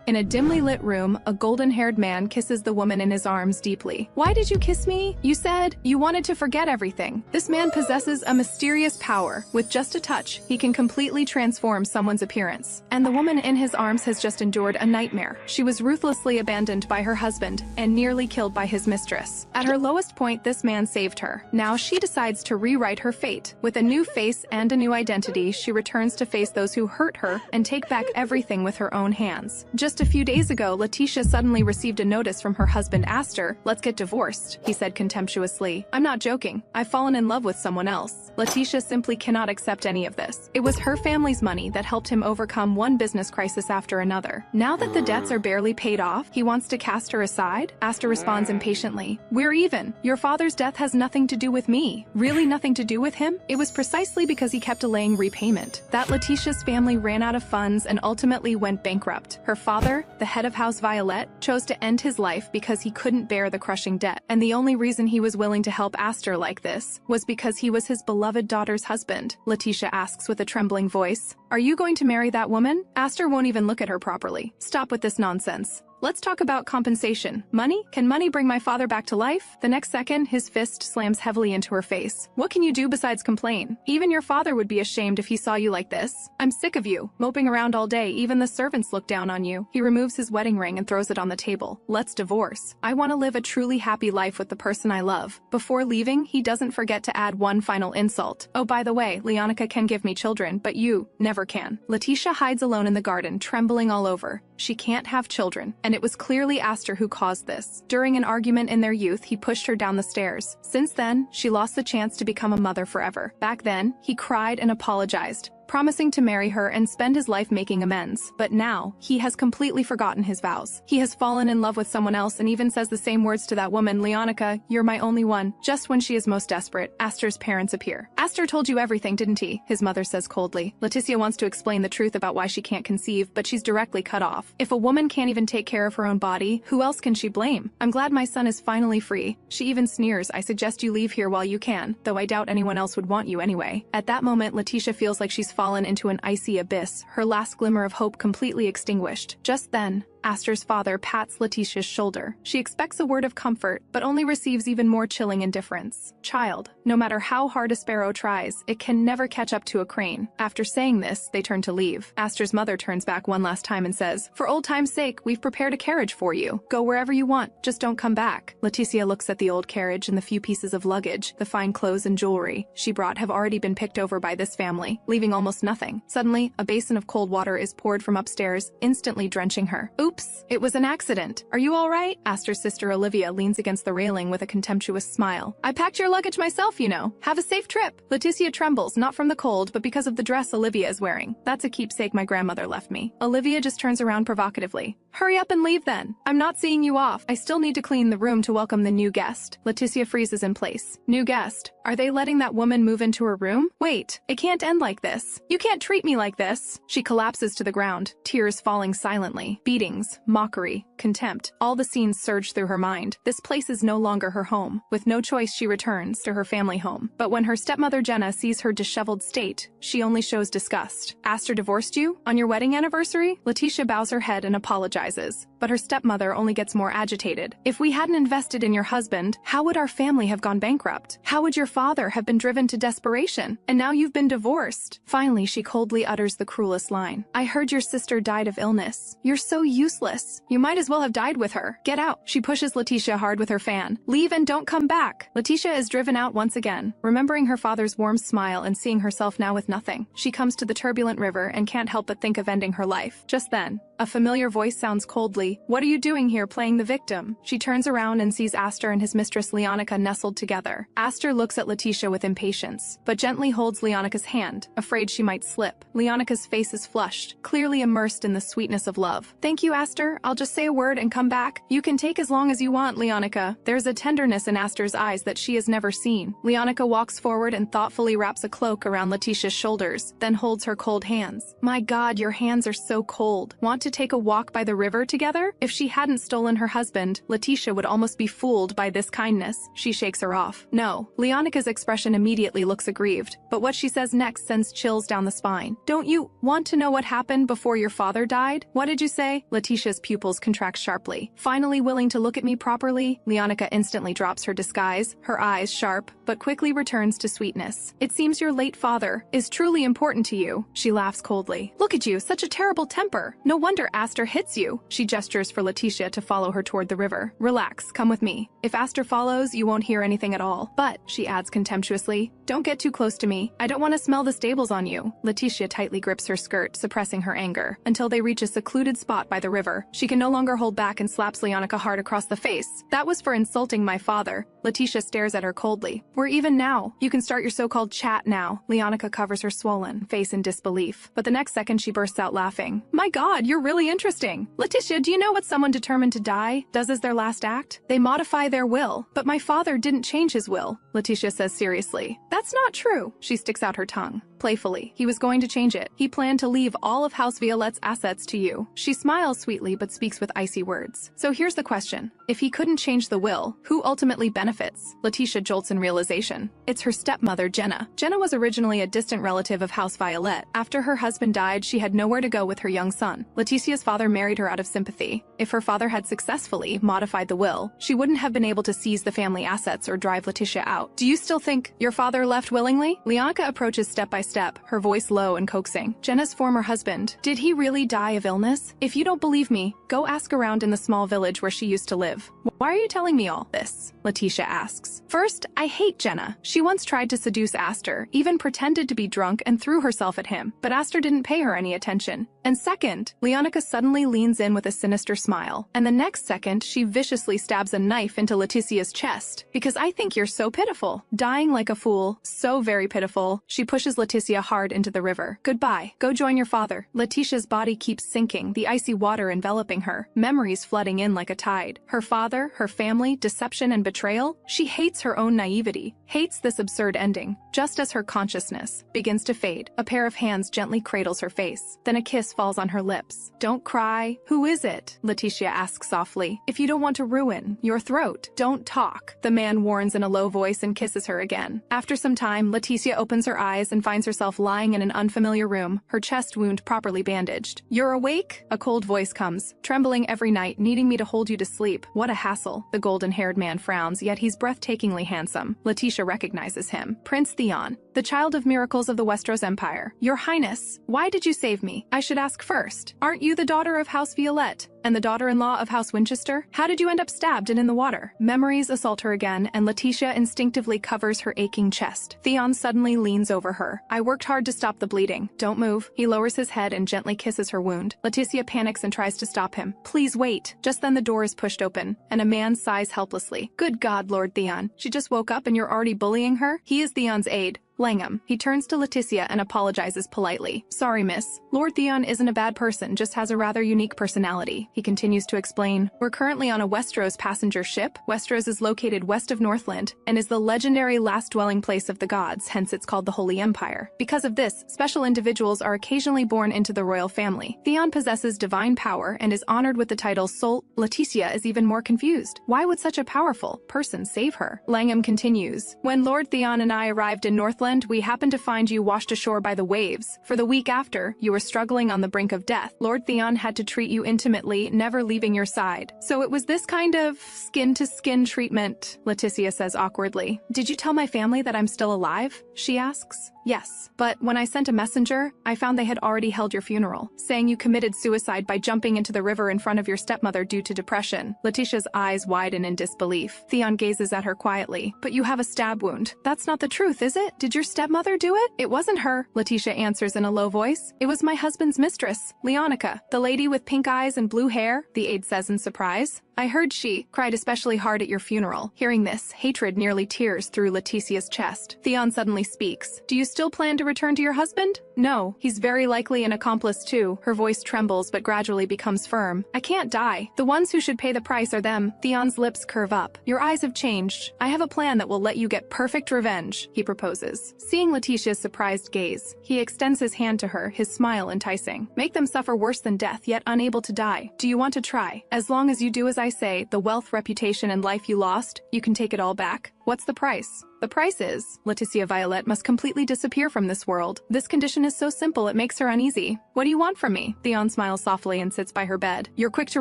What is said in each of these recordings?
In a dimly lit room, a golden-haired man kisses the woman in his arms deeply. "Why did you kiss me? You said you wanted to forget everything." This man possesses a mysterious power. With just a touch, he can completely transform someone's appearance. And the woman in his arms has just endured a nightmare. She was ruthlessly abandoned by her husband and nearly killed by his mistress. At her lowest point, this man saved her. Now she decides to rewrite her fate. With a new face and a new identity, she returns to face those who hurt her and take back everything with her own hands. Just a few days ago, Leticia suddenly received a notice from her husband Astor. "Let's get divorced," he said contemptuously. "I'm not joking. I've fallen in love with someone else." Leticia simply cannot accept any of this. It was her family's money that helped him overcome one business crisis after another. Now that the debts are barely paid off, he wants to cast her aside? Astor responds impatiently. "We're even. Your father's death has nothing to do with me." Really nothing to do with him? It was precisely because he kept delaying repayment that Leticia's family ran out of funds and ultimately went bankrupt. Her father, the head of House Violet, chose to end his life because he couldn't bear the crushing debt. And the only reason he was willing to help Astor like this was because he was his beloved daughter's husband. Leticia asks with a trembling voice, "Are you going to marry that woman?" Astor won't even look at her properly. "Stop with this nonsense. Let's talk about compensation. Money? Can money bring my father back to life?" The next second, his fist slams heavily into her face. "What can you do besides complain? Even your father would be ashamed if he saw you like this. I'm sick of you, moping around all day. Even the servants look down on you." He removes his wedding ring and throws it on the table. "Let's divorce. I want to live a truly happy life with the person I love." Before leaving, he doesn't forget to add one final insult. "Oh, by the way, Leonka can give me children, but you never can." Leticia hides alone in the garden, trembling all over. She can't have children, and it was clearly Astor who caused this. During an argument in their youth, he pushed her down the stairs. Since then, she lost the chance to become a mother forever. Back then, he cried and apologized, promising to marry her and spend his life making amends. But now, he has completely forgotten his vows. He has fallen in love with someone else and even says the same words to that woman, "Leonka, you're my only one." Just when she is most desperate, Astor's parents appear. "Astor told you everything, didn't he?" his mother says coldly. Leticia wants to explain the truth about why she can't conceive, but she's directly cut off. If a woman can't even take care of her own body, who else can she blame? "I'm glad my son is finally free." She even sneers, "I suggest you leave here while you can, though I doubt anyone else would want you anyway." At that moment, Leticia feels like she's fallen into an icy abyss, her last glimmer of hope completely extinguished. Just then, Astor's father pats Leticia's shoulder. She expects a word of comfort, but only receives even more chilling indifference. "Child, no matter how hard a sparrow tries, it can never catch up to a crane." After saying this, they turn to leave. Astor's mother turns back one last time and says, "For old time's sake, we've prepared a carriage for you. Go wherever you want, just don't come back." Leticia looks at the old carriage and the few pieces of luggage. The fine clothes and jewelry she brought have already been picked over by this family, leaving almost nothing. Suddenly, a basin of cold water is poured from upstairs, instantly drenching her. "Oops, it was an accident. Are you all right?" Astor's sister Olivia leans against the railing with a contemptuous smile. "I packed your luggage myself, you know. Have a safe trip." Leticia trembles, not from the cold, but because of the dress Olivia is wearing. "That's a keepsake my grandmother left me." Olivia just turns around provocatively. "Hurry up and leave then. I'm not seeing you off. I still need to clean the room to welcome the new guest." Leticia freezes in place. "New guest? Are they letting that woman move into her room? Wait, it can't end like this. You can't treat me like this." She collapses to the ground, tears falling silently. Beatings, mockery, contempt, all the scenes surge through her mind. This place is no longer her home. With no choice, she returns to her family home. But when her stepmother Jenna sees her disheveled state, she only shows disgust. "Astor divorced you? On your wedding anniversary?" Leticia bows her head and apologizes. But her stepmother only gets more agitated. "If we hadn't invested in your husband, how would our family have gone bankrupt? How would your father have been driven to desperation? And now you've been divorced." Finally, she coldly utters the cruelest line. "I heard your sister died of illness. You're so useless. You might as well have died with her. Get out." She pushes Leticia hard with her fan. "Leave and don't come back." Leticia is driven out once again, remembering her father's warm smile and seeing herself now with nothing. She comes to the turbulent river and can't help but think of ending her life. Just then, a familiar voice sounds coldly, "What are you doing here playing the victim?" She turns around and sees Astor and his mistress Leonka nestled together. Astor looks at Leticia with impatience, but gently holds Leonka's hand, afraid she might slip. Leonka's face is flushed, clearly immersed in the sweetness of love. "Thank you, Astor. I'll just say a word and come back." "You can take as long as you want, Leonka." There's a tenderness in Astor's eyes that she has never seen. Leonka walks forward and thoughtfully wraps a cloak around Leticia's shoulders, then holds her cold hands. "My God, your hands are so cold. Want to take a walk by the river together?" If she hadn't stolen her husband, Leticia would almost be fooled by this kindness. She shakes her off. "No." Leonka's expression immediately looks aggrieved, but what she says next sends chills down the spine. "Don't you want to know what happened before your father died?" "What did you say?" Leticia Leticia's pupils contract sharply. Finally willing to look at me properly? Leonka instantly drops her disguise, her eyes sharp, but quickly returns to sweetness. It seems your late father is truly important to you. She laughs coldly. Look at you, such a terrible temper. No wonder Astor hits you. She gestures for Leticia to follow her toward the river. Relax, come with me. If Astor follows, you won't hear anything at all. But, she adds contemptuously, don't get too close to me. I don't want to smell the stables on you. Leticia tightly grips her skirt, suppressing her anger, until they reach a secluded spot by the river. She can no longer hold back and slaps Leonka hard across the face. That was for insulting my father. Leticia stares at her coldly. We're even now. You can start your so-called chat now. Leonka covers her swollen face in disbelief, but the next second she bursts out laughing. My God, you're really interesting. Leticia, do you know what someone determined to die does as their last act? They modify their will. But my father didn't change his will, Leticia says seriously. That's not true. She sticks out her tongue. Playfully, he was going to change it. He planned to leave all of House Violette's assets to you. She smiles sweetly but speaks with icy words. So here's the question. If he couldn't change the will, who ultimately benefits? Leticia jolts in realization. It's her stepmother, Jenna. Jenna was originally a distant relative of House Violet. After her husband died, she had nowhere to go with her young son. Leticia's father married her out of sympathy. If her father had successfully modified the will, she wouldn't have been able to seize the family assets or drive Leticia out. Do you still think your father left willingly? Leonka approaches step by step, her voice low and coaxing. Jenna's former husband. Did he really die of illness? If you don't believe me, go ask around in the small village where she used to live. Why are you telling me all this? Leticia asks. First, I hate Jenna. She once tried to seduce Astor, even pretended to be drunk and threw herself at him, but Astor didn't pay her any attention. And second, Leonka suddenly leans in with a sinister smile, and the next second she viciously stabs a knife into Leticia's chest. Because I think you're so pitiful. Dying like a fool, so very pitiful. She pushes Leticia hard into the river. Goodbye. Go join your father. Leticia's body keeps sinking, the icy water enveloping her, memories flooding in like a tide. Her father, her family, deception and betrayal. She hates her own naivety, hates this absurd ending. Just as her consciousness begins to fade, a pair of hands gently cradles her face. Then a kiss falls on her lips. Don't cry. Who is it? Leticia asks softly. If you don't want to ruin your throat, don't talk. The man warns in a low voice and kisses her again. After some time, Leticia opens her eyes and finds herself lying in an unfamiliar room, her chest wound properly bandaged. You're awake? A cold voice comes, trembling every night, needing me to hold you to sleep. What a hassle. The golden-haired man frowns, yet he's breathtakingly handsome. Leticia recognizes him. Prince Theon, the child of miracles of the Westeros Empire. Your Highness, why did you save me? I should ask first. Aren't you the daughter of House Violet? And the daughter-in-law of House Winchester? How did you end up stabbed and in the water? Memories assault her again, and Leticia instinctively covers her aching chest. Theon suddenly leans over her. I worked hard to stop the bleeding. Don't move. He lowers his head and gently kisses her wound. Leticia panics and tries to stop him. Please wait. Just then the door is pushed open, and a man sighs helplessly. Good God, Lord Theon. She just woke up and you're already bullying her? He is Theon's aide, Langham. He turns to Leticia and apologizes politely. Sorry, miss. Lord Theon isn't a bad person, just has a rather unique personality. He continues to explain. We're currently on a Westeros passenger ship. Westeros is located west of Northland and is the legendary last dwelling place of the gods, hence it's called the Holy Empire. Because of this, special individuals are occasionally born into the royal family. Theon possesses divine power and is honored with the title Sol. Leticia is even more confused. Why would such a powerful person save her? Langham continues. When Lord Theon and I arrived in Northland, we happened to find you washed ashore by the waves. For the week after, you were struggling on the brink of death. Lord Theon had to treat you intimately, never leaving your side. So it was this kind of skin-to-skin treatment, Leticia says awkwardly. Did you tell my family that I'm still alive? She asks. Yes, but when I sent a messenger, I found they had already held your funeral, saying you committed suicide by jumping into the river in front of your stepmother due to depression. Leticia's eyes widen in disbelief. Theon gazes at her quietly. But you have a stab wound. That's not the truth, is it? Did your stepmother do it? It wasn't her, Leticia answers in a low voice. It was my husband's mistress, Leonka, the lady with pink eyes and blue hair, the aide says in surprise. I heard she cried especially hard at your funeral. Hearing this, hatred nearly tears through Leticia's chest. Theon suddenly speaks. Do you still plan to return to your husband? No, he's very likely an accomplice too. Her voice trembles but gradually becomes firm. I can't die. The ones who should pay the price are them. Theon's lips curve up. Your eyes have changed. I have a plan that will let you get perfect revenge, he proposes. Seeing Leticia's surprised gaze, he extends his hand to her, his smile enticing. Make them suffer worse than death, yet unable to die. Do you want to try? As long as you do as I say, the wealth, reputation, and life you lost, you can take it all back. What's the price? The price is, Leticia Violette must completely disappear from this world. This condition is so simple it makes her uneasy. What do you want from me? Theon smiles softly and sits by her bed. You're quick to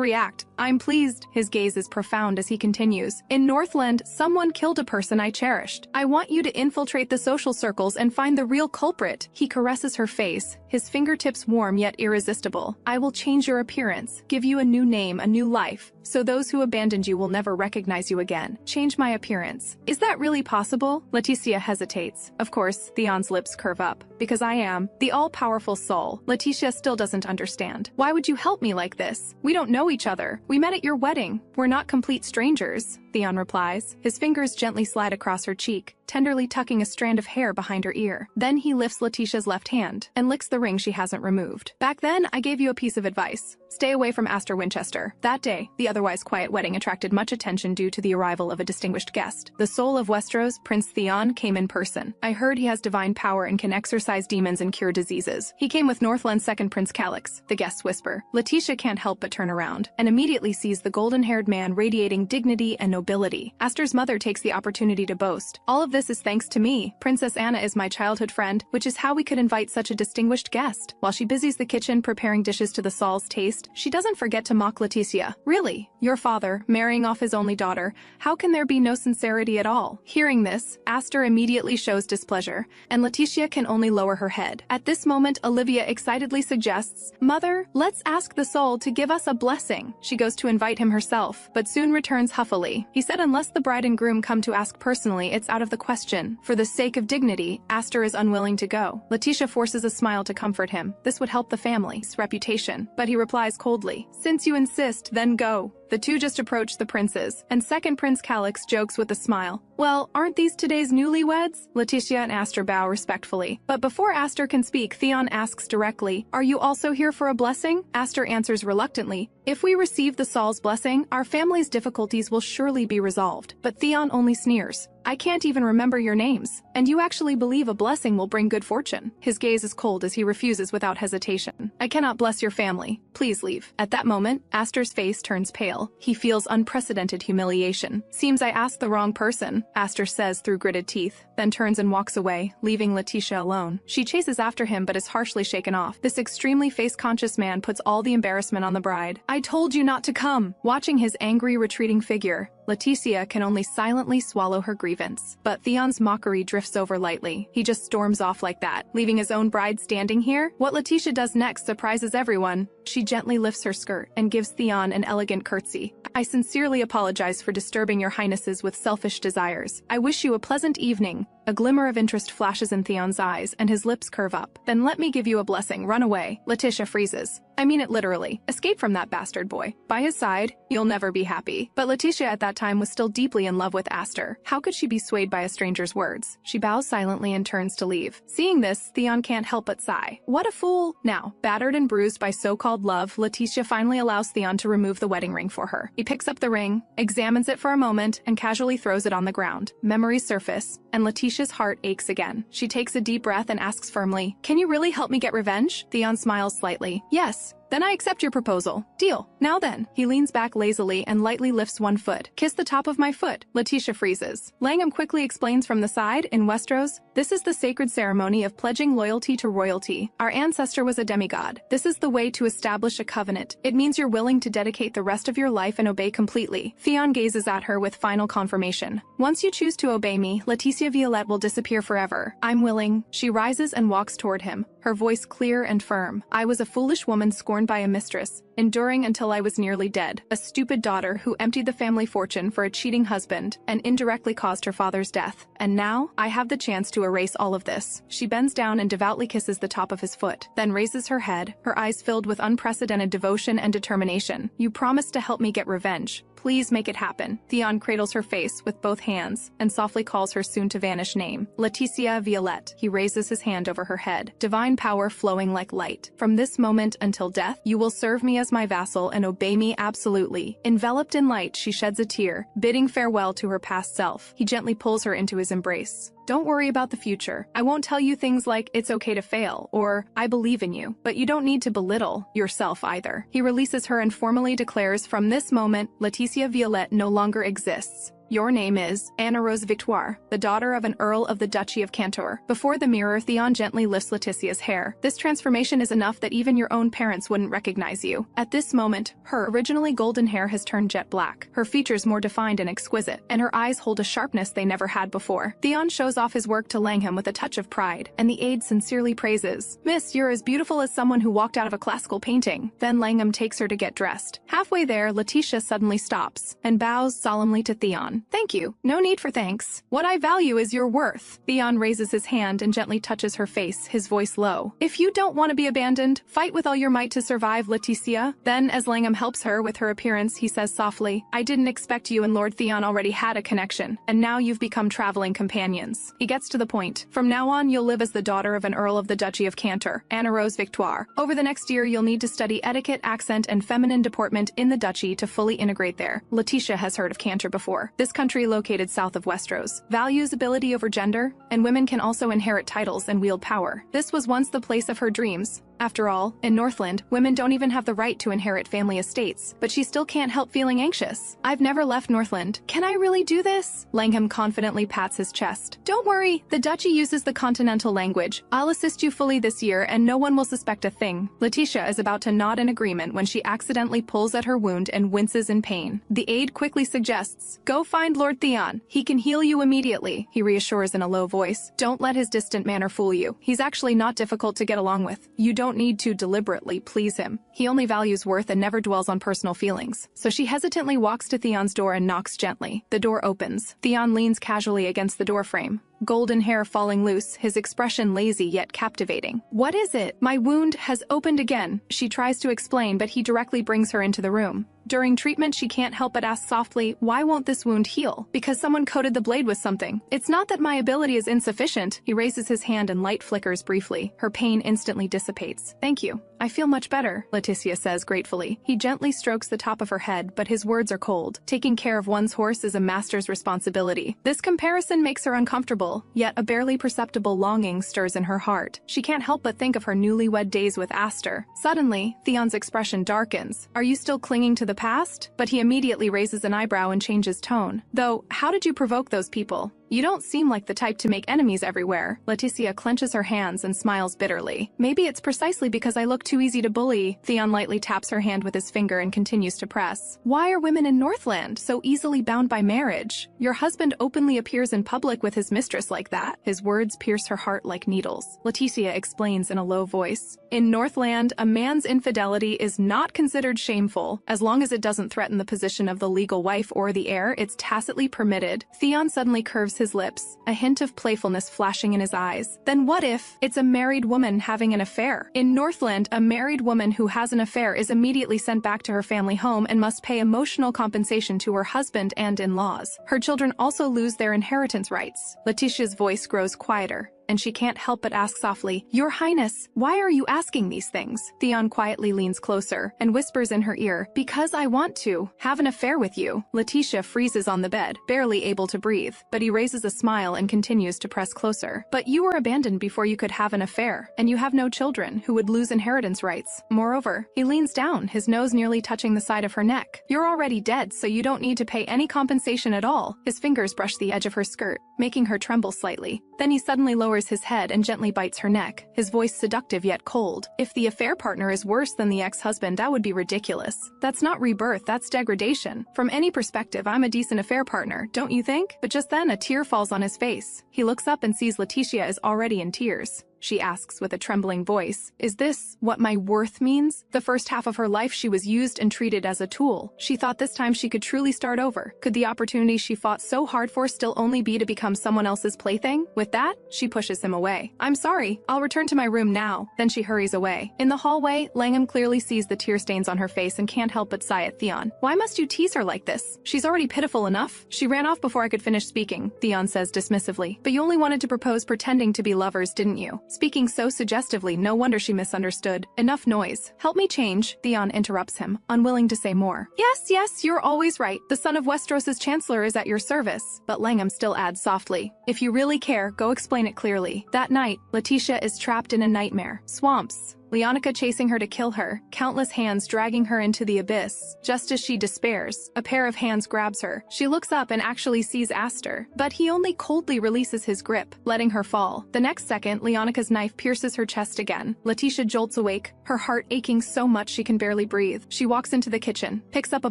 react. I'm pleased. His gaze is profound as he continues. In Northland, someone killed a person I cherished. I want you to infiltrate the social circles and find the real culprit. He caresses her face, his fingertips warm yet irresistible. I will change your appearance, give you a new name, a new life, so those who abandoned you will never recognize you again. Change my appearance. Is that really possible? Leticia hesitates. Of course, Theon's lips curve up. Because I am the all-powerful soul. Leticia still doesn't understand. Why would you help me like this? We don't know each other. We met at your wedding. We're not complete strangers, Theon replies. His fingers gently slide across her cheek, tenderly tucking a strand of hair behind her ear. Then he lifts Leticia's left hand and licks the ring she hasn't removed. Back then, I gave you a piece of advice. Stay away from Astor Winchester. That day, the otherwise quiet wedding attracted much attention due to the arrival of a distinguished guest. The soul of Westeros, Prince Theon, came in person. I heard he has divine power and can exorcise demons and cure diseases. He came with Northland's second Prince Calix, the guests whisper. Leticia can't help but turn around, and immediately sees the golden-haired man radiating dignity and nobility. Astor's mother takes the opportunity to boast. All of this is thanks to me. Princess Anna is my childhood friend, which is how we could invite such a distinguished guest. While she busies the kitchen preparing dishes to the Saul's taste, she doesn't forget to mock Leticia. Really? Your father, marrying off his only daughter. How can there be no sincerity at all? Hearing this, Astor immediately shows displeasure, and Leticia can only lower her head. At this moment, Olivia excitedly suggests, Mother, let's ask the soul to give us a blessing. She goes to invite him herself, but soon returns huffily. He said unless the bride and groom come to ask personally, it's out of the question. For the sake of dignity, Astor is unwilling to go. Leticia forces a smile to comfort him. This would help the family's reputation, but he replies coldly, Since you insist, then go. The two just approach the princes, and second Prince Calix jokes with a smile. Well, aren't these today's newlyweds? Leticia and Astor bow respectfully. But before Astor can speak, Theon asks directly, Are you also here for a blessing? Astor answers reluctantly, If we receive the Saul's blessing, our family's difficulties will surely be resolved. But Theon only sneers. I can't even remember your names, and you actually believe a blessing will bring good fortune. His gaze is cold as he refuses without hesitation. I cannot bless your family. Please leave. At that moment, Astor's face turns pale. He feels unprecedented humiliation. Seems I asked the wrong person, Astor says through gritted teeth, then turns and walks away, leaving Leticia alone. She chases after him but is harshly shaken off. This extremely face-conscious man puts all the embarrassment on the bride. I told you not to come! Watching his angry, retreating figure, Leticia can only silently swallow her grievance. But Theon's mockery drifts over lightly. He just storms off like that, leaving his own bride standing here. What Leticia does next surprises everyone. She gently lifts her skirt and gives Theon an elegant curtsy. I sincerely apologize for disturbing your highnesses with selfish desires. I wish you a pleasant evening. A glimmer of interest flashes in Theon's eyes, and his lips curve up. Then let me give you a blessing. Run away. Leticia freezes. I mean it literally. Escape from that bastard boy. By his side, you'll never be happy. But Leticia at that time was still deeply in love with Astor. How could she be swayed by a stranger's words? She bows silently and turns to leave. Seeing this, Theon can't help but sigh. What a fool! Now, battered and bruised by so-called love, Leticia finally allows Theon to remove the wedding ring for her. He picks up the ring, examines it for a moment, and casually throws it on the ground. Memories surface, and Leticia's heart aches again. She takes a deep breath and asks firmly, Can you really help me get revenge? Theon smiles slightly. Yes. Then I accept your proposal. Deal. Now then. He leans back lazily and lightly lifts one foot. Kiss the top of my foot. Leticia freezes. Langham quickly explains from the side, in Westeros, this is the sacred ceremony of pledging loyalty to royalty. Our ancestor was a demigod. This is the way to establish a covenant. It means you're willing to dedicate the rest of your life and obey completely. Theon gazes at her with final confirmation. Once you choose to obey me, Leticia Violette will disappear forever. I'm willing. She rises and walks toward him, her voice clear and firm. I was a foolish woman scorned by a mistress, enduring until I was nearly dead. A stupid daughter who emptied the family fortune for a cheating husband and indirectly caused her father's death. And now, I have the chance to erase all of this. She bends down and devoutly kisses the top of his foot, then raises her head, her eyes filled with unprecedented devotion and determination. You promised to help me get revenge. Please make it happen. Theon cradles her face with both hands and softly calls her soon-to-vanish name. Leticia Violette. He raises his hand over her head, divine power flowing like light. From this moment until death, you will serve me as my vassal and obey me absolutely. Enveloped in light, she sheds a tear, bidding farewell to her past self. He gently pulls her into his embrace. Don't worry about the future. I won't tell you things like, it's okay to fail, or, I believe in you. But you don't need to belittle yourself either. He releases her and formally declares, from this moment, Leticia Violette no longer exists. Your name is Annarose Victorova, the daughter of an earl of the Duchy of Cantor. Before the mirror, Theon gently lifts Leticia's hair. This transformation is enough that even your own parents wouldn't recognize you. At this moment, her originally golden hair has turned jet black, her features more defined and exquisite, and her eyes hold a sharpness they never had before. Theon shows off his work to Langham with a touch of pride, and the aide sincerely praises, "Miss, you're as beautiful as someone who walked out of a classical painting." Then Langham takes her to get dressed. Halfway there, Leticia suddenly stops and bows solemnly to Theon. "Thank you. No need for thanks. What I value is your worth." Theon raises his hand and gently touches her face, his voice low. "If you don't want to be abandoned, fight with all your might to survive, Leticia." Then, as Langham helps her with her appearance, he says softly, "I didn't expect you and Lord Theon already had a connection, and now you've become traveling companions." He gets to the point. "From now on, you'll live as the daughter of an earl of the Duchy of Cantor, Annarose Victorova. Over the next year, you'll need to study etiquette, accent, and feminine deportment in the duchy to fully integrate there." Leticia has heard of Cantor before. This country located south of Westeros values ability over gender, and women can also inherit titles and wield power. This was once the place of her dreams. After all, in Northland, women don't even have the right to inherit family estates, but she still can't help feeling anxious. "I've never left Northland. Can I really do this?" Langham confidently pats his chest. "Don't worry, the duchy uses the continental language. I'll assist you fully this year and no one will suspect a thing." Leticia is about to nod in agreement when she accidentally pulls at her wound and winces in pain. The aide quickly suggests, "Go find Lord Theon. He can heal you immediately," he reassures in a low voice. "Don't let his distant manner fool you. He's actually not difficult to get along with. You don't need to deliberately please him. He only values worth and never dwells on personal feelings." So she hesitantly walks to Theon's door and knocks gently. The door opens. Theon leans casually against the doorframe, golden hair falling loose, his expression lazy yet captivating. "What is it?" "My wound has opened again." She tries to explain, but he directly brings her into the room. During treatment, she can't help but ask softly, "Why won't this wound heal?" "Because someone coated the blade with something." "It's not that my ability is insufficient." He raises his hand and light flickers briefly. Her pain instantly dissipates. "Thank you. I feel much better," Leticia says gratefully. He gently strokes the top of her head, but his words are cold. Taking care of one's horse is a master's responsibility. This comparison makes her uncomfortable, yet a barely perceptible longing stirs in her heart. She can't help but think of her newlywed days with Astor. Suddenly, Theon's expression darkens. "Are you still clinging to the past?" But he immediately raises an eyebrow and changes tone. "Though, how did you provoke those people? You don't seem like the type to make enemies everywhere." Leticia clenches her hands and smiles bitterly. "Maybe it's precisely because I look too easy to bully." Theon lightly taps her hand with his finger and continues to press. "Why are women in Northland so easily bound by marriage? Your husband openly appears in public with his mistress like that." His words pierce her heart like needles. Leticia explains in a low voice. "In Northland, a man's infidelity is not considered shameful. As long as it doesn't threaten the position of the legal wife or the heir, it's tacitly permitted." Theon suddenly curves his lips, a hint of playfulness flashing in his eyes. "Then what if it's a married woman having an affair? In Northland, a married woman who has an affair is immediately sent back to her family home and must pay emotional compensation to her husband and in-laws. Her children also lose their inheritance rights." Leticia's voice grows quieter, and she can't help but ask softly, "Your Highness, why are you asking these things?" Theon quietly leans closer and whispers in her ear, "Because I want to have an affair with you." Leticia freezes on the bed, barely able to breathe, but he raises a smile and continues to press closer. "But you were abandoned before you could have an affair, and you have no children who would lose inheritance rights. Moreover," he leans down, his nose nearly touching the side of her neck, "you're already dead, so you don't need to pay any compensation at all." His fingers brush the edge of her skirt, making her tremble slightly. Then he suddenly lowers his head and gently bites her neck, his voice seductive yet cold. "If the affair partner is worse than the ex-husband, that would be ridiculous. That's not rebirth, that's degradation. From any perspective, I'm a decent affair partner, don't you think?" But just then, a tear falls on his face. He looks up and sees Leticia is already in tears. She asks with a trembling voice, "Is this what my worth means?" The first half of her life she was used and treated as a tool. She thought this time she could truly start over. Could the opportunity she fought so hard for still only be to become someone else's plaything? With that, she pushes him away. "I'm sorry, I'll return to my room now." Then she hurries away. In the hallway, Langham clearly sees the tear stains on her face and can't help but sigh at Theon. "Why must you tease her like this? She's already pitiful enough." "She ran off before I could finish speaking," Theon says dismissively. "But you only wanted to propose pretending to be lovers, didn't you?" Speaking so suggestively, no wonder she misunderstood. "Enough noise. Help me change," Theon interrupts him, unwilling to say more. Yes, you're always right. The son of Westeros's chancellor is at your service." But Langham still adds softly, "If you really care, go explain it clearly." That night, Leticia is trapped in a nightmare. Swamps, Leonka chasing her to kill her, countless hands dragging her into the abyss. Just as she despairs, a pair of hands grabs her. She looks up and actually sees Astor, but he only coldly releases his grip, letting her fall. The next second, Leonka's knife pierces her chest again. Leticia jolts awake, her heart aching so much she can barely breathe. She walks into the kitchen, picks up a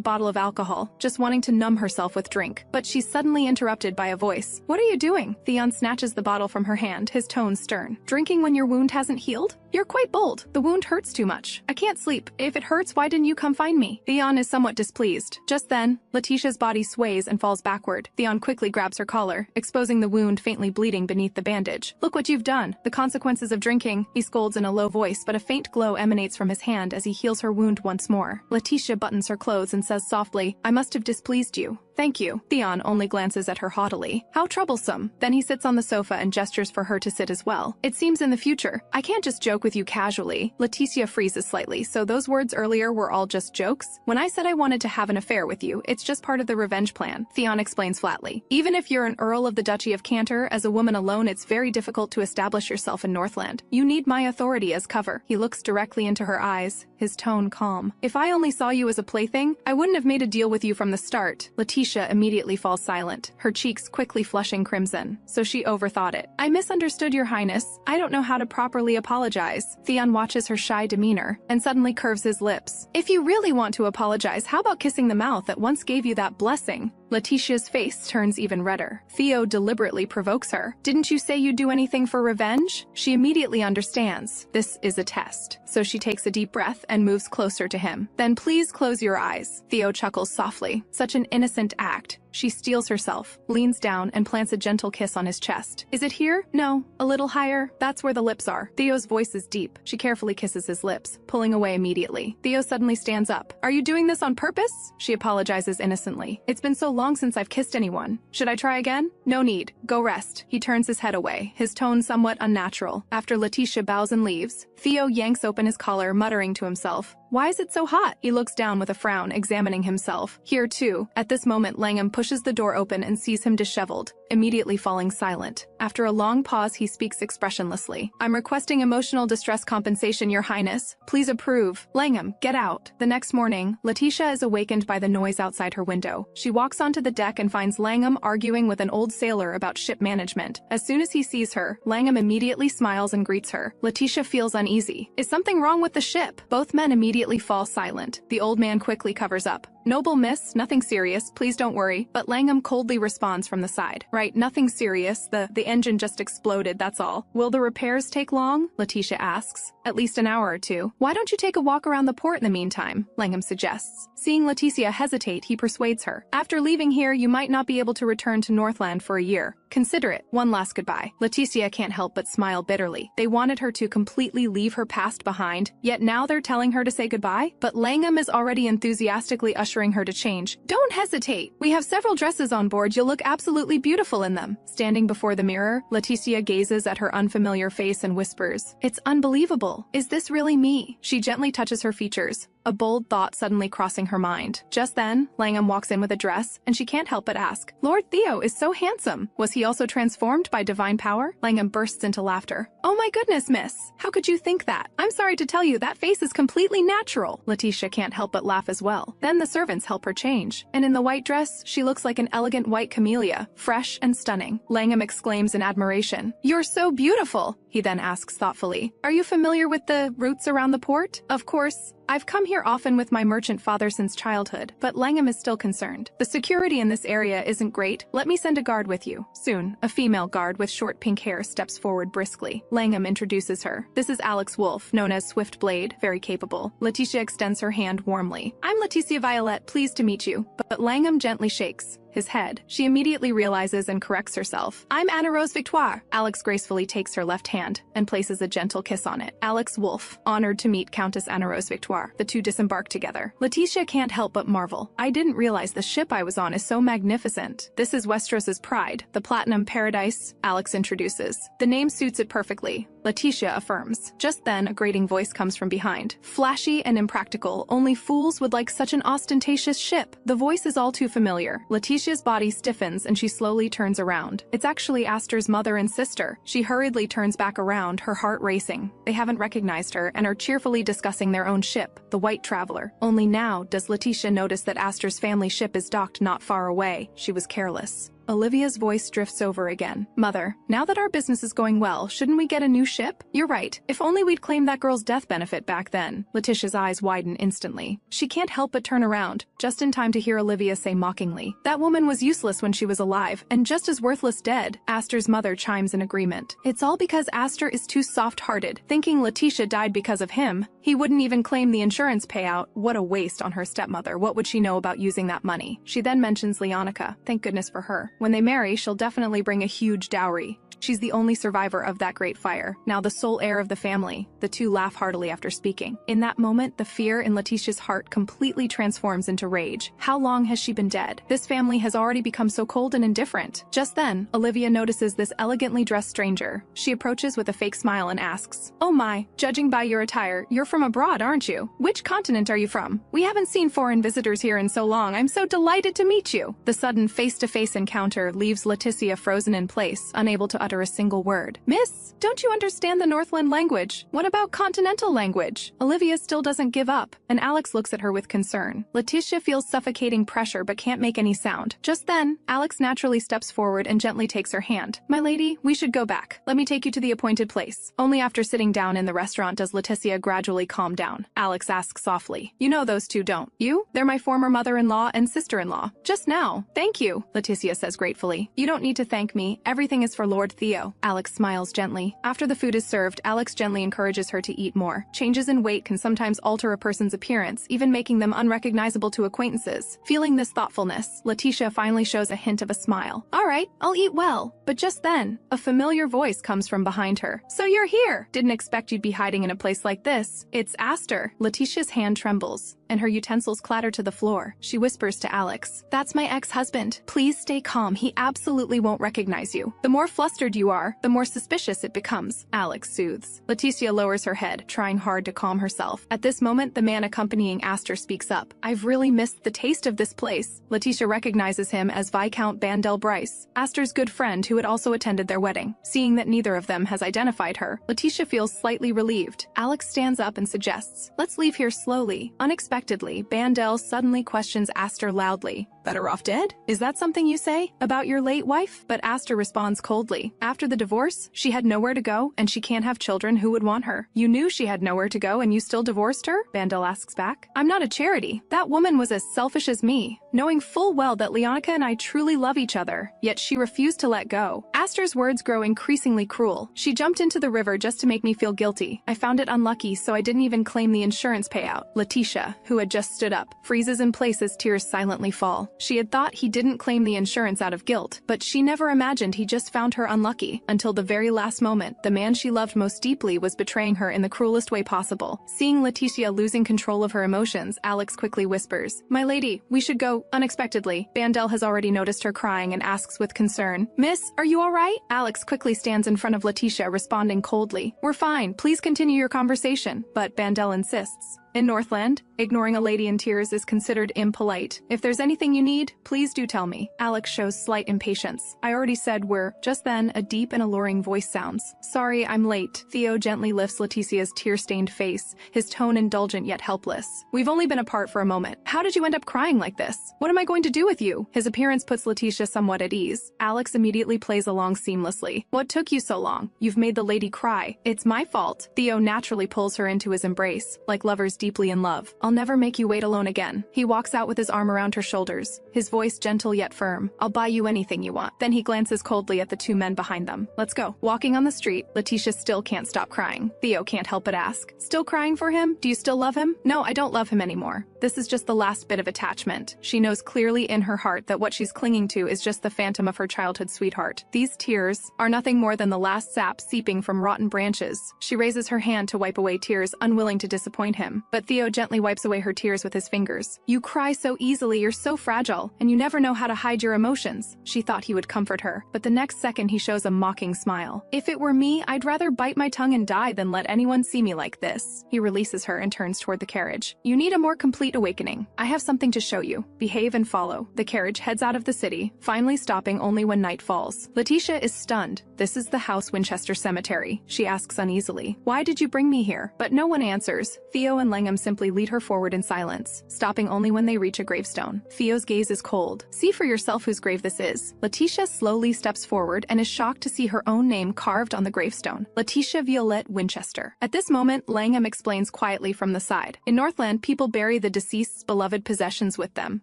bottle of alcohol, just wanting to numb herself with drink. But she's suddenly interrupted by a voice. "What are you doing?" Theon snatches the bottle from her hand, his tone stern. "Drinking when your wound hasn't healed? You're quite bold. The wound hurts too much. I can't sleep. If it hurts, why didn't you come find me?" Theon is somewhat displeased. Just then, Leticia's body sways and falls backward. Theon quickly grabs her collar, exposing the wound faintly bleeding beneath the bandage. "Look what you've done. The consequences of drinking," he scolds in a low voice, but a faint glow emanates from his hand as he heals her wound once more. Leticia buttons her clothes and says softly, "I must have displeased you." "Thank you." Theon only glances at her haughtily. "How troublesome." Then he sits on the sofa and gestures for her to sit as well. "It seems in the future, I can't just joke with you casually." Leticia freezes slightly. "So those words earlier were all just jokes? When I said I wanted to have an affair with you, it's just part of the revenge plan," Theon explains flatly. "Even if you're an Earl of the Duchy of Cantor, as a woman alone it's very difficult to establish yourself in Northland. You need my authority as cover." He looks directly into her eyes, his tone calm. "If I only saw you as a plaything, I wouldn't have made a deal with you from the start." Leticia immediately falls silent, her cheeks quickly flushing crimson. So she overthought it. "I misunderstood, Your Highness. I don't know how to properly apologize." Theon watches her shy demeanor and suddenly curves his lips. "If you really want to apologize, how about kissing the mouth that once gave you that blessing?" Leticia's face turns even redder. Theo deliberately provokes her. "Didn't you say you'd do anything for revenge?" She immediately understands. This is a test. So she takes a deep breath and moves closer to him. "Then please close your eyes." Theo chuckles softly. Such an innocent act. She steels herself, leans down, and plants a gentle kiss on his chest. "Is it here?" "No. A little higher. That's where the lips are." Theo's voice is deep. She carefully kisses his lips, pulling away immediately. Theo suddenly stands up. "Are you doing this on purpose?" She apologizes innocently. "It's been so long since I've kissed anyone. Should I try again?" "No need. Go rest." He turns his head away, his tone somewhat unnatural. After Leticia bows and leaves, Theo yanks open his collar, muttering to himself, "Why is it so hot?" He looks down with a frown, examining himself. Here, too. At this moment, Langham pushes the door open and sees him disheveled, immediately falling silent. After a long pause, he speaks expressionlessly. "I'm requesting emotional distress compensation, Your Highness. Please approve." "Langham, get out." The next morning, Leticia is awakened by the noise outside her window. She walks onto the deck and finds Langham arguing with an old sailor about ship management. As soon as he sees her, Langham immediately smiles and greets her. Leticia feels uneasy. "Is something wrong with the ship?" Both men immediately fall silent. The old man quickly covers up. "Noble miss, nothing serious, please don't worry." But Langham coldly responds from the side. "Right, nothing serious, the engine just exploded, that's all." "Will the repairs take long?" Leticia asks. "At least an hour or two." "Why don't you take a walk around the port in the meantime?" Langham suggests. Seeing Leticia hesitate, he persuades her. "After leaving here, you might not be able to return to Northland for a year. Consider it one last goodbye." Leticia can't help but smile bitterly. They wanted her to completely leave her past behind, yet now they're telling her to say goodbye? But Langham is already enthusiastically ushering her to change. "Don't hesitate. We have several dresses on board. You'll look absolutely beautiful in them." Standing before the mirror, Leticia gazes at her unfamiliar face and whispers, "It's unbelievable. Is this really me?" She gently touches her features, a bold thought suddenly crossing her mind. Just then, Langham walks in with a dress, and she can't help but ask, "Lord Theo is so handsome. Was he also transformed by divine power?" Langham bursts into laughter. "Oh my goodness, miss. How could you think that? I'm sorry to tell you that face is completely natural." Leticia can't help but laugh as well. Then the servants help her change, and in the white dress, she looks like an elegant white camellia, fresh and stunning. Langham exclaims in admiration, "You're so beautiful." He then asks thoughtfully, "Are you familiar with the routes around the port?" "Of course. I've come here often with my merchant father since childhood," but Langham is still concerned. "The security in this area isn't great. Let me send a guard with you." Soon, a female guard with short pink hair steps forward briskly. Langham introduces her. "This is Alex Wolf, known as Swift Blade, very capable." Leticia extends her hand warmly. "I'm Leticia Violet, pleased to meet you." But Langham gently shakes his head. She immediately realizes and corrects herself. "I'm Annarose Victorova." Alex gracefully takes her left hand and places a gentle kiss on it. Alex Wolf, honored to meet Countess Annarose Victorova. The two disembark together. Leticia can't help but marvel. "I didn't realize the ship I was on is so magnificent." "This is Westros's pride, the Platinum Paradise," Alex introduces. The name suits it perfectly. Leticia affirms. Just then, a grating voice comes from behind. Flashy and impractical, only fools would like such an ostentatious ship. The voice is all too familiar. Leticia's body stiffens and she slowly turns around. It's actually Astor's mother and sister. She hurriedly turns back around, her heart racing. They haven't recognized her and are cheerfully discussing their own ship, the White Traveler. Only now does Leticia notice that Astor's family ship is docked not far away. She was careless. Olivia's voice drifts over again. Mother, now that our business is going well, shouldn't we get a new ship? You're right. If only we'd claimed that girl's death benefit back then. Leticia's eyes widen instantly. She can't help but turn around, just in time to hear Olivia say mockingly, that woman was useless when she was alive, and just as worthless dead. Astor's mother chimes in agreement. It's all because Astor is too soft-hearted, thinking Leticia died because of him. He wouldn't even claim the insurance payout. What a waste on her stepmother. What would she know about using that money? She then mentions Leonka. Thank goodness for her. When they marry, she'll definitely bring a huge dowry. She's the only survivor of that great fire, now the sole heir of the family. The two laugh heartily after speaking. In that moment, the fear in Leticia's heart completely transforms into rage. How long has she been dead? This family has already become so cold and indifferent. Just then, Olivia notices this elegantly dressed stranger. She approaches with a fake smile and asks, "Oh my, judging by your attire, you're from abroad, aren't you? Which continent are you from? We haven't seen foreign visitors here in so long. I'm so delighted to meet you." The sudden face-to-face encounter leaves Leticia frozen in place, unable to utter a single word. "Miss, don't you understand the Northland language? What about continental language?" Olivia still doesn't give up, and Alex looks at her with concern. Leticia feels suffocating pressure but can't make any sound. Just then, Alex naturally steps forward and gently takes her hand. "My lady, we should go back. Let me take you to the appointed place." Only after sitting down in the restaurant does Leticia gradually calm down. Alex asks softly, "You know those two, don't you? They're my former mother-in-law and sister-in-law." "Just now. Thank you," Leticia says gratefully. "You don't need to thank me. Everything is for Lord Theo." Alex smiles gently. After the food is served, Alex gently encourages her to eat more. Changes in weight can sometimes alter a person's appearance, even making them unrecognizable to acquaintances. Feeling this thoughtfulness, Leticia finally shows a hint of a smile. "All right, I'll eat well." But just then, a familiar voice comes from behind her. "So you're here! Didn't expect you'd be hiding in a place like this. It's Astor." Leticia's hand trembles, and her utensils clatter to the floor. She whispers to Alex, "That's my ex-husband. Please stay calm. He absolutely won't recognize you. The more flustered you are, the more suspicious it becomes." Alex soothes. Leticia lowers her head, trying hard to calm herself. At this moment, the man accompanying Astor speaks up. "I've really missed the taste of this place." Leticia recognizes him as Viscount Bandel Bryce, Astor's good friend who had also attended their wedding. Seeing that neither of them has identified her, Leticia feels slightly relieved. Alex stands up and suggests, "Let's leave here slowly." Unexpectedly, Bandel suddenly questions Astor loudly. "Better off dead? Is that something you say about your late wife?" But Astor responds coldly. "After the divorce, she had nowhere to go, and she can't have children who would want her." "You knew she had nowhere to go and you still divorced her?" Bandel asks back. "I'm not a charity. That woman was as selfish as me, knowing full well that Leonka and I truly love each other, yet she refused to let go." Astor's words grow increasingly cruel. "She jumped into the river just to make me feel guilty. I found it unlucky, so I didn't even claim the insurance payout." Leticia, who had just stood up, freezes in place as tears silently fall. She had thought he didn't claim the insurance out of guilt, but she never imagined he just found her unlucky. Until the very last moment, the man she loved most deeply was betraying her in the cruelest way possible. Seeing Leticia losing control of her emotions, Alex quickly whispers, "My lady, we should go." Unexpectedly, Bandel has already noticed her crying and asks with concern, "Miss, are you all right?" Alex quickly stands in front of Leticia, responding coldly, "We're fine. Please continue your conversation." But Bandel insists. In Northland, ignoring a lady in tears is considered impolite. "If there's anything you need, please do tell me." Alex shows slight impatience. "I already said we're—" Just then, a deep and alluring voice sounds. "Sorry, I'm late." Theo gently lifts Leticia's tear-stained face, his tone indulgent yet helpless. "We've only been apart for a moment. How did you end up crying like this? What am I going to do with you?" His appearance puts Leticia somewhat at ease. Alex immediately plays along seamlessly. "What took you so long? You've made the lady cry. It's my fault." Theo naturally pulls her into his embrace, like lovers deeply in love. "I'll never make you wait alone again." He walks out with his arm around her shoulders, his voice gentle yet firm. "I'll buy you anything you want." Then he glances coldly at the two men behind them. "Let's go." Walking on the street, Leticia still can't stop crying. Theo can't help but ask, "Still crying for him? Do you still love him?" "No, I don't love him anymore. This is just the last bit of attachment." She knows clearly in her heart that what she's clinging to is just the phantom of her childhood sweetheart. These tears are nothing more than the last sap seeping from rotten branches. She raises her hand to wipe away tears, unwilling to disappoint him. But but Theo gently wipes away her tears with his fingers. You cry so easily, you're so fragile, and you never know how to hide your emotions. She thought he would comfort her, but the next second he shows a mocking smile. If it were me, I'd rather bite my tongue and die than let anyone see me like this. He releases her and turns toward the carriage. You need a more complete awakening. I have something to show you. Behave and follow. The carriage heads out of the city, finally stopping only when night falls. Leticia is stunned. This is the house Winchester Cemetery. She asks uneasily, why did you bring me here? But no one answers. Theo and Langham simply lead her forward in silence, stopping only when they reach a gravestone. Theo's gaze is cold. See for yourself whose grave this is. Leticia slowly steps forward and is shocked to see her own name carved on the gravestone. Leticia Violette Winchester. At this moment, Langham explains quietly from the side. In Northland, people bury the deceased's beloved possessions with them.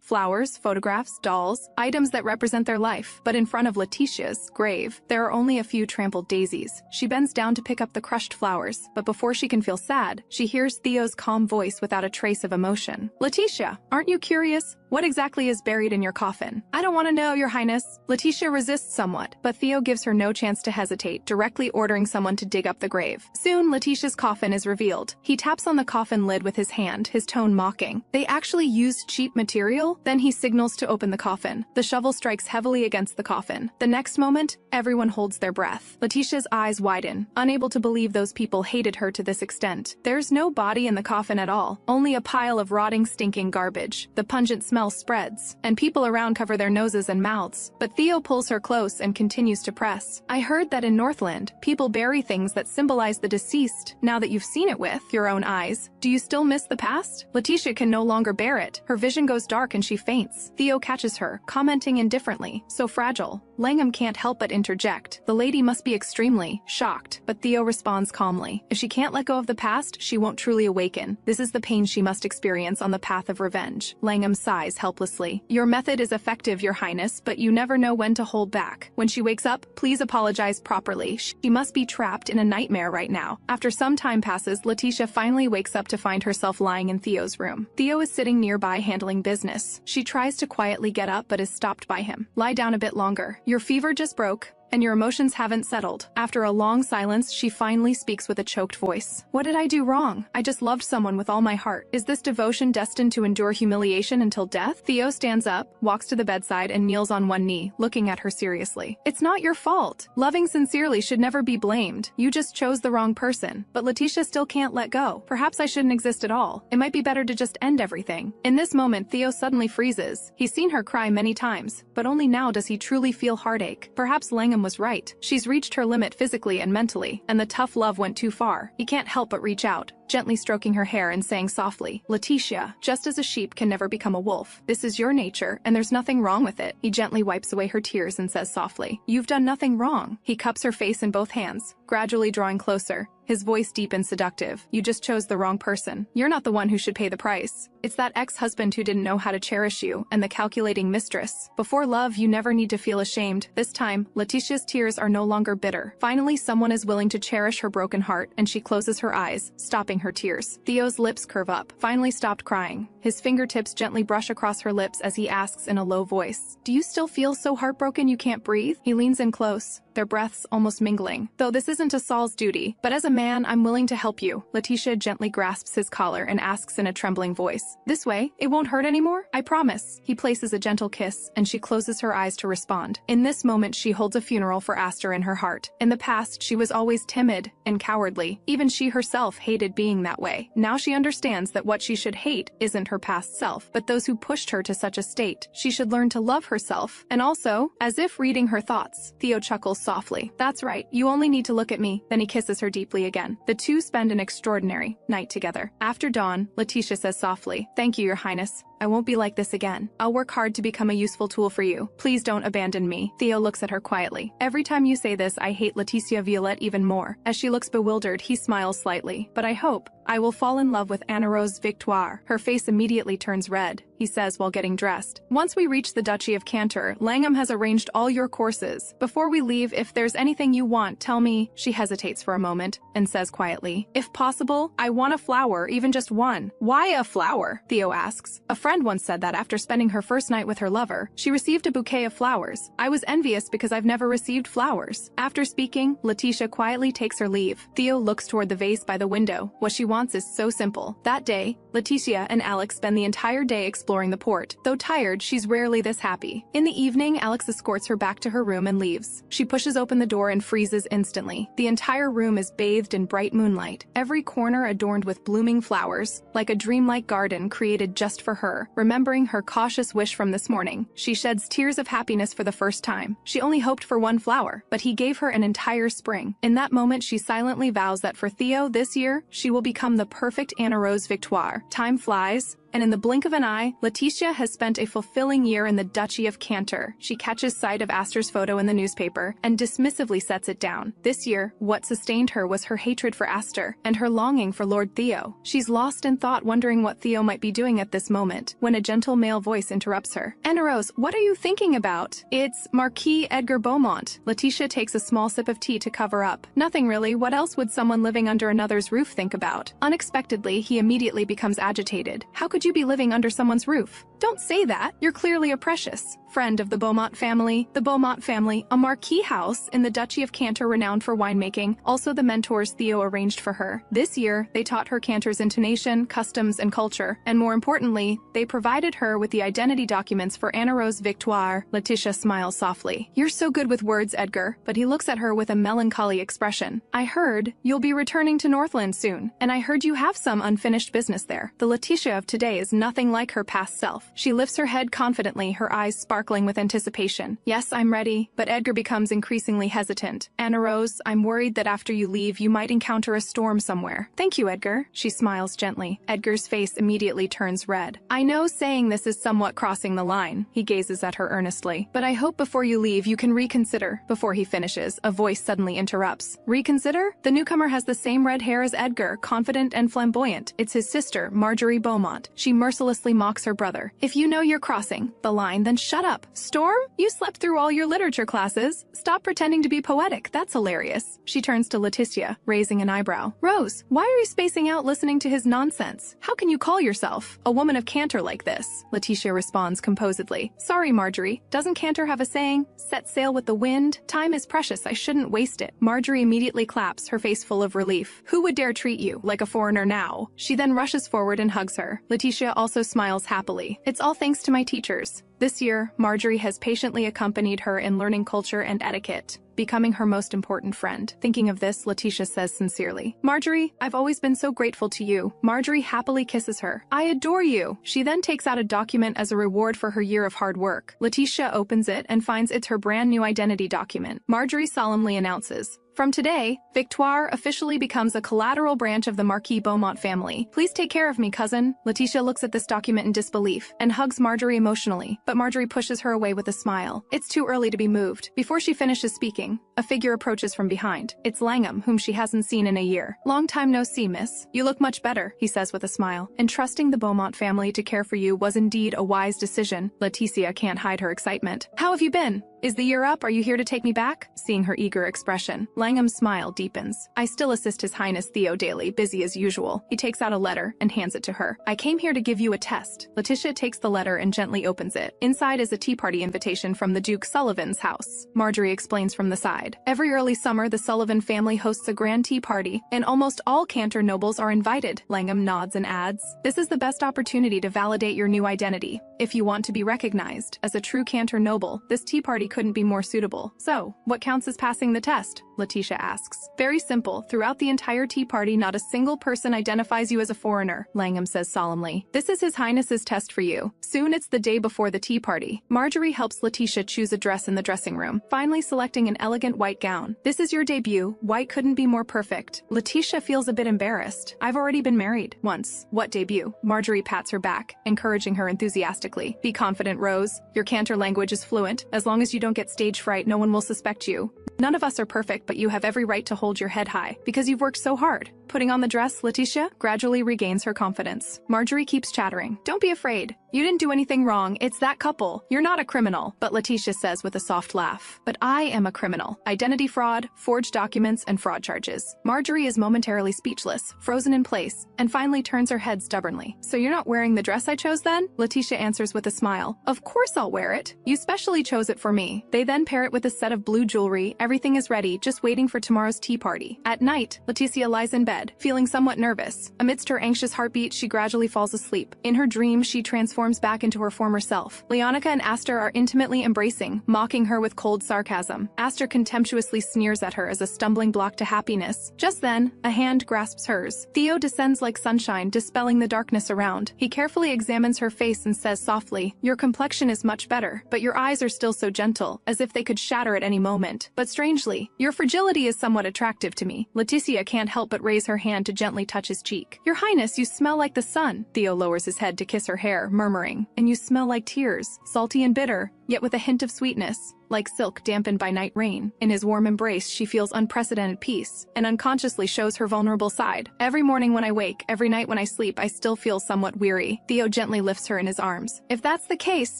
Flowers, photographs, dolls, items that represent their life. But in front of Leticia's grave, there are only a few trampled daisies. She bends down to pick up the crushed flowers, but before she can feel sad, she hears Theo's calm voice without a trace of emotion. Leticia, aren't you curious? What exactly is buried in your coffin? I don't want to know, Your Highness. Leticia resists somewhat, but Theo gives her no chance to hesitate, directly ordering someone to dig up the grave. Soon, Leticia's coffin is revealed. He taps on the coffin lid with his hand, his tone mocking. They actually used cheap material? Then he signals to open the coffin. The shovel strikes heavily against the coffin. The next moment, everyone holds their breath. Leticia's eyes widen, unable to believe those people hated her to this extent. There's no body in the coffin at all, only a pile of rotting, stinking garbage. The pungent smell spreads, and people around cover their noses and mouths. But Theo pulls her close and continues to press. I heard that in Northland, people bury things that symbolize the deceased. Now that you've seen it with your own eyes, do you still miss the past? Leticia can no longer bear it. Her vision goes dark and she faints. Theo catches her, commenting indifferently, so fragile. Langham can't help but interject. The lady must be extremely shocked, but Theo responds calmly. If she can't let go of the past, she won't truly awaken. This is the pain she must experience on the path of revenge. Langham sighs helplessly. Your method is effective, Your Highness, but you never know when to hold back. When she wakes up, please apologize properly. She must be trapped in a nightmare right now. After some time passes, Leticia finally wakes up to find herself lying in Theo's room. Theo is sitting nearby handling business. She tries to quietly get up but is stopped by him. Lie down a bit longer. Your fever just broke, and your emotions haven't settled. After a long silence, she finally speaks with a choked voice. What did I do wrong? I just loved someone with all my heart. Is this devotion destined to endure humiliation until death? Theo stands up, walks to the bedside, and kneels on one knee, looking at her seriously. It's not your fault. Loving sincerely should never be blamed. You just chose the wrong person. But Leticia still can't let go. Perhaps I shouldn't exist at all. It might be better to just end everything. In this moment, Theo suddenly freezes. He's seen her cry many times, but only now does he truly feel heartache. Perhaps Langham was right. She's reached her limit physically and mentally, and the tough love went too far. He can't help but reach out, gently stroking her hair and saying softly, Leticia, just as a sheep can never become a wolf, this is your nature, and there's nothing wrong with it. He gently wipes away her tears and says softly, you've done nothing wrong. He cups her face in both hands, gradually drawing closer. His voice deep and seductive. You just chose the wrong person. You're not the one who should pay the price. It's that ex-husband who didn't know how to cherish you, and the calculating mistress. Before love, you never need to feel ashamed. This time, Leticia's tears are no longer bitter. Finally, someone is willing to cherish her broken heart, and she closes her eyes, stopping her tears. Theo's lips curve up, finally stopped crying. His fingertips gently brush across her lips as he asks in a low voice, do you still feel so heartbroken you can't breathe? He leans in close, their breaths almost mingling. Though this isn't a Saul's duty, but as a man, I'm willing to help you. Leticia gently grasps his collar and asks in a trembling voice, this way, it won't hurt anymore? I promise. He places a gentle kiss, and she closes her eyes to respond. In this moment, she holds a funeral for Astor in her heart. In the past, she was always timid and cowardly. Even she herself hated being that way. Now she understands that what she should hate isn't her past self, but those who pushed her to such a state. She should learn to love herself. And also, as if reading her thoughts, Theo chuckles softly. That's right, you only need to look at me. Then he kisses her deeply again. The two spend an extraordinary night together. After dawn, Leticia says softly, thank you, Your Highness. I won't be like this again. I'll work hard to become a useful tool for you. Please don't abandon me. Theo looks at her quietly. Every time you say this, I hate Leticia Violette even more. As she looks bewildered, he smiles slightly. But I hope I will fall in love with Annarose Victorova. Her face immediately turns red, he says while getting dressed. Once we reach the Duchy of Cantor, Langham has arranged all your courses. Before we leave, if there's anything you want, tell me. She hesitates for a moment and says quietly, if possible, I want a flower, even just one. Why a flower? Theo asks. A friend once said that after spending her first night with her lover, she received a bouquet of flowers. I was envious because I've never received flowers. After speaking, Leticia quietly takes her leave. Theo looks toward the vase by the window. What she wants is so simple. That day, Leticia and Alex spend the entire day exploring the port. Though tired, she's rarely this happy. In the evening, Alex escorts her back to her room and leaves. She pushes open the door and freezes instantly. The entire room is bathed in bright moonlight, every corner adorned with blooming flowers, like a dreamlike garden created just for her. Remembering her cautious wish from this morning, she sheds tears of happiness for the first time. She only hoped for one flower, but he gave her an entire spring. In that moment, she silently vows that for Theo this year, she will become the perfect Annarose Victorova. Time flies, and in the blink of an eye, Leticia has spent a fulfilling year in the Duchy of Cantor. She catches sight of Astor's photo in the newspaper and dismissively sets it down. This year, what sustained her was her hatred for Astor and her longing for Lord Theo. She's lost in thought, wondering what Theo might be doing at this moment, when a gentle male voice interrupts her. "Annarose, what are you thinking about?" "It's Marquis Edgar Beaumont." Leticia takes a small sip of tea to cover up. "Nothing really. What else would someone living under another's roof think about?" Unexpectedly, he immediately becomes agitated. "How could you be living under someone's roof?" "Don't say that. You're clearly a precious friend of the Beaumont family." The Beaumont family, a marquis house in the Duchy of Cantor renowned for winemaking, also the mentors Theo arranged for her. This year, they taught her Cantor's intonation, customs, and culture, and more importantly, they provided her with the identity documents for Annarose Victorova. Leticia smiles softly. "You're so good with words, Edgar," but he looks at her with a melancholy expression. "I heard you'll be returning to Northland soon, and I heard you have some unfinished business there." The Leticia of today is nothing like her past self. She lifts her head confidently, her eyes sparkling with anticipation. "Yes, I'm ready," but Edgar becomes increasingly hesitant. "Annarose, I'm worried that after you leave, you might encounter a storm somewhere." "Thank you, Edgar." She smiles gently. Edgar's face immediately turns red. "I know saying this is somewhat crossing the line." He gazes at her earnestly. "But I hope before you leave, you can reconsider." Before he finishes, a voice suddenly interrupts. "Reconsider?" The newcomer has the same red hair as Edgar, confident and flamboyant. It's his sister, Marjorie Beaumont. She mercilessly mocks her brother. "If you know you're crossing the line, then shut up." "Storm? You slept through all your literature classes. Stop pretending to be poetic. That's hilarious." She turns to Leticia, raising an eyebrow. "Rose, why are you spacing out listening to his nonsense? How can you call yourself a woman of Cantor like this?" Leticia responds composedly. "Sorry, Marjorie. Doesn't Cantor have a saying? Set sail with the wind? Time is precious. I shouldn't waste it." Marjorie immediately claps, her face full of relief. "Who would dare treat you like a foreigner now?" She then rushes forward and hugs her. Leticia also smiles happily. "It's all thanks to my teachers." This year, Marjorie has patiently accompanied her in learning culture and etiquette, becoming her most important friend. Thinking of this, Leticia says sincerely, "Marjorie, I've always been so grateful to you." Marjorie happily kisses her. "I adore you." She then takes out a document as a reward for her year of hard work. Leticia opens it and finds it's her brand new identity document. Marjorie solemnly announces, "From today, Victoire officially becomes a collateral branch of the Marquis Beaumont family. Please take care of me, cousin." Leticia looks at this document in disbelief and hugs Marjorie emotionally, but Marjorie pushes her away with a smile. It's too early to be moved. Before she finishes speaking, a figure approaches from behind. It's Langham, whom she hasn't seen in a year. "Long time no see, miss. You look much better," he says with a smile. "Entrusting the Beaumont family to care for you was indeed a wise decision." Leticia can't hide her excitement. "How have you been? Is the year up? Are you here to take me back?" Seeing her eager expression, Langham's smile deepens. "I still assist His Highness Theo daily, busy as usual." He takes out a letter and hands it to her. "I came here to give you a test." Leticia takes the letter and gently opens it. Inside is a tea party invitation from the Duke Sullivan's house. Marjorie explains from the side. "Every early summer, the Sullivan family hosts a grand tea party, and almost all Cantor nobles are invited." Langham nods and adds, "This is the best opportunity to validate your new identity. If you want to be recognized as a true Cantor noble, this tea party couldn't be more suitable." "So, what counts as passing the test?" Leticia asks. "Very simple. Throughout the entire tea party, not a single person identifies you as a foreigner," Langham says solemnly. "This is His Highness's test for you. Soon it's the day before the tea party." Marjorie helps Leticia choose a dress in the dressing room, finally selecting an elegant white gown. "This is your debut. White couldn't be more perfect." Leticia feels a bit embarrassed. "I've already been married once." "What debut?" Marjorie pats her back, encouraging her enthusiastically. "Be confident, Rose. Your Cantor language is fluent. As long as you don't get stage fright, no one will suspect you. None of us are perfect, but you have every right to hold your head high, because you've worked so hard." Putting on the dress, Leticia gradually regains her confidence. Marjorie keeps chattering. "Don't be afraid. You didn't do anything wrong. It's that couple. You're not a criminal." But Leticia says with a soft laugh, "But I am a criminal. Identity fraud, forged documents, and fraud charges." Marjorie is momentarily speechless, frozen in place, and finally turns her head stubbornly. "So you're not wearing the dress I chose then?" Leticia answers with a smile. "Of course I'll wear it. You specially chose it for me." They then pair it with a set of blue jewelry. Everything is ready, just waiting for tomorrow's tea party. At night, Leticia lies in bed, bed, feeling somewhat nervous. Amidst her anxious heartbeat, she gradually falls asleep. In her dream, she transforms back into her former self. Leonka and Astor are intimately embracing, mocking her with cold sarcasm. Astor contemptuously sneers at her as a stumbling block to happiness. Just then, a hand grasps hers. Theo descends like sunshine, dispelling the darkness around. He carefully examines her face and says softly, "Your complexion is much better, but your eyes are still so gentle, as if they could shatter at any moment. But strangely, your fragility is somewhat attractive to me." Leticia can't help but raise her hand to gently touch his cheek. "Your Highness, you smell like the sun." Theo lowers his head to kiss her hair, murmuring, "And you smell like tears, salty and bitter, yet with a hint of sweetness, like silk dampened by night rain." In his warm embrace, she feels unprecedented peace, and unconsciously shows her vulnerable side. "Every morning when I wake, every night when I sleep, I still feel somewhat weary." Theo gently lifts her in his arms. "If that's the case,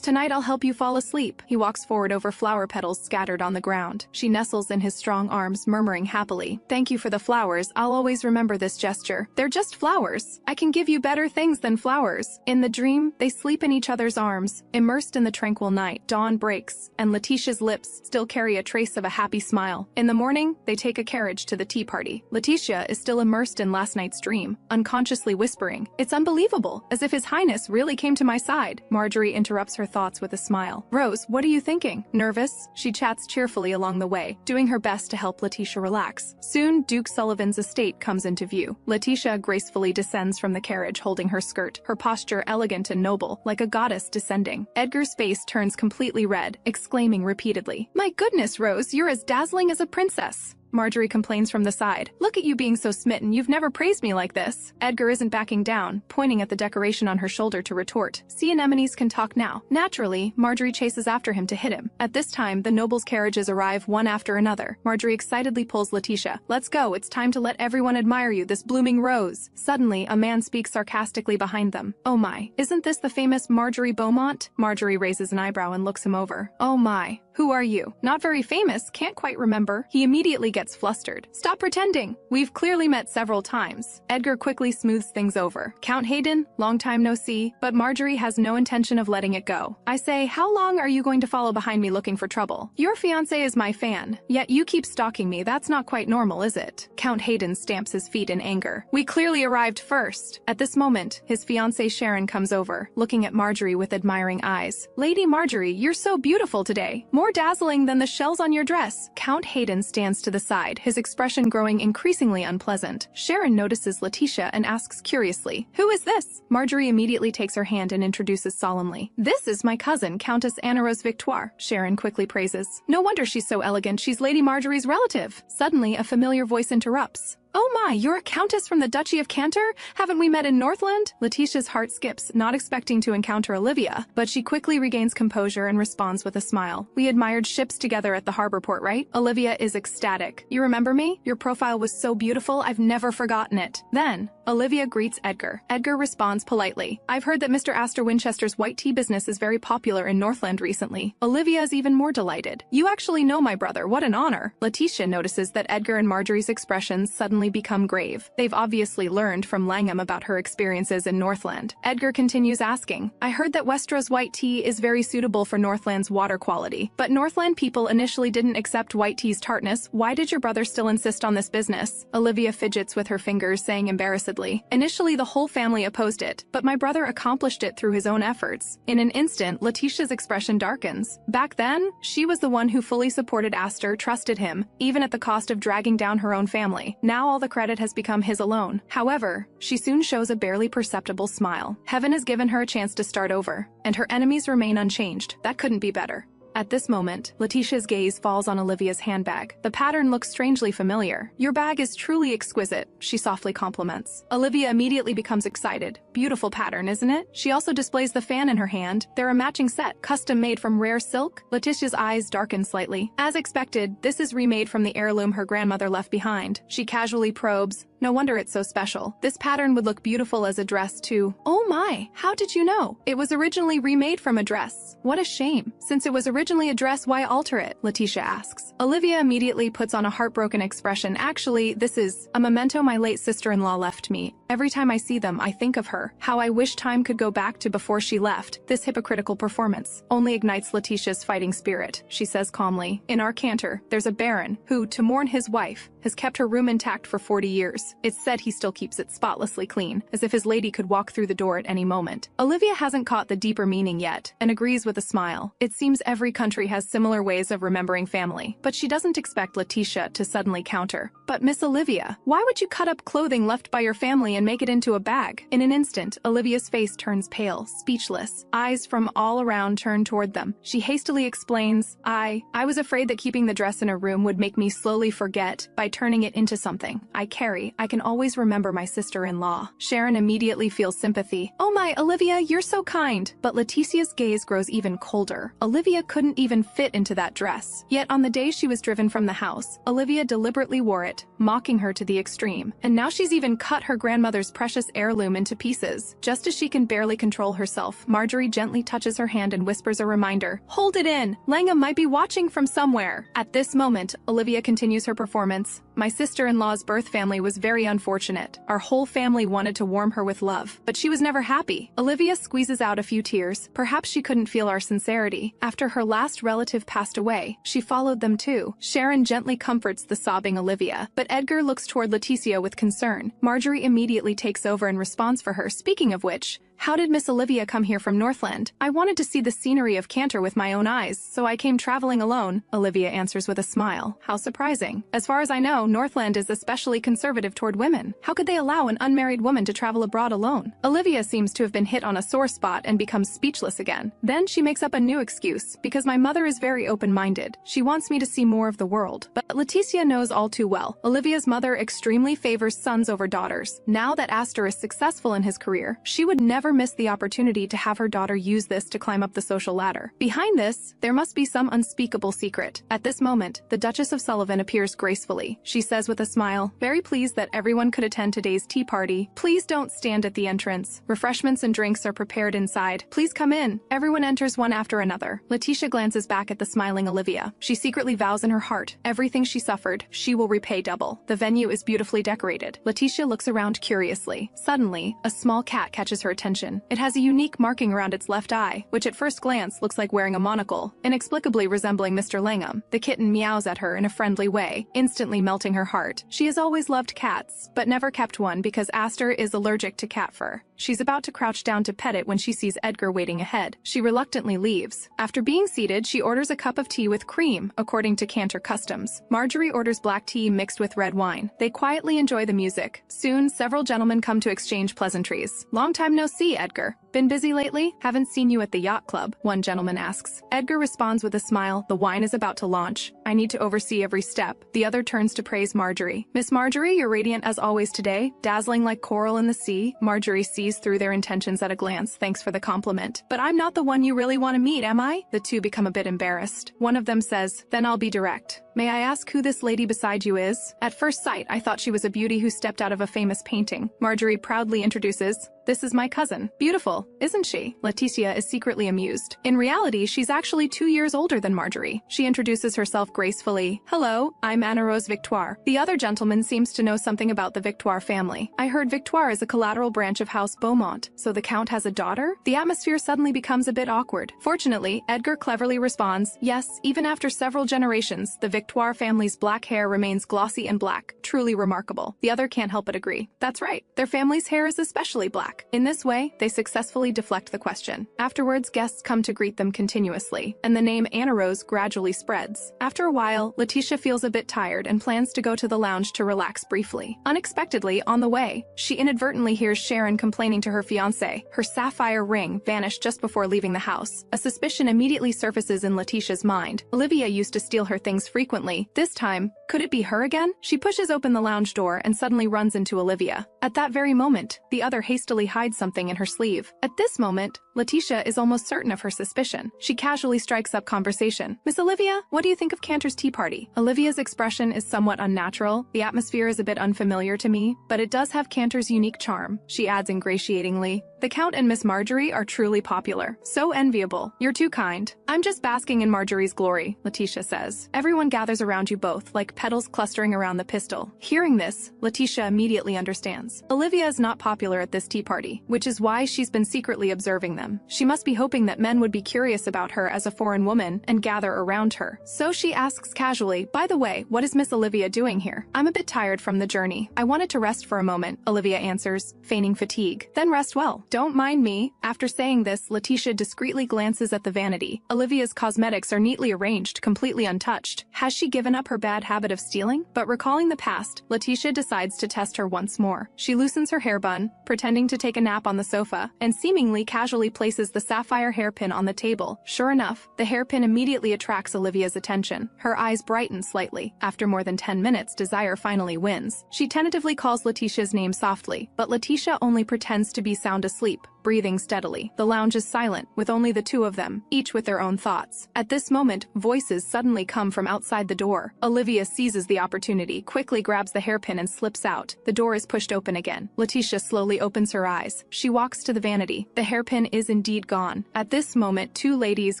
tonight I'll help you fall asleep." He walks forward over flower petals scattered on the ground. She nestles in his strong arms, murmuring happily, "Thank you for the flowers. I'll always remember this gesture. They're just flowers. I can give you better things than flowers." In the dream, they sleep in each other's arms, immersed in the tranquil night. Dawn breaks, and Leticia's lips still carry a trace of a happy smile. In the morning, they take a carriage to the tea party. Leticia is still immersed in last night's dream, unconsciously whispering, "It's unbelievable, as if His Highness really came to my side." Marjorie interrupts her thoughts with a smile. "Rose, what are you thinking? Nervous?" She chats cheerfully along the way, doing her best to help Leticia relax. Soon, Duke Sullivan's estate comes into view. Leticia gracefully descends from the carriage holding her skirt, her posture elegant and noble, like a goddess descending. Edgar's face turns completely red, exclaiming repeatedly, "My goodness, Rose, you're as dazzling as a princess." Marjorie complains from the side. "Look at you being so smitten, you've never praised me like this." Edgar isn't backing down, pointing at the decoration on her shoulder to retort, "Sea anemones can talk now." Naturally, Marjorie chases after him to hit him. At this time, the nobles' carriages arrive one after another. Marjorie excitedly pulls Leticia. "Let's go, it's time to let everyone admire you, this blooming rose." Suddenly, a man speaks sarcastically behind them. "Oh my, isn't this the famous Marjorie Beaumont?" Marjorie raises an eyebrow and looks him over. "Oh my. Who are you?" "Not very famous, can't quite remember." He immediately gets flustered. "Stop pretending. We've clearly met several times." Edgar quickly smooths things over. "Count Hayden, long time no see," but Marjorie has no intention of letting it go. "I say, how long are you going to follow behind me looking for trouble? Your fiancé is my fan, yet you keep stalking me. That's not quite normal, is it?" Count Hayden stamps his feet in anger. "We clearly arrived first." At this moment, his fiancée Sharon comes over, looking at Marjorie with admiring eyes. "Lady Marjorie, you're so beautiful today. More dazzling than the shells on your dress." Count Hayden stands to the side, his expression growing increasingly unpleasant. Sharon notices Leticia and asks curiously, "Who is this?" Marjorie immediately takes her hand and introduces solemnly, "This is my cousin, Countess Annarose Victorova." Sharon quickly praises, "No wonder she's so elegant, she's Lady Marjorie's relative." Suddenly, a familiar voice interrupts. "Oh my, you're a countess from the Duchy of Cantor? Haven't we met in Northland?" Leticia's heart skips, not expecting to encounter Olivia, but she quickly regains composure and responds with a smile. "We admired ships together at the harbor port, right?" Olivia is ecstatic. "You remember me? Your profile was so beautiful, I've never forgotten it." Then, Olivia greets Edgar. Edgar responds politely, "I've heard that Mr. Astor Winchester's white tea business is very popular in Northland recently." Olivia is even more delighted. "You actually know my brother, what an honor." Leticia notices that Edgar and Marjorie's expressions suddenly become grave. They've obviously learned from Langham about her experiences in Northland. Edgar continues asking, "I heard that Westeros white tea is very suitable for Northland's water quality, but Northland people initially didn't accept white tea's tartness. Why did your brother still insist on this business?" Olivia fidgets with her fingers, saying embarrassedly, "Initially the whole family opposed it, but my brother accomplished it through his own efforts." In an instant, Leticia's expression darkens. Back then, she was the one who fully supported Astor, trusted him, even at the cost of dragging down her own family. Now all the credit has become his alone. However, she soon shows a barely perceptible smile. Heaven has given her a chance to start over, and her enemies remain unchanged. That couldn't be better. At this moment, Leticia's gaze falls on Olivia's handbag. The pattern looks strangely familiar. "Your bag is truly exquisite," she softly compliments. Olivia immediately becomes excited. "Beautiful pattern, isn't it?" She also displays the fan in her hand. They're a matching set, custom made from rare silk. Leticia's eyes darken slightly. As expected, this is remade from the heirloom her grandmother left behind. She casually probes, "No wonder it's so special. This pattern would look beautiful as a dress too." "Oh my, how did you know?" "It was originally remade from a dress." "What a shame. Since it was originally a dress, why alter it?" Leticia asks. Olivia immediately puts on a heartbroken expression. "Actually, this is a memento my late sister-in-law left me. Every time I see them, I think of her. How I wish time could go back to before she left." This hypocritical performance only ignites Leticia's fighting spirit. She says calmly, "In our cantor, there's a baron who, to mourn his wife, has kept her room intact for 40 years. rooms. It's said he still keeps it spotlessly clean, as if his lady could walk through the door at any moment. Olivia hasn't caught the deeper meaning yet, and agrees with a smile. It seems every country has similar ways of remembering family, but she doesn't expect Leticia to suddenly counter. But Miss Olivia, why would you cut up clothing left by your family and make it into a bag? In an instant, Olivia's face turns pale, speechless. Eyes from all around turn toward them. She hastily explains, I was afraid that keeping the dress in a room would make me slowly forget by turning it into something I carry. I can always remember my sister-in-law. Sharon immediately feels sympathy. Oh my, Olivia, you're so kind. But Leticia's gaze grows even colder. Olivia couldn't even fit into that dress. Yet on the day she was driven from the house, Olivia deliberately wore it, mocking her to the extreme. And now she's even cut her grandmother's precious heirloom into pieces. Just as she can barely control herself, Marjorie gently touches her hand and whispers a reminder. Hold it in! Langham might be watching from somewhere. At this moment, Olivia continues her performance. My sister-in-law's birth family was very unfortunate. Our whole family wanted to warm her with love, but she was never happy. Olivia squeezes out a few tears. Perhaps she couldn't feel our sincerity. After her last relative passed away, she followed them too. Sharon gently comforts the sobbing Olivia, but Edgar looks toward Leticia with concern. Marjorie immediately takes over in response for her. Speaking of which, how did Miss Olivia come here from Northland? I wanted to see the scenery of Cantor with my own eyes, so I came traveling alone, Olivia answers with a smile. How surprising. As far as I know, Northland is especially conservative toward women. How could they allow an unmarried woman to travel abroad alone? Olivia seems to have been hit on a sore spot and becomes speechless again. Then she makes up a new excuse, because my mother is very open-minded. She wants me to see more of the world. But Leticia knows all too well. Olivia's mother extremely favors sons over daughters. Now that Astor is successful in his career, she would never miss the opportunity to have her daughter use this to climb up the social ladder. Behind this, there must be some unspeakable secret. At this moment, the Duchess of Sullivan appears gracefully. She says with a smile, very pleased that everyone could attend today's tea party. Please don't stand at the entrance. Refreshments and drinks are prepared inside. Please come in. Everyone enters one after another. Leticia glances back at the smiling Olivia. She secretly vows in her heart, everything she suffered, she will repay double. The venue is beautifully decorated. Leticia looks around curiously. Suddenly, a small cat catches her attention. It has a unique marking around its left eye, which at first glance looks like wearing a monocle, inexplicably resembling Mr. Langham. The kitten meows at her in a friendly way, instantly melting her heart. She has always loved cats, but never kept one because Astor is allergic to cat fur. She's about to crouch down to pet it when she sees Edgar waiting ahead. She reluctantly leaves. After being seated, she orders a cup of tea with cream, according to Cantor customs. Marjorie orders black tea mixed with red wine. They quietly enjoy the music. Soon, several gentlemen come to exchange pleasantries. Long time no see, Edgar. Been busy lately? Haven't seen you at the yacht club, one gentleman asks. Edgar responds with a smile. The wine is about to launch. I need to oversee every step. The other turns to praise Marjorie. Miss Marjorie, you're radiant as always today, dazzling like coral in the sea. Marjorie sees through their intentions at a glance. Thanks for the compliment. But I'm not the one you really want to meet, am I? The two become a bit embarrassed. One of them says, then I'll be direct. May I ask who this lady beside you is? At first sight, I thought she was a beauty who stepped out of a famous painting. Marjorie proudly introduces, this is my cousin. Beautiful, isn't she? Leticia is secretly amused. In reality, she's actually 2 years older than Marjorie. She introduces herself gracefully. Hello, I'm Annarose Victorova. The other gentleman seems to know something about the Victorova family. I heard Victorova is a collateral branch of House Beaumont, so the Count has a daughter? The atmosphere suddenly becomes a bit awkward. Fortunately, Edgar cleverly responds, yes, even after several generations, the Victorova family's black hair remains glossy and black. Truly remarkable. The other can't help but agree. That's right, their family's hair is especially black. In this way, they successfully deflect the question. Afterwards, guests come to greet them continuously, and the name Annarose gradually spreads. After a while, Leticia feels a bit tired and plans to go to the lounge to relax briefly. Unexpectedly, on the way, she inadvertently hears Sharon complaining to her fiancé. Her sapphire ring vanished just before leaving the house. A suspicion immediately surfaces in Leticia's mind. Olivia used to steal her things frequently. This time, could it be her again? She pushes open the lounge door and suddenly runs into Olivia. At that very moment, the other hastily hides something in her sleeve. At this moment, Leticia is almost certain of her suspicion. She casually strikes up conversation. Miss Olivia, what do you think of Cantor's tea party? Olivia's expression is somewhat unnatural. The atmosphere is a bit unfamiliar to me, but it does have Cantor's unique charm. She adds ingratiatingly, the Count and Miss Marjorie are truly popular. So enviable. You're too kind. I'm just basking in Marjorie's glory, Leticia says. Everyone gathers around you both, like petals clustering around the pistil. Hearing this, Leticia immediately understands. Olivia is not popular at this tea party, which is why she's been secretly observing them. them. She must be hoping that men would be curious about her as a foreign woman and gather around her. So she asks casually, "By the way, what is Miss Olivia doing here?" "I'm a bit tired from the journey. I wanted to rest for a moment," Olivia answers, feigning fatigue. "Then rest well. Don't mind me." After saying this, Leticia discreetly glances at the vanity. Olivia's cosmetics are neatly arranged, completely untouched. Has she given up her bad habit of stealing? But recalling the past, Leticia decides to test her once more. She loosens her hair bun, pretending to take a nap on the sofa, and seemingly casually places the sapphire hairpin on the table. Sure enough, the hairpin immediately attracts Olivia's attention. Her eyes brighten slightly. After more than 10 minutes, desire finally wins. She tentatively calls Leticia's name softly, but Leticia only pretends to be sound asleep, breathing steadily. The lounge is silent, with only the two of them, each with their own thoughts. At this moment, voices suddenly come from outside the door. Olivia seizes the opportunity, quickly grabs the hairpin and slips out. The door is pushed open again. Leticia slowly opens her eyes. She walks to the vanity. The hairpin is indeed gone. At this moment, two ladies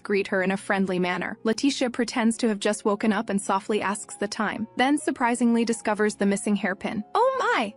greet her in a friendly manner. Leticia pretends to have just woken up and softly asks the time, then surprisingly discovers the missing hairpin. "Oh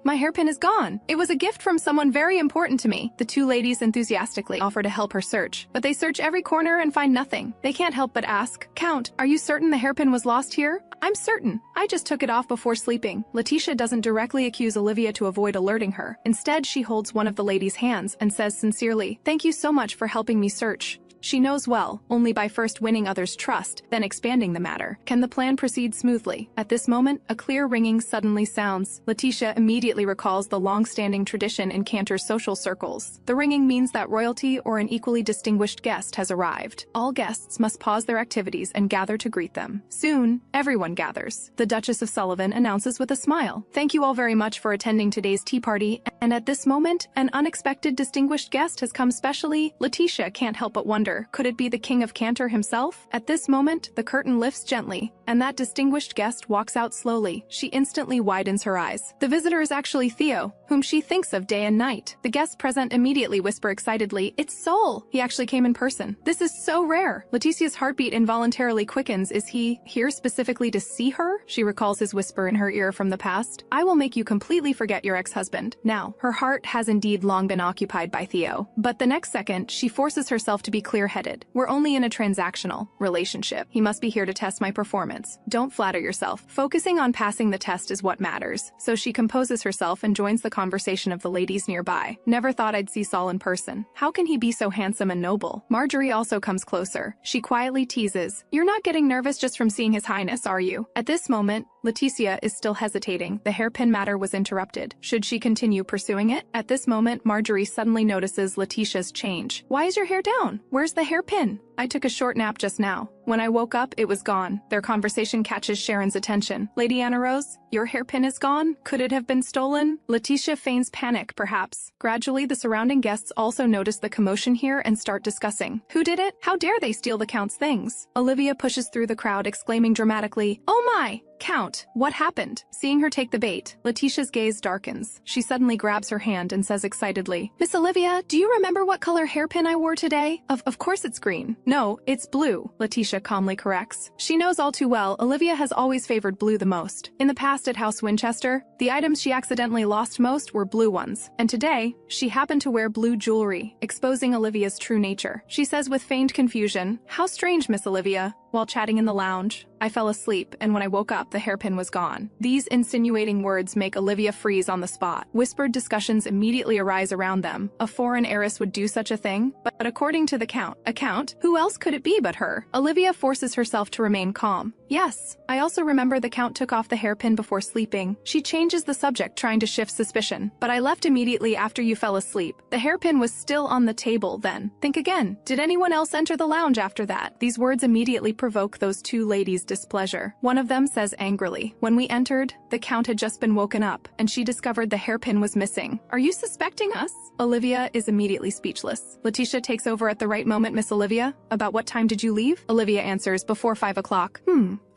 my hairpin is gone. It was a gift from someone very important to me." The two ladies enthusiastically offer to help her search, but they search every corner and find nothing. They can't help but ask, "Count, are you certain the hairpin was lost here?" "I'm certain. I just took it off before sleeping." Leticia doesn't directly accuse Olivia to avoid alerting her. Instead, she holds one of the ladies' hands and says sincerely, "Thank you so much for helping me search." She knows well, only by first winning others' trust, then expanding the matter, can the plan proceed smoothly. At this moment, a clear ringing suddenly sounds. Leticia immediately recalls the long-standing tradition in Cantor's social circles. The ringing means that royalty or an equally distinguished guest has arrived. All guests must pause their activities and gather to greet them. Soon, everyone gathers. The Duchess of Sullivan announces with a smile, "Thank you all very much for attending today's tea party." And at this moment, an unexpected distinguished guest has come specially. Leticia can't help but wonder, could it be the King of Cantor himself? At this moment, the curtain lifts gently, and that distinguished guest walks out slowly. She instantly widens her eyes. The visitor is actually Theo, whom she thinks of day and night. The guests present immediately whisper excitedly, "It's Sol! He actually came in person. This is so rare." Leticia's heartbeat involuntarily quickens. Is he here specifically to see her? She recalls his whisper in her ear from the past. "I will make you completely forget your ex-husband." Now, her heart has indeed long been occupied by Theo. But the next second, she forces herself to be clear-headed. We're only in a transactional relationship. He must be here to test my performance. Don't flatter yourself. Focusing on passing the test is what matters. So she composes herself and joins the conversation of the ladies nearby. "Never thought I'd see Sol in person. How can he be so handsome and noble?" Marjorie also comes closer. She quietly teases, "You're not getting nervous just from seeing His Highness, are you?" At this moment, Leticia is still hesitating. The hairpin matter was interrupted. Should she continue pursuing it? At this moment, Marjorie suddenly notices Leticia's change. "Why is your hair down? Where's the hairpin?" "I took a short nap just now. When I woke up, it was gone." Their conversation catches Sharon's attention. "Lady Annarose, your hairpin is gone? Could it have been stolen?" Leticia feigns panic, perhaps. Gradually, the surrounding guests also notice the commotion here and start discussing. Who did it? How dare they steal the Count's things? Olivia pushes through the crowd, exclaiming dramatically, "Oh my! Count, what happened?" Seeing her take the bait, Leticia's gaze darkens. She suddenly grabs her hand and says excitedly, "Miss Olivia, do you remember what color hairpin I wore today?" Of course it's green." "No, it's blue," Leticia calmly corrects. She knows all too well Olivia has always favored blue the most. In the past at House Winchester, the items she accidentally lost most were blue ones, and today, she happened to wear blue jewelry, exposing Olivia's true nature. She says with feigned confusion, "How strange, Miss Olivia." While chatting in the lounge, I fell asleep, and when I woke up, the hairpin was gone. These insinuating words make Olivia freeze on the spot. Whispered discussions immediately arise around them. A foreign heiress would do such a thing? But according to the Count, a Count? Who else could it be but her? Olivia forces herself to remain calm. "Yes, I also remember the Count took off the hairpin before sleeping." She changes the subject, trying to shift suspicion. "But I left immediately after you fell asleep. The hairpin was still on the table then. Think again. Did anyone else enter the lounge after that?" These words immediately provoke those two ladies' displeasure. One of them says angrily, "When we entered, the Count had just been woken up, and she discovered the hairpin was missing. Are you suspecting us?" Olivia is immediately speechless. Leticia takes over at the right moment. "Miss Olivia, about what time did you leave?" Olivia answers, "Before 5 o'clock.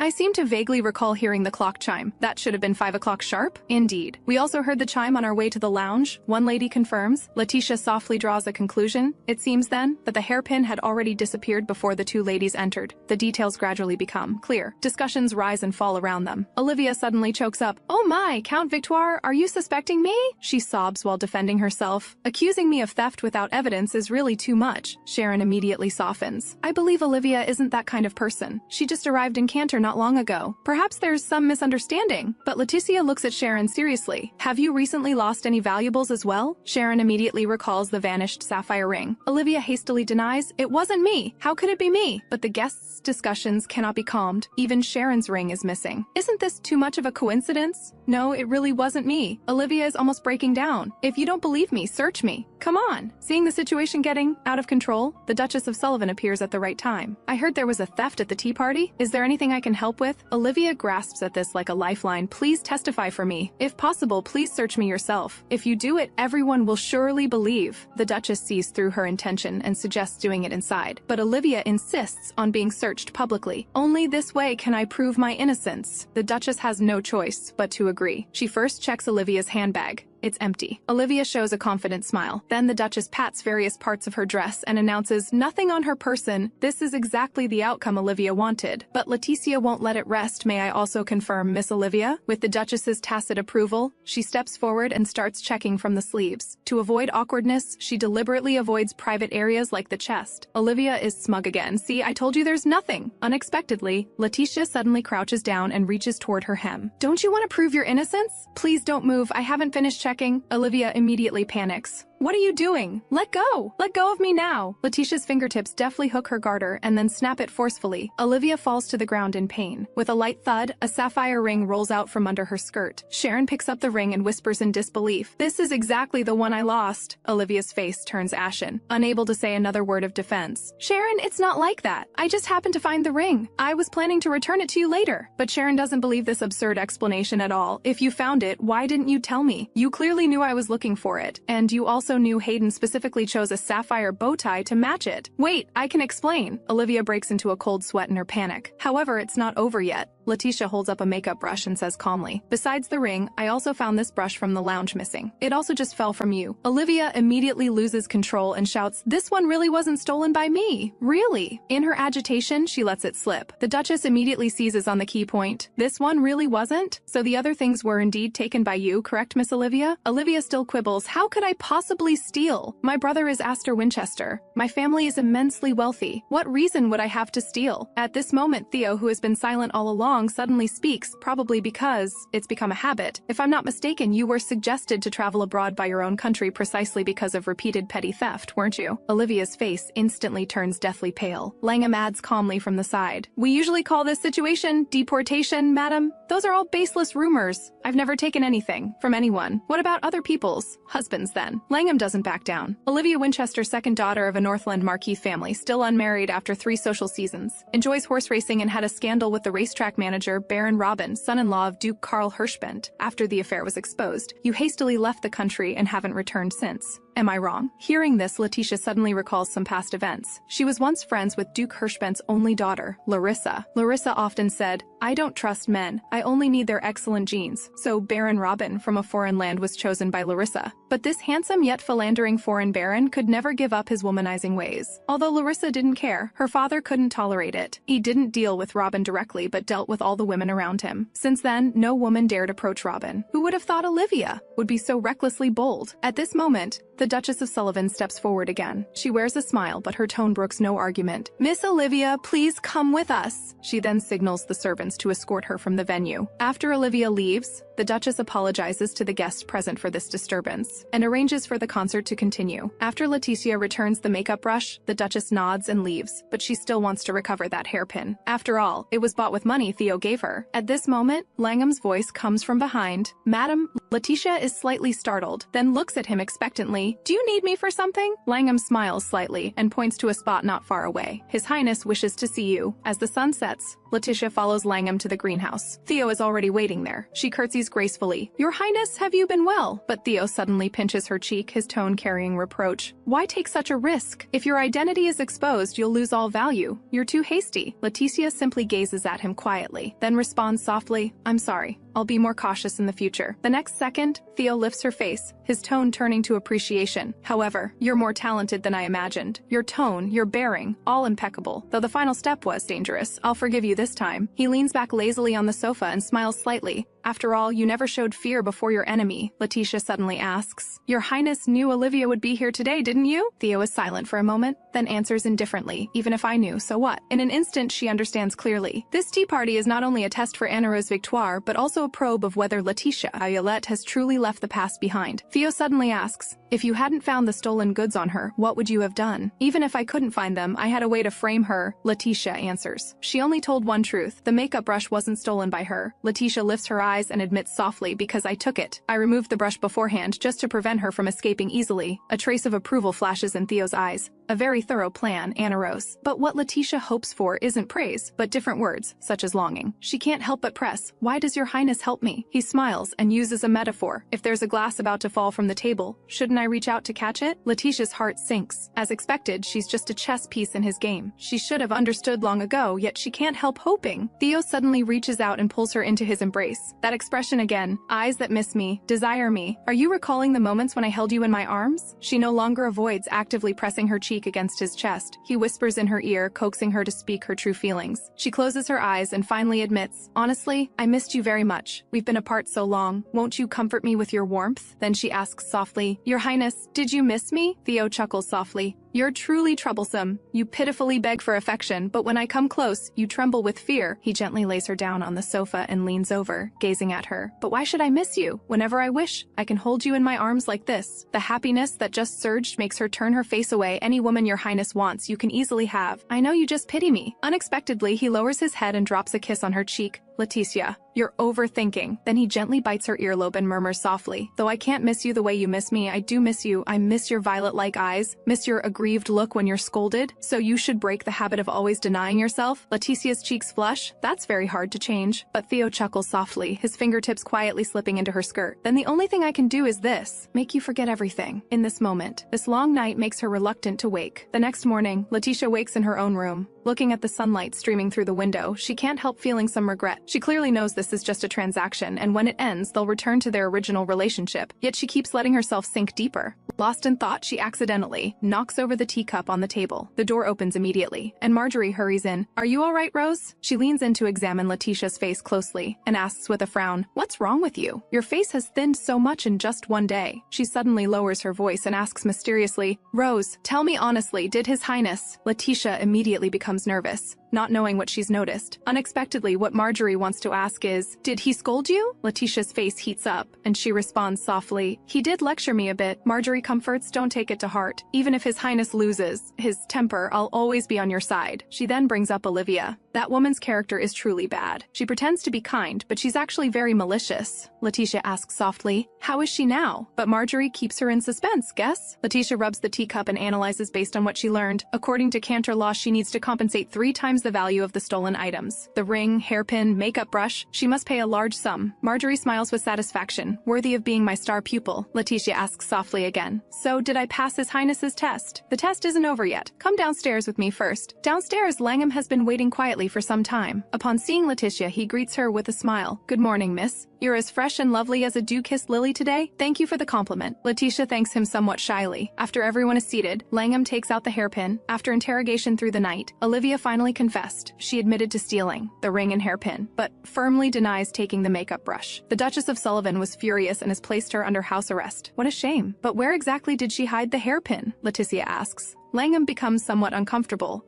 I seem to vaguely recall hearing the clock chime. That should have been 5 o'clock sharp?" "Indeed. We also heard the chime on our way to the lounge," one lady confirms. Leticia softly draws a conclusion. It seems then that the hairpin had already disappeared before the two ladies entered. The details gradually become clear. Discussions rise and fall around them. Olivia suddenly chokes up. "Oh my, Count Victoire, are you suspecting me?" She sobs while defending herself. "Accusing me of theft without evidence is really too much." Sharon immediately softens. "I believe Olivia isn't that kind of person. She just arrived in Cantor not long ago. Perhaps there's some misunderstanding." But Leticia looks at Sharon seriously. "Have you recently lost any valuables as well?" Sharon immediately recalls the vanished sapphire ring. Olivia hastily denies, "It wasn't me. How could it be me?" But the guests' discussions cannot be calmed. Even Sharon's ring is missing. "Isn't this too much of a coincidence? No, it really wasn't me." Olivia is almost breaking down. "If you don't believe me, search me. Come on." Seeing the situation getting out of control, the Duchess of Sullivan appears at the right time. "I heard there was a theft at the tea party. Is there anything I can help with?" Olivia grasps at this like a lifeline. "Please testify for me. If possible, please search me yourself. If you do it, everyone will surely believe." The Duchess sees through her intention and suggests doing it inside. But Olivia insists on being searched publicly. "Only this way can I prove my innocence." The Duchess has no choice but to agree. She first checks Olivia's handbag. It's empty. Olivia shows a confident smile. Then the Duchess pats various parts of her dress and announces, "Nothing on her person." This is exactly the outcome Olivia wanted. But Leticia won't let it rest. "May I also confirm, Miss Olivia?" With the Duchess's tacit approval, she steps forward and starts checking from the sleeves. To avoid awkwardness, she deliberately avoids private areas like the chest. Olivia is smug again. "See, I told you there's nothing." Unexpectedly, Leticia suddenly crouches down and reaches toward her hem. "Don't you want to prove your innocence? Please don't move. I haven't finished checking." Olivia immediately panics. "What are you doing? Let go! Let go of me now!" Leticia's fingertips deftly hook her garter and then snap it forcefully. Olivia falls to the ground in pain. With a light thud, a sapphire ring rolls out from under her skirt. Sharon picks up the ring and whispers in disbelief, "This is exactly the one I lost." Olivia's face turns ashen, unable to say another word of defense. "Sharon, it's not like that. I just happened to find the ring. I was planning to return it to you later." But Sharon doesn't believe this absurd explanation at all. "If you found it, why didn't you tell me? You clearly knew I was looking for it. And you also knew Hayden specifically chose a sapphire bow tie to match it." "Wait, I can explain." Olivia breaks into a cold sweat in her panic. However, it's not over yet. Leticia holds up a makeup brush and says calmly, "Besides the ring, I also found this brush from the lounge missing. It also just fell from you." Olivia immediately loses control and shouts, "This one really wasn't stolen by me. Really?" In her agitation, she lets it slip. The Duchess immediately seizes on the key point. "This one really wasn't? So the other things were indeed taken by you, correct, Miss Olivia?" Olivia still quibbles, "How could I possibly steal? My brother is Astor Winchester. My family is immensely wealthy. What reason would I have to steal?" At this moment, Theo, who has been silent all along, suddenly speaks, probably because it's become a habit. "If I'm not mistaken, you were suggested to travel abroad by your own country precisely because of repeated petty theft, weren't you?" Olivia's face instantly turns deathly pale. Langham adds calmly from the side, "We usually call this situation deportation, madam. Those are all baseless rumors. I've never taken anything from anyone. What about other people's husbands then?" Langham doesn't back down. Olivia Winchester, second daughter of a Northland Marquis family, still unmarried after 3 social seasons, enjoys horse racing and had a scandal with the racetrack manager, Baron Robin, son-in-law of Duke Karl Hirschbent. After the affair was exposed, you hastily left the country and haven't returned since. Am I wrong? Hearing this, Leticia suddenly recalls some past events. She was once friends with Duke Hirschbent's only daughter, Larissa. Larissa often said, "I don't trust men. I only need their excellent genes." So Baron Robin from a foreign land was chosen by Larissa. But this handsome yet philandering foreign baron could never give up his womanizing ways. Although Larissa didn't care, her father couldn't tolerate it. He didn't deal with Robin directly, but dealt with all the women around him. Since then, no woman dared approach Robin. Who would have thought Olivia would be so recklessly bold? At this moment, the Duchess of Sullivan steps forward again. She wears a smile, but her tone brooks no argument. "Miss Olivia, please come with us." She then signals the servants to escort her from the venue. After Olivia leaves, the Duchess apologizes to the guests present for this disturbance and arranges for the concert to continue. After Leticia returns the makeup brush, the Duchess nods and leaves, but she still wants to recover that hairpin. After all, it was bought with money Theo gave her. At this moment, Langham's voice comes from behind. "Madam." Leticia is slightly startled, then looks at him expectantly. "Do you need me for something?" Langham smiles slightly and points to a spot not far away. "His Highness wishes to see you." As the sun sets, Leticia follows Langham to the greenhouse. Theo is already waiting there. She curtsies gracefully. "Your Highness, have you been well?" But Theo suddenly pinches her cheek, his tone carrying reproach. "Why take such a risk? If your identity is exposed, you'll lose all value. You're too hasty." Leticia simply gazes at him quietly, then responds softly, "I'm sorry. I'll be more cautious in the future. The next second, Theo lifts her face, his tone turning to appreciation. However, you're more talented than I imagined. Your tone, your bearing, all impeccable. Though the final step was dangerous, I'll forgive you this time. He leans back lazily on the sofa and smiles slightly. After all, you never showed fear before your enemy, Leticia suddenly asks. Your Highness knew Olivia would be here today, didn't you? Theo is silent for a moment, then answers indifferently. Even if I knew, so what? In an instant, she understands clearly. This tea party is not only a test for Annarose Victorova, but also a probe of whether Leticia Ayolet has truly left the past behind. Theo suddenly asks, if you hadn't found the stolen goods on her, what would you have done? Even if I couldn't find them, I had a way to frame her, Leticia answers. She only told one truth. The makeup brush wasn't stolen by her. Leticia lifts her eyes and admits softly, because I took it. I removed the brush beforehand just to prevent her from escaping easily. A trace of approval flashes in Theo's eyes. A very thorough plan, Annarose. But what Leticia hopes for isn't praise, but different words, such as longing. She can't help but press, why does your Highness help me? He smiles and uses a metaphor. If there's a glass about to fall from the table, shouldn't I reach out to catch it? Leticia's heart sinks. As expected, she's just a chess piece in his game. She should have understood long ago, yet she can't help hoping. Theo suddenly reaches out and pulls her into his embrace. That expression again, eyes that miss me, desire me. Are you recalling the moments when I held you in my arms? She no longer avoids actively pressing her cheek against his chest. He whispers in her ear, coaxing her to speak her true feelings. She closes her eyes and finally admits, honestly, I missed you very much. We've been apart so long. Won't you comfort me with your warmth? Then she asks softly, Your Highness, did you miss me? Theo chuckles softly. You're truly troublesome. You pitifully beg for affection, but when I come close, you tremble with fear. He gently lays her down on the sofa and leans over, gazing at her. But why should I miss you? Whenever I wish, I can hold you in my arms like this. The happiness that just surged makes her turn her face away. Any woman your Highness wants, you can easily have. I know you just pity me. Unexpectedly, he lowers his head and drops a kiss on her cheek. Leticia, you're overthinking. Then he gently bites her earlobe and murmurs softly, though I can't miss you the way you miss me, I do miss you. I miss your violet-like eyes, miss your aggrieved look when you're scolded. So you should break the habit of always denying yourself. Leticia's cheeks flush. That's very hard to change. But Theo chuckles softly, his fingertips quietly slipping into her skirt. Then the only thing I can do is this, make you forget everything. In this moment, this long night makes her reluctant to wake. The next morning, Leticia wakes in her own room. Looking at the sunlight streaming through the window, she can't help feeling some regret. She clearly knows this is just a transaction, and when it ends, they'll return to their original relationship. Yet she keeps letting herself sink deeper. Lost in thought, she accidentally knocks over the teacup on the table. The door opens immediately, and Marjorie hurries in. Are you all right, Rose? She leans in to examine Leticia's face closely, and asks with a frown, what's wrong with you? Your face has thinned so much in just one day. She suddenly lowers her voice and asks mysteriously, Rose, tell me honestly, did His Highness? Leticia immediately becomes nervous, not knowing what she's noticed. Unexpectedly, what Marjorie wants to ask is, did he scold you? Leticia's face heats up, and she responds softly, he did lecture me a bit. Marjorie comforts, don't take it to heart. Even if His Highness loses his temper, I'll always be on your side. She then brings up Olivia. That woman's character is truly bad. She pretends to be kind, but she's actually very malicious. Leticia asks softly, how is she now? But Marjorie keeps her in suspense, guess? Leticia rubs the teacup and analyzes based on what she learned. According to Cantor law, she needs to compensate 3 times the value of the stolen items. The ring, hairpin, makeup brush, she must pay a large sum. Marjorie smiles with satisfaction, worthy of being my star pupil. Leticia asks softly again, so did I pass His Highness's test? The test isn't over yet. Come downstairs with me first. Downstairs, Langham has been waiting quietly for some time. Upon seeing Leticia, he greets her with a smile. Good morning, miss. You're as fresh and lovely as a dew-kissed lily today. Thank you for the compliment. Leticia thanks him somewhat shyly. After everyone is seated, Langham takes out the hairpin. After interrogation through the night, Olivia finally confessed. She admitted to stealing the ring and hairpin, but firmly denies taking the makeup brush. The Duchess of Sullivan was furious and has placed her under house arrest. What a shame. But where exactly did she hide the hairpin? Leticia asks. Langham becomes somewhat uncomfortable.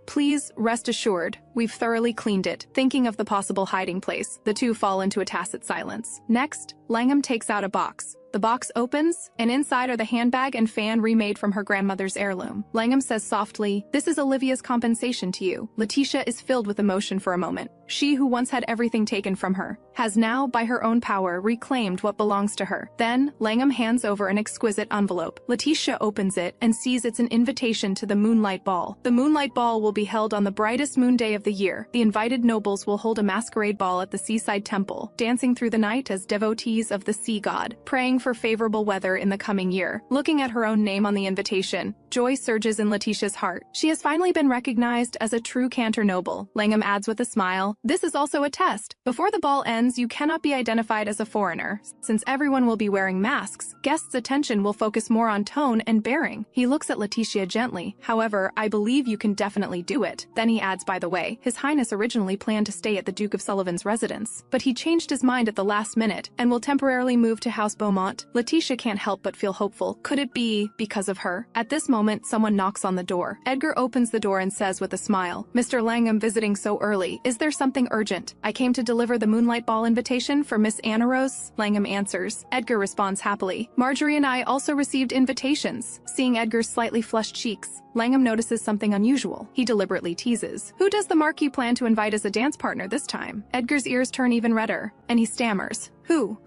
Please rest assured, we've thoroughly cleaned it. Thinking of the possible hiding place, the two fall into a tacit silence. Next, Langham takes out a box. The box opens, and inside are the handbag and fan remade from her grandmother's heirloom. Langham says softly, this is Olivia's compensation to you. Leticia is filled with emotion for a moment. She who once had everything taken from her, has now, by her own power, reclaimed what belongs to her. Then, Langham hands over an exquisite envelope. Leticia opens it and sees it's an invitation to the Moonlight Ball. The Moonlight Ball will be held on the brightest moon day of the year. The invited nobles will hold a masquerade ball at the seaside temple, dancing through the night as devotees of the sea god, praying for favorable weather in the coming year. Looking at her own name on the invitation, Joy surges in Leticia's heart. She has finally been recognized as a true Cantor noble. Langham adds with a smile, "This is also a test. Before the ball ends, you cannot be identified as a foreigner. Since everyone will be wearing masks, guests' attention will focus more on tone and bearing." He looks at Leticia gently. "However, I believe you can definitely do it." Then he adds, "By the way, His Highness originally planned to stay at the Duke of Sullivan's residence, but he changed his mind at the last minute and will temporarily move to House Beaumont." Leticia can't help but feel hopeful. Could it be because of her? At this moment, someone knocks on the door. Edgar opens the door and says with a smile, "Mr. Langham visiting so early. Is there something urgent?" "I came to deliver the moonlight ball invitation for Miss Annarose," Langham answers. Edgar responds happily, "Marjorie and I also received invitations." Seeing Edgar's slightly flushed cheeks, Langham notices something unusual. He deliberately teases, "Who does the Marquis plan to invite as a dance partner this time?" Edgar's ears turn even redder, and he stammers,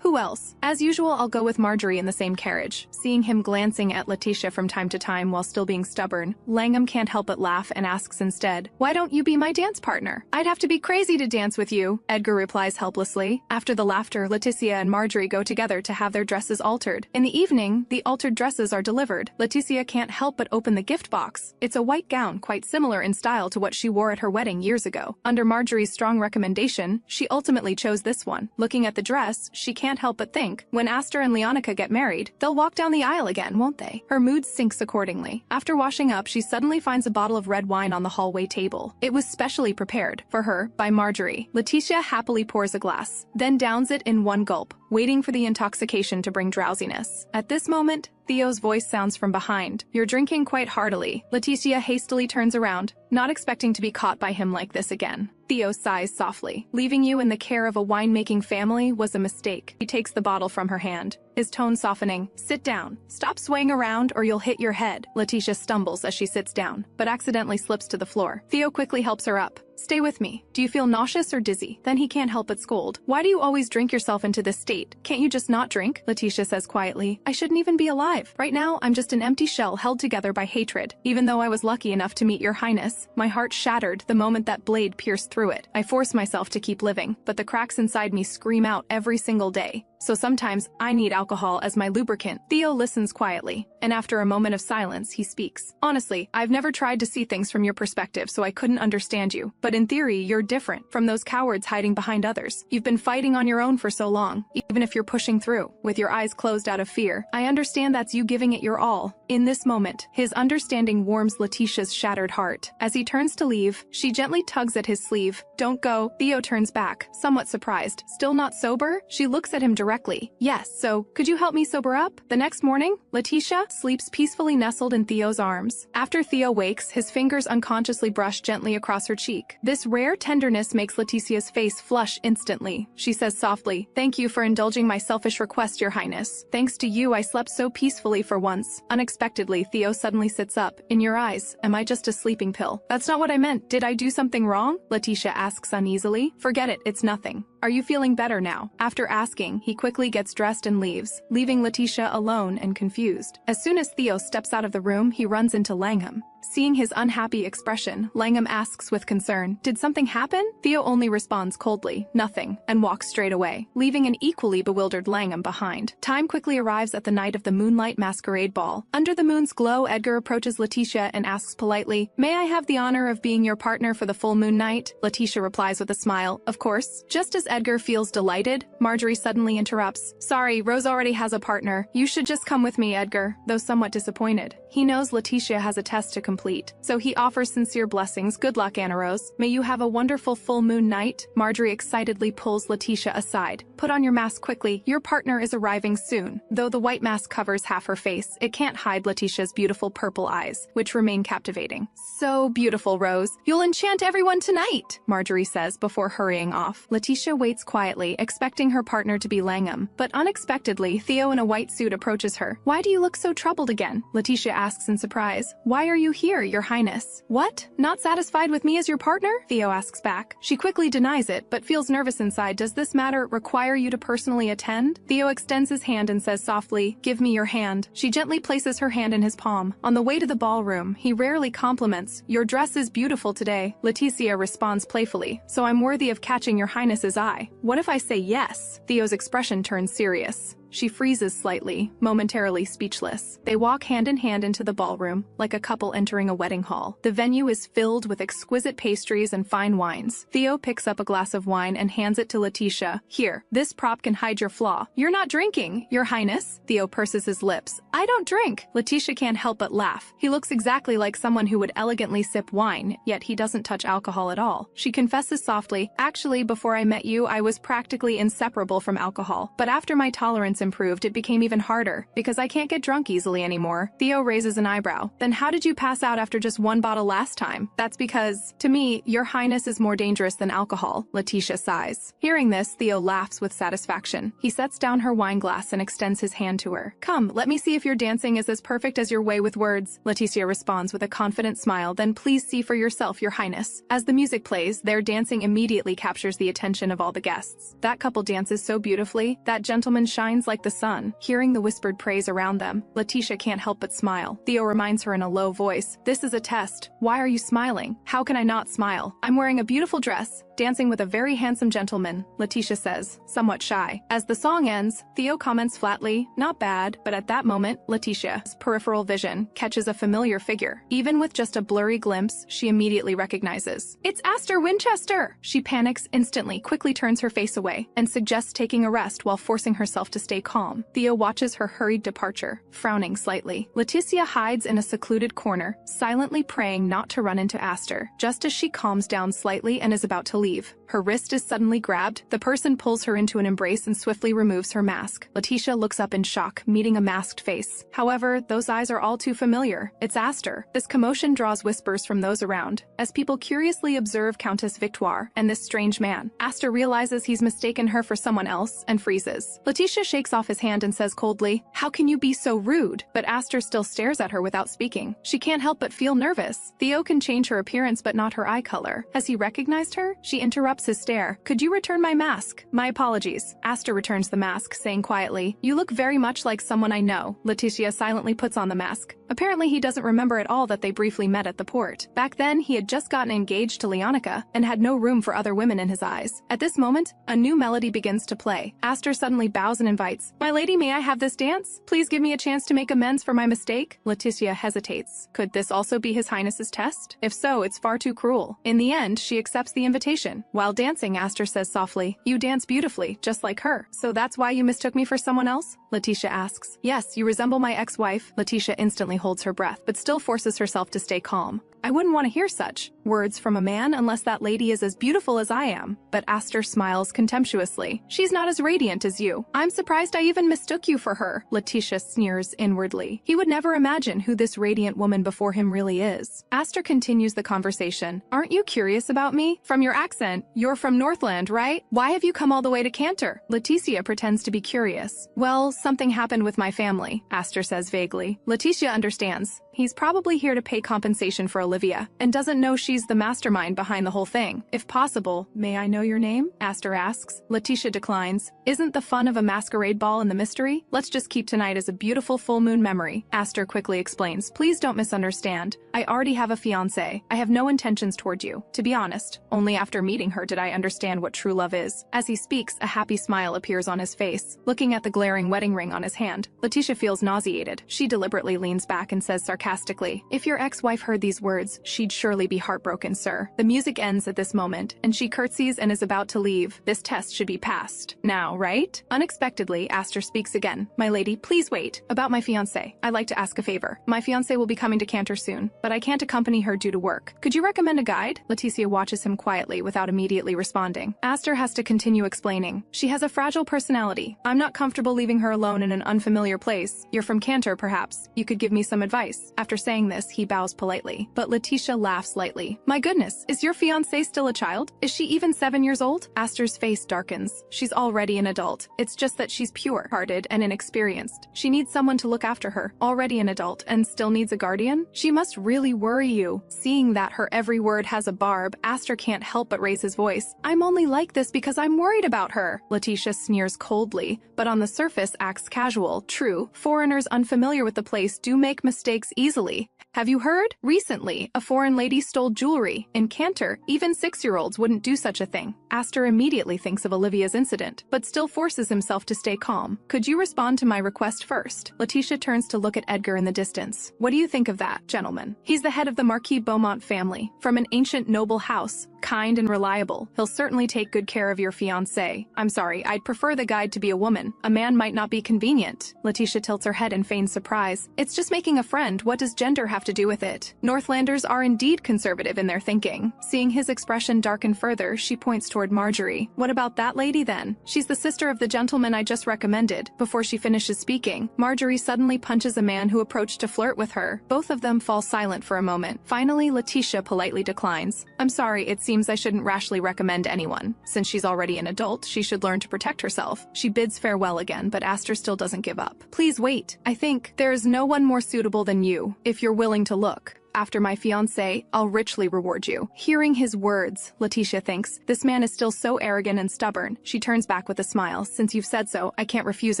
Who else? As usual, I'll go with Marjorie in the same carriage." Seeing him glancing at Leticia from time to time while still being stubborn, Langham can't help but laugh and asks instead, "Why don't you be my dance partner?" "I'd have to be crazy to dance with you," Edgar replies helplessly. After the laughter, Leticia and Marjorie go together to have their dresses altered. In the evening, the altered dresses are delivered. Leticia can't help but open the gift box. It's a white gown quite similar in style to what she wore at her wedding years ago. Under Marjorie's strong recommendation, she ultimately chose this one. Looking at the dress, she can't help but think, when Astor and Leonka get married, they'll walk down the aisle again, won't they? Her mood sinks accordingly. After washing up, she suddenly finds a bottle of red wine on the hallway table. It was specially prepared for her by Marjorie. Leticia happily pours a glass, then downs it in one gulp, waiting for the intoxication to bring drowsiness. At this moment, Theo's voice sounds from behind. "You're drinking quite heartily." Leticia hastily turns around, not expecting to be caught by him like this again. Theo sighs softly. "Leaving you in the care of a winemaking family was a mistake." He takes the bottle from her hand, his tone softening. "Sit down. Stop swaying around or you'll hit your head." Leticia stumbles as she sits down, but accidentally slips to the floor. Theo quickly helps her up. "Stay with me. Do you feel nauseous or dizzy?" Then he can't help but scold. "Why do you always drink yourself into this state? Can't you just not drink?" Leticia says quietly, "I shouldn't even be alive. Right now, I'm just an empty shell held together by hatred. Even though I was lucky enough to meet your highness, my heart shattered the moment that blade pierced through it. I force myself to keep living, but the cracks inside me scream out every single day. So sometimes I need alcohol as my lubricant." Theo listens quietly, and after a moment of silence, he speaks. "Honestly, I've never tried to see things from your perspective, so I couldn't understand you. But in theory, you're different from those cowards hiding behind others. You've been fighting on your own for so long, even if you're pushing through, with your eyes closed out of fear. I understand that's you giving it your all." In this moment, his understanding warms Leticia's shattered heart. As he turns to leave, she gently tugs at his sleeve. "Don't go." Theo turns back, somewhat surprised. "Still not sober?" She looks at him directly. "Yes, so could you help me sober up?" The next morning, Leticia sleeps peacefully nestled in Theo's arms. After Theo wakes, his fingers unconsciously brush gently across her cheek. This rare tenderness makes Leticia's face flush instantly. She says softly, "Thank you for indulging my selfish request, Your Highness. Thanks to you, I slept so peacefully for once." Unexpectedly, Theo suddenly sits up. "In your eyes, am I just a sleeping pill?" "That's not what I meant. Did I do something wrong?" Leticia asks uneasily. "Forget it, it's nothing. Are you feeling better now?" After asking, he quickly gets dressed and leaves, leaving Leticia alone and confused. As soon as Theo steps out of the room, he runs into Langham. Seeing his unhappy expression, Langham asks with concern, "Did something happen?" Theo only responds coldly, "Nothing," and walks straight away, leaving an equally bewildered Langham behind. Time quickly arrives at the night of the moonlight masquerade ball. Under the moon's glow, Edgar approaches Leticia and asks politely, "May I have the honor of being your partner for the full moon night?" Leticia replies with a smile, "Of course." Just as Edgar feels delighted, Marjorie suddenly interrupts, "Sorry, Rose already has a partner. You should just come with me, Edgar," though somewhat disappointed. He knows Leticia has a test to complete, so he offers sincere blessings. "Good luck, Annarose. May you have a wonderful full moon night." Marjorie excitedly pulls Leticia aside. "Put on your mask quickly. Your partner is arriving soon." Though the white mask covers half her face, it can't hide Leticia's beautiful purple eyes, which remain captivating. "So beautiful, Rose. You'll enchant everyone tonight," Marjorie says before hurrying off. Leticia waits quietly, expecting her partner to be Langham, but unexpectedly, Theo in a white suit approaches her. "Why do you look so troubled again?" Leticia asks in surprise. "Why are you here, Your Highness?" "What? Not satisfied with me as your partner?" Theo asks back. She quickly denies it, but feels nervous inside. "Does this matter require you to personally attend?" Theo extends his hand and says softly, "Give me your hand." She gently places her hand in his palm. On the way to the ballroom, he rarely compliments, "Your dress is beautiful today." Leticia responds playfully, "So I'm worthy of catching Your Highness's eye." "What if I say yes?" Theo's expression turns serious. She freezes slightly, momentarily speechless. They walk hand in hand into the ballroom, like a couple entering a wedding hall. The venue is filled with exquisite pastries and fine wines. Theo picks up a glass of wine and hands it to Leticia. Here, this prop can hide your flaw. You're not drinking, Your Highness. Theo purses his lips. I don't drink. Leticia can't help but laugh. He looks exactly like someone who would elegantly sip wine, yet he doesn't touch alcohol at all. She confesses softly, actually, before I met you, I was practically inseparable from alcohol. But after my tolerance improved, it became even harder, because I can't get drunk easily anymore. Theo raises an eyebrow. Then how did you pass out after just one bottle last time? That's because, to me, Your Highness is more dangerous than alcohol. Leticia sighs. Hearing this, Theo laughs with satisfaction. He sets down her wine glass and extends his hand to her. Come, let me see if your dancing is as perfect as your way with words. Leticia responds with a confident smile. Then please see for yourself, Your Highness. As the music plays, their dancing immediately captures the attention of all the guests. That couple dances so beautifully. That gentleman shines like the sun. Hearing the whispered praise around them, Leticia can't help but smile. Theo reminds her in a low voice, this is a test. Why are you smiling? How can I not smile? I'm wearing a beautiful dress, dancing with a very handsome gentleman, Leticia says, somewhat shy. As the song ends, Theo comments flatly, not bad, but at that moment, Leticia's peripheral vision catches a familiar figure. Even with just a blurry glimpse, she immediately recognizes. It's Astor Winchester! She panics instantly, quickly turns her face away, and suggests taking a rest while forcing herself to stay calm. Theo watches her hurried departure, frowning slightly. Leticia hides in a secluded corner, silently praying not to run into Astor. Just as she calms down slightly and is about to leave, her wrist is suddenly grabbed. The person pulls her into an embrace and swiftly removes her mask. Leticia looks up in shock, meeting a masked face. However, those eyes are all too familiar. It's Astor. This commotion draws whispers from those around, as people curiously observe Countess Victoire and this strange man. Astor realizes he's mistaken her for someone else and freezes. Leticia shakes off his hand and says coldly, how can you be so rude? But Astor still stares at her without speaking. She can't help but feel nervous. Theo can change her appearance but not her eye color. Has he recognized her? She interrupts his stare. Could you return my mask? My apologies. Astor returns the mask, saying quietly, you look very much like someone I know. Leticia silently puts on the mask. Apparently he doesn't remember at all that they briefly met at the port. Back then, he had just gotten engaged to Leonka and had no room for other women in his eyes. At this moment, a new melody begins to play. Astor suddenly bows and invites, my lady, may I have this dance? Please give me a chance to make amends for my mistake. Leticia hesitates. Could this also be His Highness's test? If so, it's far too cruel. In the end, she accepts the invitation. While dancing, Astor says softly, you dance beautifully, just like her. So that's why you mistook me for someone else? Leticia asks. Yes, you resemble my ex-wife. Leticia instantly holds her breath, but still forces herself to stay calm. I wouldn't want to hear such words from a man unless that lady is as beautiful as I am. But Astor smiles contemptuously. She's not as radiant as you. I'm surprised I even mistook you for her. Leticia sneers inwardly. He would never imagine who this radiant woman before him really is. Astor continues the conversation. Aren't you curious about me? From your accent, you're from Northland, right? Why have you come all the way to Cantor? Leticia pretends to be curious. Well, something happened with my family, Astor says vaguely. Leticia understands. He's probably here to pay compensation for Olivia, and doesn't know she's the mastermind behind the whole thing. If possible, may I know your name? Astor asks. Leticia declines. Isn't the fun of a masquerade ball in the mystery? Let's just keep tonight as a beautiful full moon memory. Astor quickly explains. Please don't misunderstand. I already have a fiancé. I have no intentions toward you. To be honest, only after meeting her did I understand what true love is. As he speaks, a happy smile appears on his face. Looking at the glaring wedding ring on his hand, Leticia feels nauseated. She deliberately leans back and says sarcastically, if your ex-wife heard these words, she'd surely be heartbroken, sir. The music ends at this moment, and she curtsies and is about to leave. This test should be passed now, right? Unexpectedly, Astor speaks again. My lady, please wait. About my fiancé, I'd like to ask a favor. My fiancé will be coming to Cantor soon, but I can't accompany her due to work. Could you recommend a guide? Leticia watches him quietly without immediately responding. Astor has to continue explaining. She has a fragile personality. I'm not comfortable leaving her alone in an unfamiliar place. You're from Cantor, perhaps. You could give me some advice. After saying this, he bows politely, but Leticia laughs lightly. My goodness, is your fiancé still a child? Is she even 7 years old? Astor's face darkens. She's already an adult. It's just that she's pure-hearted and inexperienced. She needs someone to look after her. Already an adult and still needs a guardian? She must really worry you. Seeing that her every word has a barb, Astor can't help but raise his voice. I'm only like this because I'm worried about her. Leticia sneers coldly, but on the surface acts casual. True, foreigners unfamiliar with the place do make mistakes easily. Have you heard? Recently, a foreign lady stole jewelry. In Cantor, even 6-year-olds wouldn't do such a thing. Astor immediately thinks of Olivia's incident, but still forces himself to stay calm. Could you respond to my request first? Leticia turns to look at Edgar in the distance. What do you think of that, gentleman? He's the head of the Marquis Beaumont family, from an ancient noble house. Kind and reliable. He'll certainly take good care of your fiancé. I'm sorry, I'd prefer the guide to be a woman. A man might not be convenient. Leticia tilts her head and feigns surprise. It's just making a friend. What does gender have to do with it? Northlanders are indeed conservative in their thinking. Seeing his expression darken further, she points toward Marjorie. What about that lady then? She's the sister of the gentleman I just recommended. Before she finishes speaking, Marjorie suddenly punches a man who approached to flirt with her. Both of them fall silent for a moment. Finally, Leticia politely declines. I'm sorry, it seems I shouldn't rashly recommend anyone. Since she's already an adult, she should learn to protect herself. She bids farewell again, but Astor still doesn't give up. Please wait. I think there is no one more suitable than you, if you're willing to look. After my fiancé, I'll richly reward you. Hearing his words, Leticia thinks, this man is still so arrogant and stubborn. She turns back with a smile. Since you've said so, I can't refuse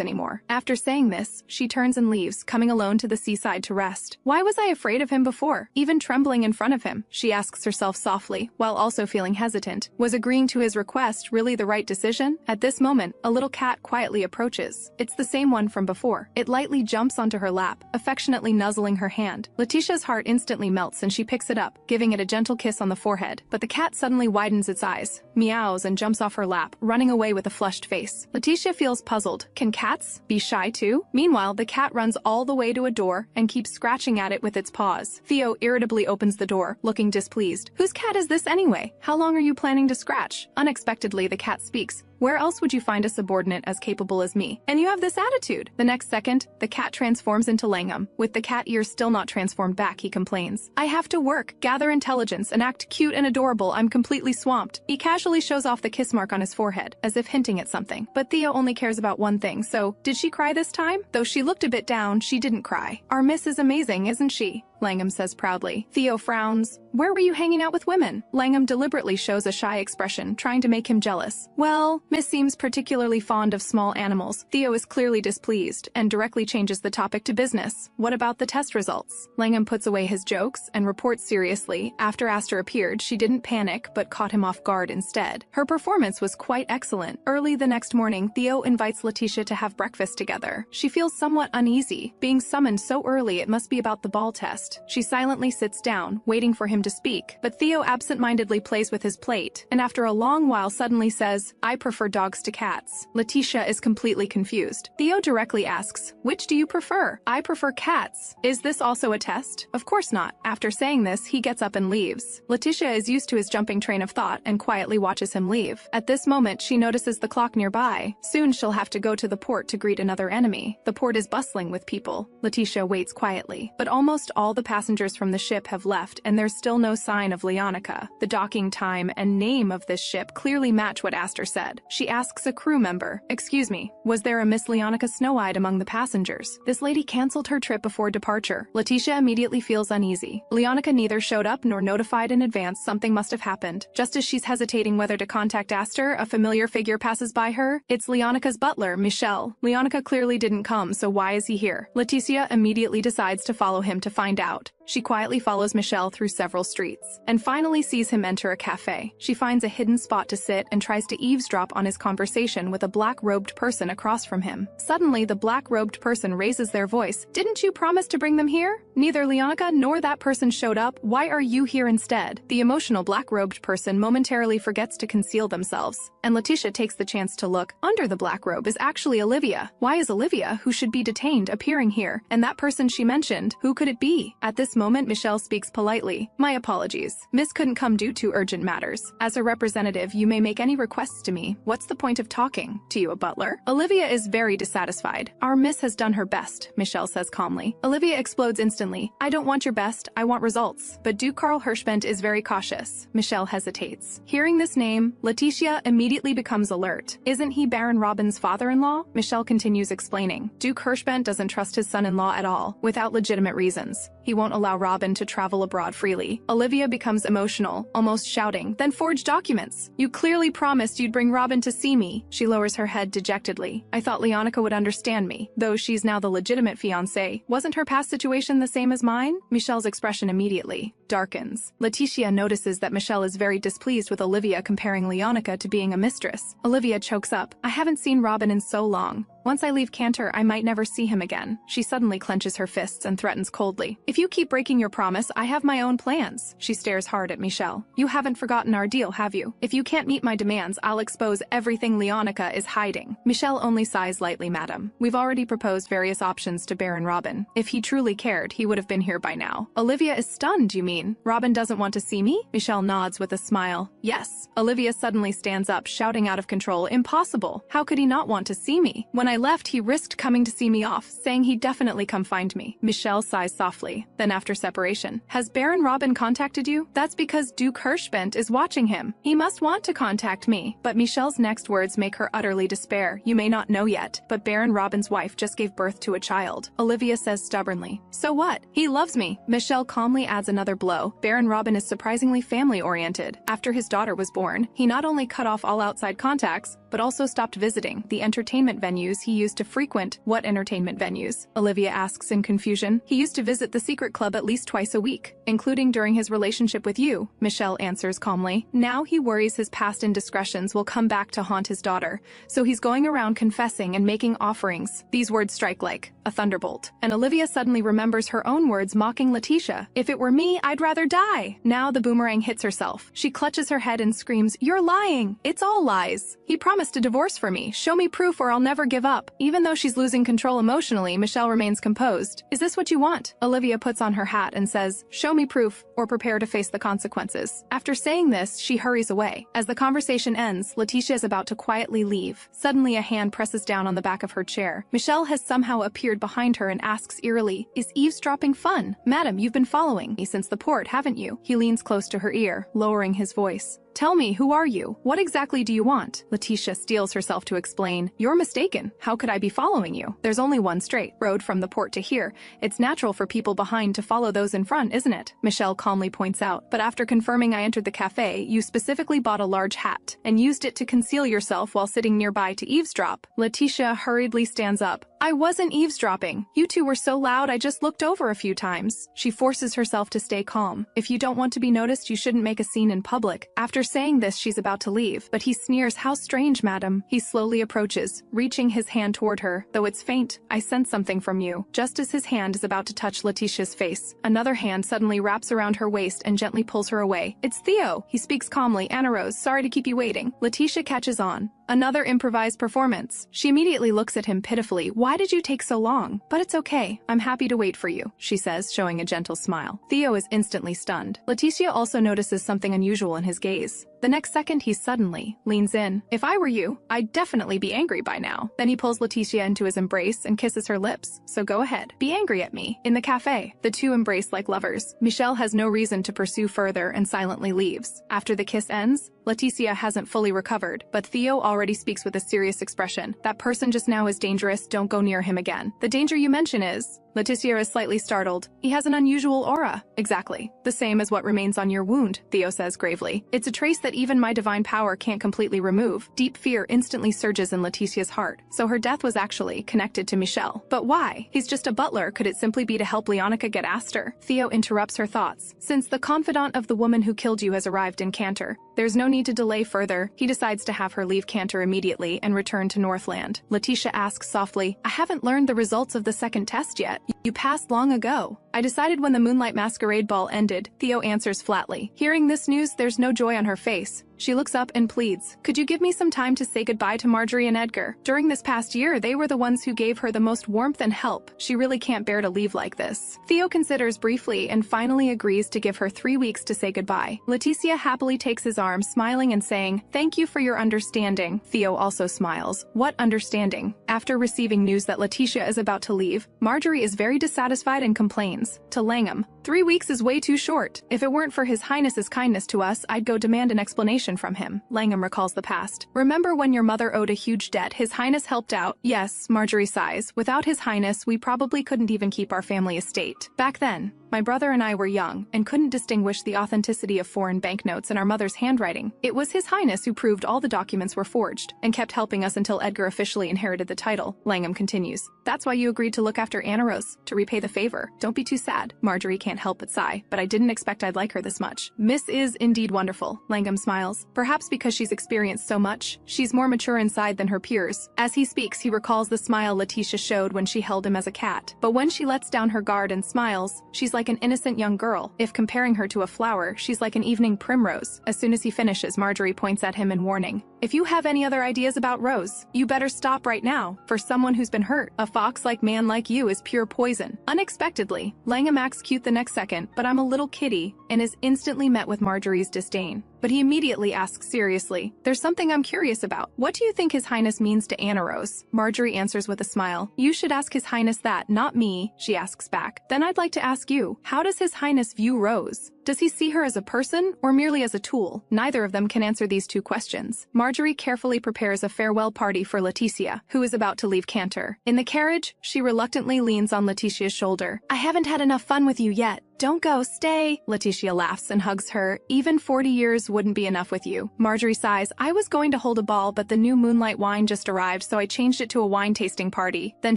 anymore. After saying this, she turns and leaves, coming alone to the seaside to rest. Why was I afraid of him before? Even trembling in front of him, she asks herself softly, while also feeling hesitant. Was agreeing to his request really the right decision? At this moment, a little cat quietly approaches. It's the same one from before. It lightly jumps onto her lap, affectionately nuzzling her hand. Leticia's heart instantly melts and she picks it up, giving it a gentle kiss on the forehead. But the cat suddenly widens its eyes, meows, and jumps off her lap, running away with a flushed face. Leticia feels puzzled. Can cats be shy too? Meanwhile, the cat runs all the way to a door and keeps scratching at it with its paws. Theo irritably opens the door, looking displeased. Whose cat is this anyway? How long are you planning to scratch? Unexpectedly, the cat speaks. Where else would you find a subordinate as capable as me? And you have this attitude. The next second, the cat transforms into Langham. With the cat ears still not transformed back, he complains. I have to work, gather intelligence, and act cute and adorable. I'm completely swamped. He casually shows off the kiss mark on his forehead, as if hinting at something. But Theo only cares about one thing, so did she cry this time? Though she looked a bit down, she didn't cry. Our miss is amazing, isn't she? Langham says proudly. Theo frowns. Where were you hanging out with women? Langham deliberately shows a shy expression, trying to make him jealous. Well, Miss seems particularly fond of small animals. Theo is clearly displeased, and directly changes the topic to business. What about the test results? Langham puts away his jokes, and reports seriously. After Astor appeared, she didn't panic, but caught him off guard instead. Her performance was quite excellent. Early the next morning, Theo invites Leticia to have breakfast together. She feels somewhat uneasy. Being summoned so early, it must be about the ball test. She silently sits down, waiting for him to speak, but Theo absent-mindedly plays with his plate, and after a long while suddenly says, I prefer dogs to cats. Leticia is completely confused. Theo directly asks, which do you prefer? I prefer cats. Is this also a test? Of course not. After saying this, he gets up and leaves. Leticia is used to his jumping train of thought and quietly watches him leave. At this moment, she notices the clock nearby. Soon she'll have to go to the port to greet another enemy. The port is bustling with people. Leticia waits quietly, but almost all the passengers from the ship have left, and there's still no sign of Leonka. The docking time and name of this ship clearly match what Astor said. She asks a crew member, excuse me, was there a Miss Leonka Snow-Eyed among the passengers? This lady canceled her trip before departure. Leticia immediately feels uneasy. Leonka neither showed up nor notified in advance. Something must have happened. Just as she's hesitating whether to contact Astor, a familiar figure passes by her. It's Leonka's butler, Michel. Leonka clearly didn't come, so why is he here? Leticia immediately decides to follow him to find out. She quietly follows Michel through several streets, and finally sees him enter a cafe. She finds a hidden spot to sit and tries to eavesdrop on his conversation with a black-robed person across from him. Suddenly, the black-robed person raises their voice. Didn't you promise to bring them here? Neither Leonka nor that person showed up. Why are you here instead? The emotional black-robed person momentarily forgets to conceal themselves, and Leticia takes the chance to look. Under the black robe is actually Olivia. Why is Olivia, who should be detained, appearing here? And that person she mentioned, who could it be? At this moment, Michel speaks politely. My apologies. Miss couldn't come due to urgent matters. As a representative, you may make any requests to me. What's the point of talking to you, a butler? Olivia is very dissatisfied. Our miss has done her best, Michel says calmly. Olivia explodes instantly. I don't want your best, I want results. But Duke Karl Hirschbent is very cautious. Michel hesitates. Hearing this name, Leticia immediately becomes alert. Isn't he Baron Robin's father-in-law? Michel continues explaining. Duke Hirschbent doesn't trust his son-in-law at all, without legitimate reasons. He won't allow allow Robin to travel abroad freely. Olivia becomes emotional, almost shouting, then forge documents. You clearly promised you'd bring Robin to see me. She lowers her head dejectedly. I thought Leonka would understand me, though she's now the legitimate fiancé. Wasn't her past situation the same as mine? Michelle's expression immediately darkens. Leticia notices that Michelle is very displeased with Olivia comparing Leonka to being a mistress. Olivia chokes up. I haven't seen Robin in so long. Once I leave Cantor, I might never see him again. She suddenly clenches her fists and threatens coldly. If you keep breaking your promise, I have my own plans. She stares hard at Michelle. You haven't forgotten our deal, have you? If you can't meet my demands, I'll expose everything Leonka is hiding. Michelle only sighs lightly, madam. We've already proposed various options to Baron Robin. If he truly cared, he would have been here by now. Olivia is stunned, you mean? Robin doesn't want to see me? Michelle nods with a smile. Yes. Olivia suddenly stands up, shouting out of control. Impossible. How could he not want to see me? When I left, he risked coming to see me off, saying he'd definitely come find me. Michelle sighs softly. Then after separation, has Baron Robin contacted you? That's because Duke Hirschbent is watching him. He must want to contact me. But Michelle's next words make her utterly despair. You may not know yet, but Baron Robin's wife just gave birth to a child. Olivia says stubbornly. So what? He loves me. Michelle calmly adds another blow. Baron Robin is surprisingly family-oriented. After his daughter was born, he not only cut off all outside contacts, but also stopped visiting the entertainment venues he used to frequent. What entertainment venues? Olivia asks in confusion. He used to visit the secret club at least twice a week, including during his relationship with you, Michelle answers calmly. Now he worries his past indiscretions will come back to haunt his daughter, so he's going around confessing and making offerings. These words strike like a thunderbolt, and Olivia suddenly remembers her own words mocking Leticia. If it were me, I'd rather die. Now the boomerang hits herself. She clutches her head and screams, you're lying. It's all lies. He promised a divorce for me. Show me proof or I'll never give up. Even though she's losing control emotionally, Michelle remains composed. Is this what you want? Olivia puts on her hat and says, show me proof or prepare to face the consequences. After saying this, she hurries away. As the conversation ends, Leticia is about to quietly leave. Suddenly a hand presses down on the back of her chair. Michelle has somehow appeared behind her and asks eerily, is eavesdropping fun? Madam, you've been following me since the port, haven't you? He leans close to her ear, lowering his voice. Tell me, who are you? What exactly do you want? Leticia steels herself to explain. You're mistaken. How could I be following you? There's only one straight road from the port to here. It's natural for people behind to follow those in front, isn't it? Michelle calmly points out. But after confirming I entered the cafe, you specifically bought a large hat and used it to conceal yourself while sitting nearby to eavesdrop. Leticia hurriedly stands up. I wasn't eavesdropping. You two were so loud I just looked over a few times. She forces herself to stay calm. If you don't want to be noticed, you shouldn't make a scene in public. After saying this, she's about to leave, but he sneers, how strange, madam. He slowly approaches, reaching his hand toward her. Though it's faint, I sense something from you. Just as his hand is about to touch Leticia's face, another hand suddenly wraps around her waist and gently pulls her away. It's Theo. He speaks calmly. Annarose, sorry to keep you waiting. Leticia catches on. Another improvised performance. She immediately looks at him pitifully. Why did you take so long? But it's okay. I'm happy to wait for you, she says, showing a gentle smile. Theo is instantly stunned. Leticia also notices something unusual in his gaze. The next second, he suddenly leans in. If I were you, I'd definitely be angry by now. Then he pulls Leticia into his embrace and kisses her lips. So go ahead. Be angry at me. In the cafe, the two embrace like lovers. Michelle has no reason to pursue further and silently leaves. After the kiss ends, Leticia hasn't fully recovered, but Theo already speaks with a serious expression. That person just now is dangerous, don't go near him again. The danger you mention is... Leticia is slightly startled. He has an unusual aura. Exactly. The same as what remains on your wound, Theo says gravely. It's a trace that even my divine power can't completely remove. Deep fear instantly surges in Leticia's heart. So her death was actually connected to Michelle. But why? He's just a butler. Could it simply be to help Leonka get Astor? Theo interrupts her thoughts. Since the confidant of the woman who killed you has arrived in Cantor, there's no need to delay further. He decides to have her leave Cantor immediately and return to Northland. Leticia asks softly, I haven't learned the results of the second test yet. You passed long ago. I decided when the Moonlight Masquerade Ball ended, Theo answers flatly. Hearing this news, there's no joy on her face. She looks up and pleads, could you give me some time to say goodbye to Marjorie and Edgar? During this past year, they were the ones who gave her the most warmth and help. She really can't bear to leave like this. Theo considers briefly and finally agrees to give her 3 weeks to say goodbye. Leticia happily takes his arm, smiling and saying, thank you for your understanding. Theo also smiles. What understanding? After receiving news that Leticia is about to leave, Marjorie is very dissatisfied and complains to Langham. 3 weeks is way too short. If it weren't for His Highness's kindness to us, I'd go demand an explanation from him. Langham recalls the past. Remember when your mother owed a huge debt? His Highness helped out. Yes, Marjorie sighs. Without His Highness, we probably couldn't even keep our family estate. Back then, My brother and I were young and couldn't distinguish the authenticity of foreign banknotes in our mother's handwriting. It was His Highness who proved all the documents were forged and kept helping us until Edgar officially inherited the title, Langham continues. That's why you agreed to look after Annarose, to repay the favor. Don't be too sad. Marjorie can't help but sigh, but I didn't expect I'd like her this much. Miss is indeed wonderful, Langham smiles. Perhaps because she's experienced so much, she's more mature inside than her peers. As he speaks, he recalls the smile Leticia showed when she held him as a cat. But when she lets down her guard and smiles, she's like an innocent young girl. If comparing her to a flower, she's like an evening primrose. As soon as he finishes, Marjorie points at him in warning. If you have any other ideas about Rose, you better stop right now. For someone who's been hurt, a fox-like man like you is pure poison. Unexpectedly, Langham acts cute the next second, but I'm a little kitty, and is instantly met with Marjorie's disdain. But he immediately asks seriously, there's something I'm curious about. What do you think His Highness means to Annarose? Marjorie answers with a smile. You should ask His Highness that, not me, she asks back. Then I'd like to ask you, how does His Highness view Rose? Does he see her as a person or merely as a tool? Neither of them can answer these two questions. Marjorie carefully prepares a farewell party for Leticia, who is about to leave Cantor. In the carriage, she reluctantly leans on Leticia's shoulder. I haven't had enough fun with you yet. Don't go, stay. Leticia laughs and hugs her. Even 40 years wouldn't be enough with you. Marjorie sighs. I was going to hold a ball, but the new moonlight wine just arrived, so I changed it to a wine tasting party. Then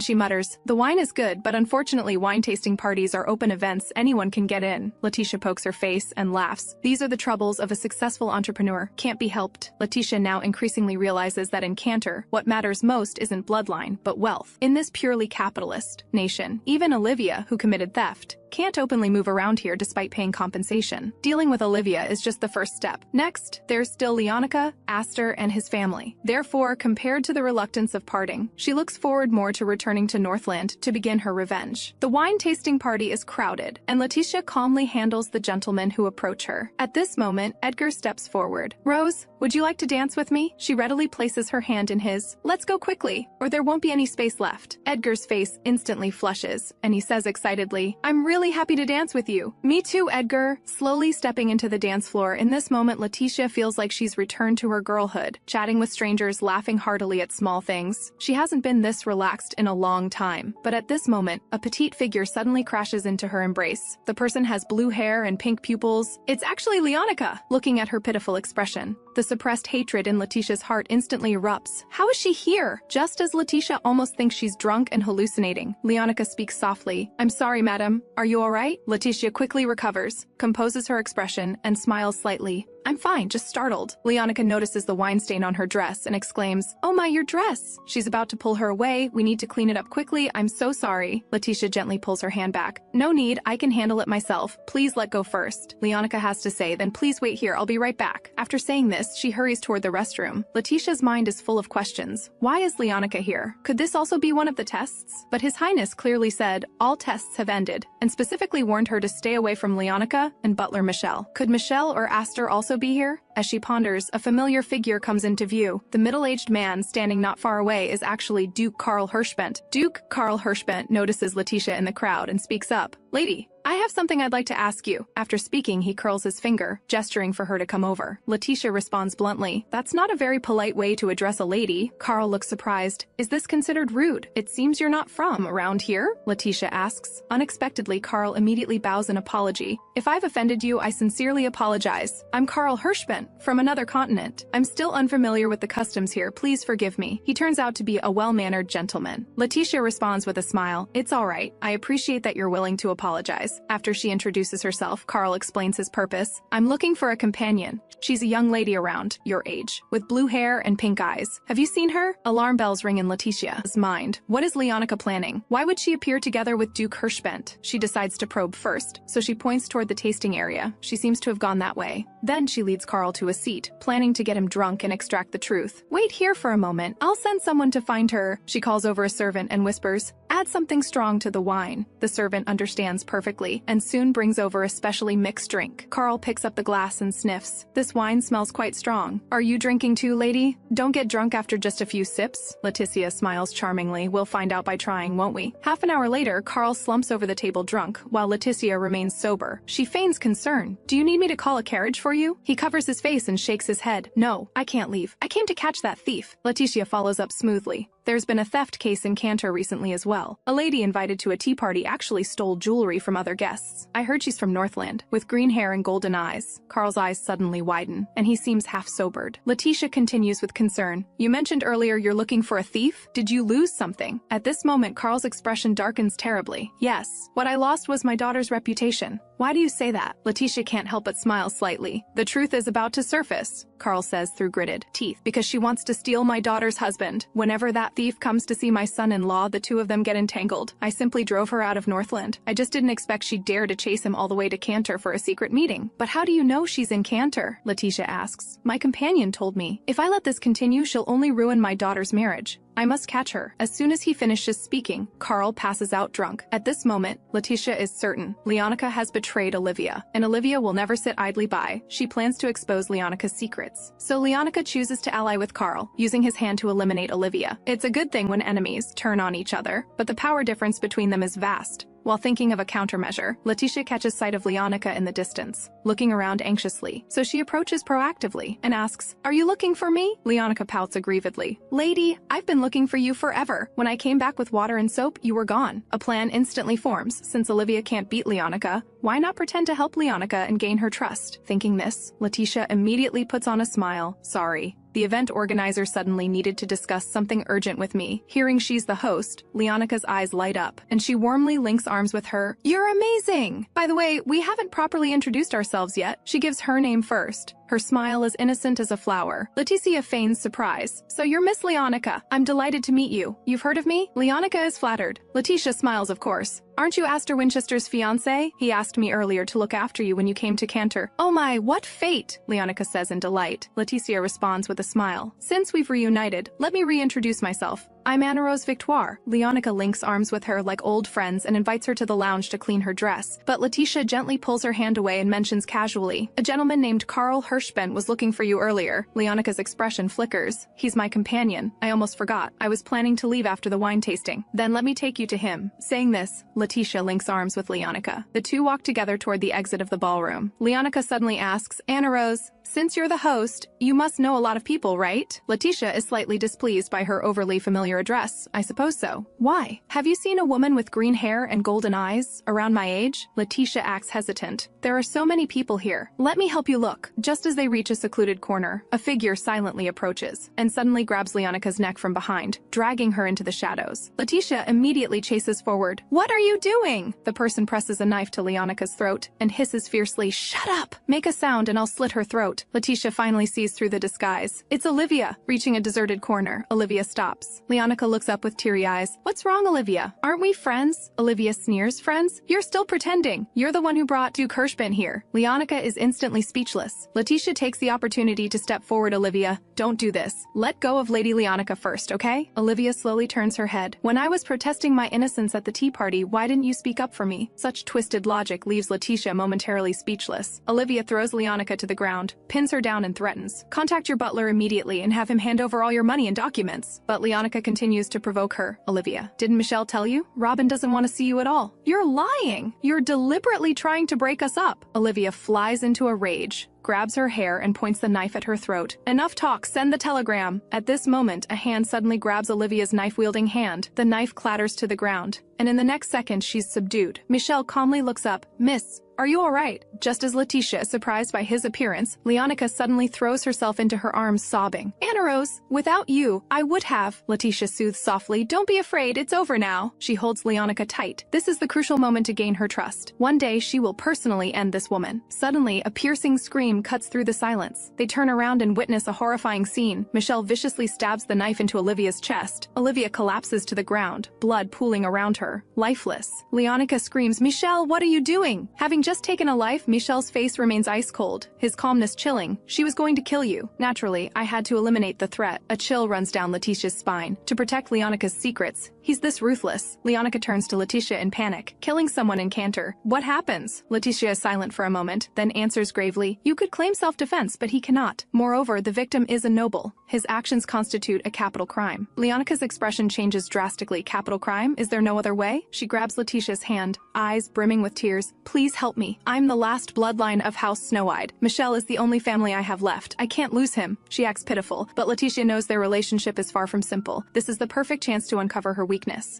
she mutters, the wine is good, but unfortunately wine tasting parties are open events, anyone can get in. Leticia pokes her face and laughs. These are the troubles of a successful entrepreneur. Can't be helped. Leticia now increasingly realizes that in Cantor, what matters most isn't bloodline, but wealth. In this purely capitalist nation, even Olivia, who committed theft, can't openly move around here despite paying compensation. Dealing with Olivia is just the first step. Next, there's still Leonka, Astor, and his family. Therefore, compared to the reluctance of parting, she looks forward more to returning to Northland to begin her revenge. The wine tasting party is crowded, and Leticia calmly handles the gentlemen who approach her. At this moment, Edgar steps forward. Rose, would you like to dance with me? She readily places her hand in his. Let's go quickly, or there won't be any space left. Edgar's face instantly flushes, and he says excitedly, I'm really happy to dance with you. Me too, Edgar. Slowly stepping into the dance floor, in this moment Leticia feels like she's returned to her girlhood, chatting with strangers, laughing heartily at small things. She hasn't been this relaxed in a long time, but at this moment, a petite figure suddenly crashes into her embrace. The person has blue hair and pink pupils. It's actually Leonka. Looking at her pitiful expression, the suppressed hatred in Leticia's heart instantly erupts. How is she here? Just as Leticia almost thinks she's drunk and hallucinating, Leonka speaks softly. I'm sorry, madam. Are you all right? Leticia quickly recovers, composes her expression, and smiles slightly. I'm fine, just startled. Leonka notices the wine stain on her dress and exclaims, oh my, your dress! She's about to pull her away. We need to clean it up quickly. I'm so sorry. Leticia gently pulls her hand back. No need, I can handle it myself. Please let go first. Leonka has to say, then please wait here, I'll be right back. After saying this, she hurries toward the restroom. Leticia's mind is full of questions. Why is Leonka here? Could this also be one of the tests? But His Highness clearly said, all tests have ended, and specifically warned her to stay away from Leonka and butler Michelle. Could Michelle or Astor also be here? As she ponders, a familiar figure comes into view. The middle-aged man standing not far away is actually Duke Karl Hirschbent. Duke Karl Hirschbent notices Leticia in the crowd and speaks up. Lady, I have something I'd like to ask you. After speaking, he curls his finger, gesturing for her to come over. Leticia responds bluntly, that's not a very polite way to address a lady. Karl looks surprised. Is this considered rude? It seems you're not from around here? Leticia asks. Unexpectedly, Karl immediately bows an apology. If I've offended you, I sincerely apologize. I'm Karl Hirschbent, from another continent. I'm still unfamiliar with the customs here. Please forgive me. He turns out to be a well-mannered gentleman. Leticia responds with a smile. It's all right. I appreciate that you're willing to apologize. After she introduces herself, Karl explains his purpose. I'm looking for a companion. She's a young lady around your age, with blue hair and pink eyes. Have you seen her? Alarm bells ring in Leticia's mind. What is Leonka planning? Why would she appear together with Duke Hirschbent? She decides to probe first, so she points toward the tasting area. She seems to have gone that way. Then she leads Karl to a seat, planning to get him drunk and extract the truth. Wait here for a moment. I'll send someone to find her. She calls over a servant and whispers, add something strong to the wine. The servant understands perfectly and soon brings over a specially mixed drink. Karl picks up the glass and sniffs. This wine smells quite strong. Are you drinking too, lady? Don't get drunk after just a few sips. Leticia smiles charmingly. We'll find out by trying, won't we? Half an hour later, Karl slumps over the table drunk, while Leticia remains sober. She feigns concern. Do you need me to call a carriage for you? He covers his face and shakes his head. No, I can't leave. I came to catch that thief. Leticia follows up smoothly. There's been a theft case in Cantor recently as well. A lady invited to a tea party actually stole jewelry from other guests. I heard she's from Northland, with green hair and golden eyes. Carl's eyes suddenly widen, and he seems half-sobered. Leticia continues with concern. You mentioned earlier you're looking for a thief? Did you lose something? At this moment, Carl's expression darkens terribly. Yes, what I lost was my daughter's reputation. Why do you say that? Leticia can't help but smile slightly. The truth is about to surface, Carl says through gritted teeth, because she wants to steal my daughter's husband. Whenever that thief comes to see my son-in-law, the two of them get entangled. I simply drove her out of Northland. I just didn't expect she'd dare to chase him all the way to Cantor for a secret meeting. But how do you know she's in Cantor? Leticia asks. My companion told me. If I let this continue, she'll only ruin my daughter's marriage. I must catch her. As soon as he finishes speaking, Carl passes out drunk. At this moment, Leticia is certain Leonka has betrayed Olivia, and Olivia will never sit idly by. She plans to expose Leonka's secrets. So Leonka chooses to ally with Carl, using his hand to eliminate Olivia. It's a good thing when enemies turn on each other, but the power difference between them is vast. While thinking of a countermeasure, Leticia catches sight of Leonka in the distance, looking around anxiously. So she approaches proactively and asks, "Are you looking for me?" Leonka pouts aggrievedly. "Lady, I've been looking for you forever. When I came back with water and soap, you were gone." A plan instantly forms. Since Olivia can't beat Leonka, why not pretend to help Leonka and gain her trust? Thinking this, Leticia immediately puts on a smile. Sorry. The event organizer suddenly needed to discuss something urgent with me. Hearing she's the host, Leonka's eyes light up, and she warmly links arms with her. You're amazing! By the way, we haven't properly introduced ourselves yet. She gives her name first. Her smile is innocent as a flower. Leticia feigns surprise. So you're Miss Leonka. I'm delighted to meet you. You've heard of me? Leonka is flattered. Leticia smiles, of course. Aren't you Astor Winchester's fiancé? He asked me earlier to look after you when you came to Cantor. Oh my, what fate! Leonka says in delight. Leticia responds with a smile. Since we've reunited, let me reintroduce myself. I'm Annarose Victorova. Leonka links arms with her like old friends and invites her to the lounge to clean her dress. But Leticia gently pulls her hand away and mentions casually, "A gentleman named Carl Hirschbent was looking for you earlier." Leonka's expression flickers. He's my companion. I almost forgot. I was planning to leave after the wine tasting. Then let me take you to him. Saying this, Leticia links arms with Leonka. The two walk together toward the exit of the ballroom. Leonka suddenly asks, "Annarose, since you're the host, you must know a lot of people, right?" Leticia is slightly displeased by her overly familiar address. I suppose so. Why? Have you seen a woman with green hair and golden eyes around my age? Leticia acts hesitant. There are so many people here. Let me help you look. Just as they reach a secluded corner, a figure silently approaches and suddenly grabs Leonka's neck from behind, dragging her into the shadows. Leticia immediately chases forward. What are you doing? The person presses a knife to Leonka's throat and hisses fiercely, "Shut up! Make a sound and I'll slit her throat." Leticia finally sees through the disguise. It's Olivia. Reaching a deserted corner, Olivia stops. Leonka looks up with teary eyes. "What's wrong, Olivia? Aren't we friends?" Olivia sneers. "Friends? You're still pretending. You're the one who brought Duke Hirschbent here." Leonka is instantly speechless. Leticia takes the opportunity to step forward. "Olivia, don't do this. Let go of Lady Leonka first, okay?" Olivia slowly turns her head. "When I was protesting my innocence at the tea party, why didn't you speak up for me?" Such twisted logic leaves Leticia momentarily speechless. Olivia throws Leonka to the ground, pins her down and threatens, "Contact your butler immediately and have him hand over all your money and documents." But Leonka continues to provoke her. "Olivia, didn't Michelle tell you? Robin doesn't want to see you at all." "You're lying! You're deliberately trying to break us up." Olivia flies into a rage, grabs her hair and points the knife at her throat. "Enough talk, send the telegram." At this moment, a hand suddenly grabs Olivia's knife-wielding hand. The knife clatters to the ground, and in the next second she's subdued. Michelle calmly looks up. "Miss, are you all right?" Just as Leticia is surprised by his appearance, Leonka suddenly throws herself into her arms, sobbing. "Annarose, without you, I would have." Leticia soothes softly. "Don't be afraid, it's over now." She holds Leonka tight. This is the crucial moment to gain her trust. One day, she will personally end this woman. Suddenly, a piercing scream cuts through the silence. They turn around and witness a horrifying scene. Michelle viciously stabs the knife into Olivia's chest. Olivia collapses to the ground, blood pooling around her, lifeless. Leonka screams, "Michelle, what are you doing?" Having just taken a life, Michelle's face remains ice cold, his calmness chilling. "She was going to kill you." Naturally, I had to eliminate the threat. A chill runs down Leticia's spine. To protect Leonka's secrets, He's this ruthless. Leonka turns to Leticia in panic. Killing someone in Cantor. What happens? Leticia is silent for a moment, then answers gravely, you could claim self-defense, but he cannot. Moreover, the victim is a noble. His actions constitute a capital crime. Leonka's expression changes drastically. Capital crime? Is there no other way? She grabs Leticia's hand, eyes brimming with tears. Please help me. I'm the last bloodline of House Snow-Eyed. Michelle is the only family I have left. I can't lose him. She acts pitiful, but Leticia knows their relationship is far from simple. This is the perfect chance to uncover her weakness.